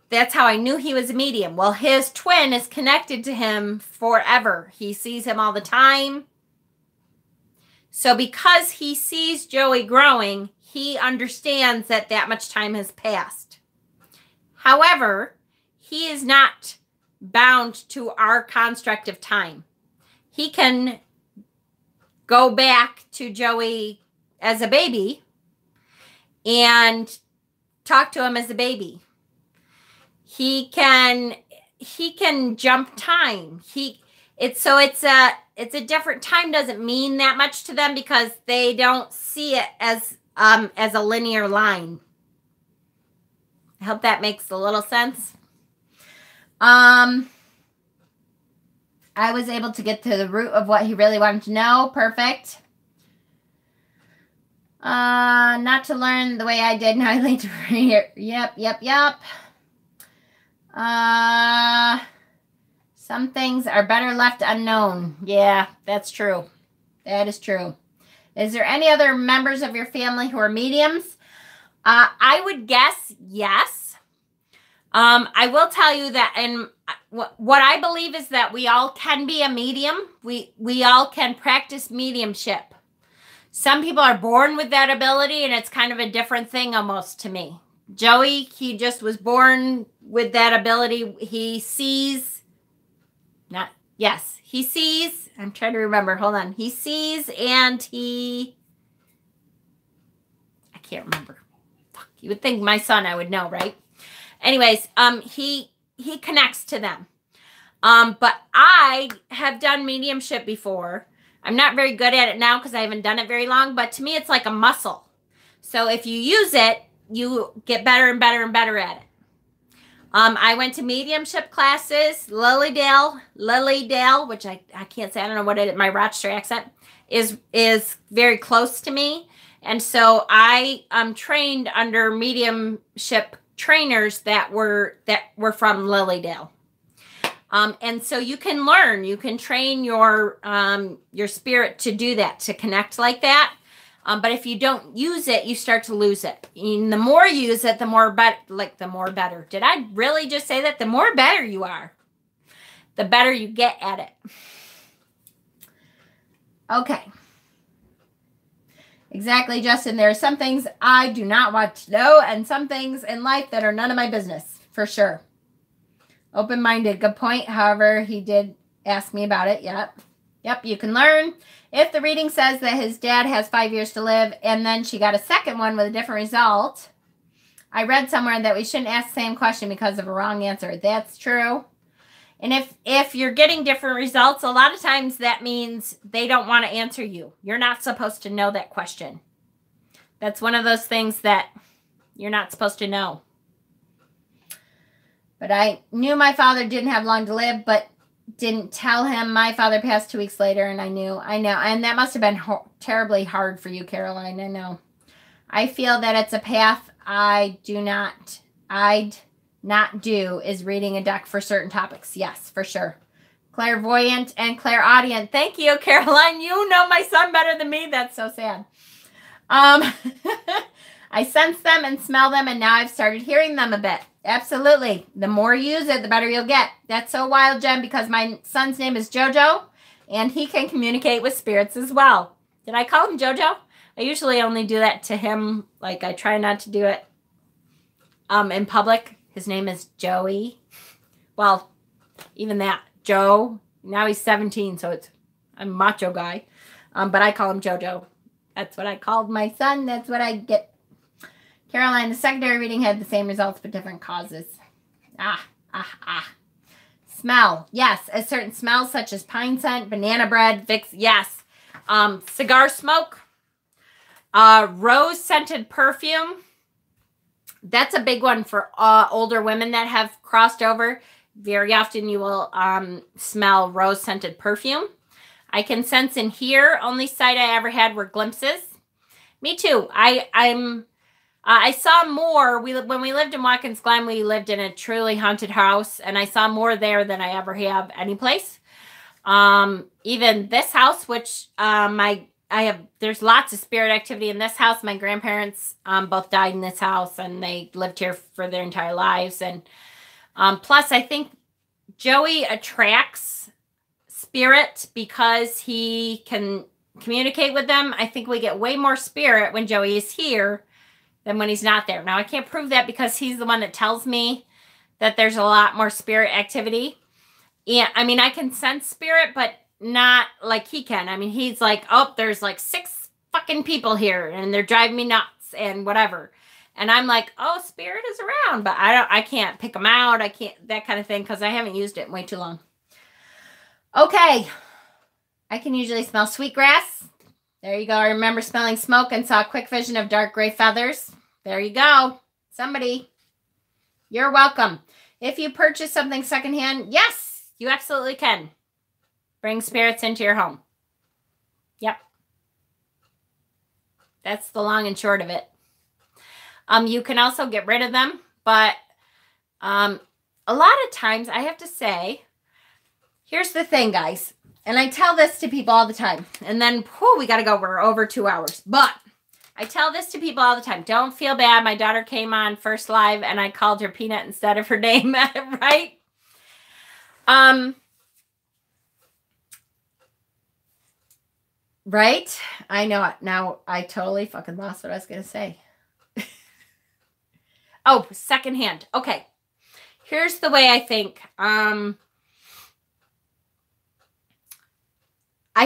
that's how I knew he was a medium. Well, his twin is connected to him forever. He sees him all the time. So because he sees Joey growing, he understands that that much time has passed. However, he is not bound to our construct of time. He can go back to Joey as a baby and talk to him as a baby. He can jump time. It's a different time. Doesn't mean that much to them because they don't see it as a linear line. I hope that makes a little sense. I was able to get to the root of what he really wanted to know. Perfect. Not to learn the way I did. Now I like to hear. Yep. Some things are better left unknown. Yeah, that's true. That is true. Is there any other members of your family who are mediums? I would guess yes. I will tell you that, and what I believe is that we all can be a medium. We all can practice mediumship. Some people are born with that ability, and it's kind of a different thing almost to me. Joey, he just was born with that ability. He sees. He sees. I'm trying to remember. Hold on. He sees and I can't remember. Fuck. You would think my son, I would know, right? Anyways, he connects to them. But I have done mediumship before. I'm not very good at it now because I haven't done it very long, but to me it's like a muscle. So if you use it, you get better and better and better at it. I went to mediumship classes. Lilydale, which I can't say, I don't know what it is, my Rochester accent is very close to me. And so I trained under mediumship trainers that were from Lilydale. And so you can learn, you can train your spirit to do that, to connect like that. But if you don't use it, you start to lose it. And the more you use it, the more better. Did I really just say that? The more better you are, the better you get at it. Okay. Exactly, Justin. There are some things I do not want to know and some things in life that are none of my business, for sure. Open-minded. Good point. However, he did ask me about it. Yep, you can learn. If the reading says that his dad has 5 years to live and then she got a second one with a different result, I read somewhere that we shouldn't ask the same question because of a wrong answer. That's true. And if you're getting different results, a lot of times that means they don't want to answer you. You're not supposed to know that question. That's one of those things that you're not supposed to know. But I knew my father didn't have long to live, but didn't tell him. My father passed 2 weeks later, and I know. And that must have been terribly hard for you, Caroline. I know. I feel that it's a path I'd not do is reading a deck for certain topics. Yes, for sure. Clairvoyant and clairaudient. Thank you, Caroline. You know my son better than me. That's so sad. I sense them and smell them, and now I've started hearing them a bit. Absolutely. The more you use it, the better you'll get. That's so wild, Jen, because my son's name is JoJo, and he can communicate with spirits as well. Did I call him JoJo? I usually only do that to him. Like, I try not to do it in public. His name is Joey. Well, even that. Joe. Now he's 17, so I'm a macho guy. But I call him JoJo. That's what I called my son. That's what I get. Caroline, the secondary reading had the same results but different causes. Smell. Yes, a certain smell such as pine scent, banana bread, Vicks. Yes. Cigar smoke. Rose scented perfume. That's a big one for older women that have crossed over. Very often you will smell rose scented perfume. I can sense in here. Only sight I ever had were glimpses. Me too. I saw more. When we lived in Watkins Glen, we lived in a truly haunted house, and I saw more there than I ever have anyplace. Even this house, which there's lots of spirit activity in this house. My grandparents both died in this house, and they lived here for their entire lives. And plus, I think Joey attracts spirit because he can communicate with them. I think we get way more spirit when Joey is here than when he's not there. Now, I can't prove that because he's the one that tells me that there's a lot more spirit activity. Yeah, I mean, I can sense spirit, but not like he can. I mean, he's like, oh, there's like 6 fucking people here and they're driving me nuts and whatever. And I'm like, oh, spirit is around, but I can't pick them out. I can't, that kind of thing, because I haven't used it in way too long. Okay. I can usually smell sweetgrass. There you go. I remember smelling smoke and saw a quick vision of dark gray feathers. There you go. Somebody. You're welcome. If you purchase something secondhand, yes, you absolutely can. Bring spirits into your home. Yep. That's the long and short of it. You can also get rid of them, but a lot of times I have to say, here's the thing, guys, and I tell this to people all the time, and then we got to go. We're over 2 hours, but I tell this to people all the time. Don't feel bad. My daughter came on first live, and I called her Peanut instead of her name, right? Right? I know it. Now I totally fucking lost what I was going to say. Oh, secondhand. Okay. Here's the way I think. I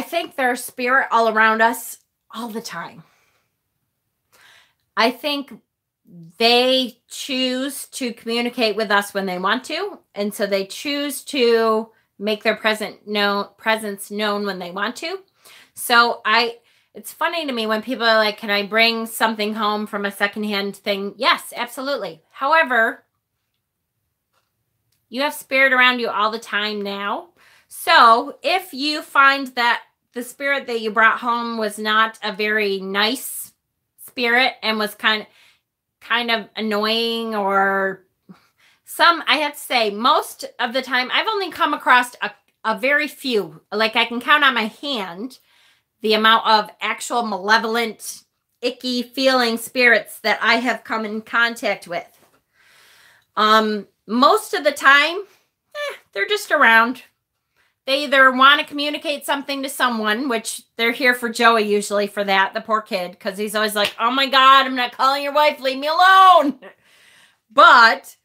think there's spirit all around us all the time. I think they choose to communicate with us when they want to. And so they choose to make their presence known when they want to. So it's funny to me when people are like, can I bring something home from a secondhand thing? Yes, absolutely. However, you have spirit around you all the time now. So if you find that the spirit that you brought home was not a very nice spirit and was kind of annoying, or I have to say, most of the time, I've only come across a very few, like I can count on my hand the amount of actual malevolent, icky feeling spirits that I have come in contact with. Most of the time, they're just around. They either want to communicate something to someone, which they're here for Joey usually for that, the poor kid, because he's always like, oh my God, I'm not calling your wife, leave me alone. But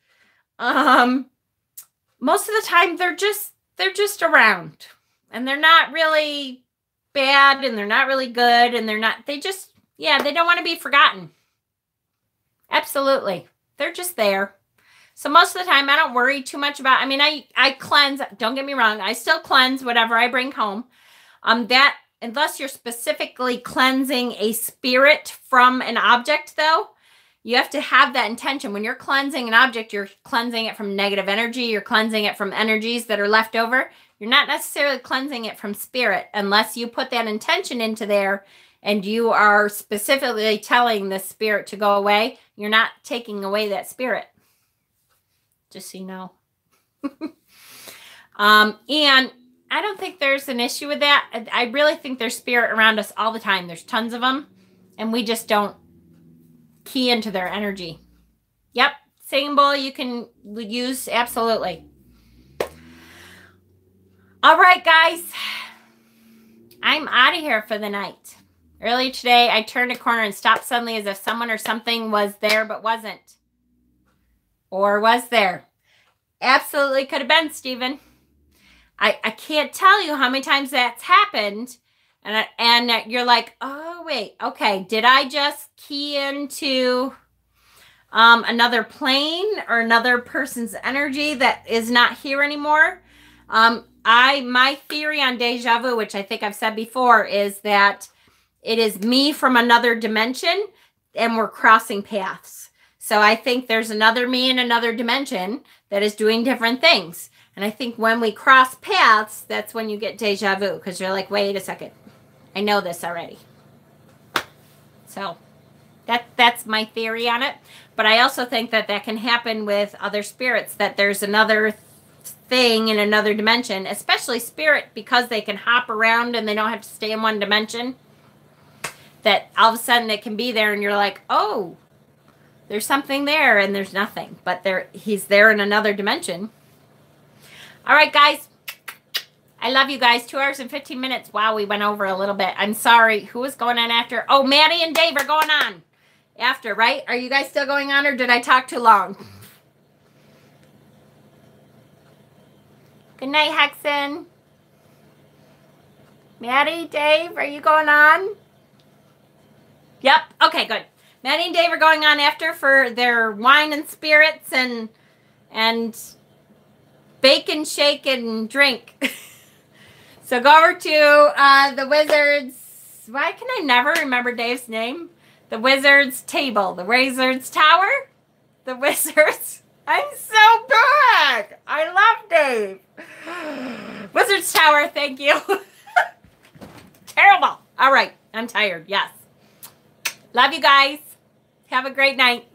most of the time they're just around, and they're not really bad, and they're not really good, and they don't want to be forgotten. Absolutely. They're just there. So most of the time I don't worry too much about, I mean, I cleanse, don't get me wrong. I still cleanse whatever I bring home. That, unless you're specifically cleansing a spirit from an object though, you have to have that intention. When you're cleansing an object, you're cleansing it from negative energy. You're cleansing it from energies that are left over. You're not necessarily cleansing it from spirit unless you put that intention into there and you are specifically telling the spirit to go away. You're not taking away that spirit. Just so you know. And I don't think there's an issue with that. I really think there's spirit around us all the time. There's tons of them, and we just don't key into their energy. Yep. Singing bowl you can use, absolutely. All right, guys. I'm out of here for the night. Earlier today, I turned a corner and stopped suddenly as if someone or something was there but wasn't. Or was there? Absolutely could have been, Stephen. I can't tell you how many times that's happened. And you're like, oh, wait. Okay, did I just key into another plane or another person's energy that is not here anymore? My theory on deja vu, which I think I've said before, is that it is me from another dimension, and we're crossing paths. So I think there's another me in another dimension that is doing different things. And I think when we cross paths, that's when you get deja vu, because you're like, wait a second, I know this already. So that's my theory on it. But I also think that that can happen with other spirits, that there's another thing in another dimension, especially spirit, because they can hop around and they don't have to stay in one dimension, that all of a sudden it can be there and you're like, oh, there's something there, and there's nothing, but he's there in another dimension. All right, guys, I love you guys. 2 hours and 15 minutes. Wow, we went over a little bit. I'm sorry. Who is going on after? Oh, Maddie and Dave are going on after, right? Are you guys still going on, or did I talk too long? Good night, Hexen. Maddie, Dave, are you going on? Yep. Okay, good. Maddie and Dave are going on after for their wine and spirits and bake and shake and drink. So go over to the Wizards. Why can I never remember Dave's name? The Wizards table. The Wizards tower? The Wizards. I'm so good. I love Dave. Wizards tower, thank you. Terrible. All right. I'm tired. Yes. Love you guys. Have a great night.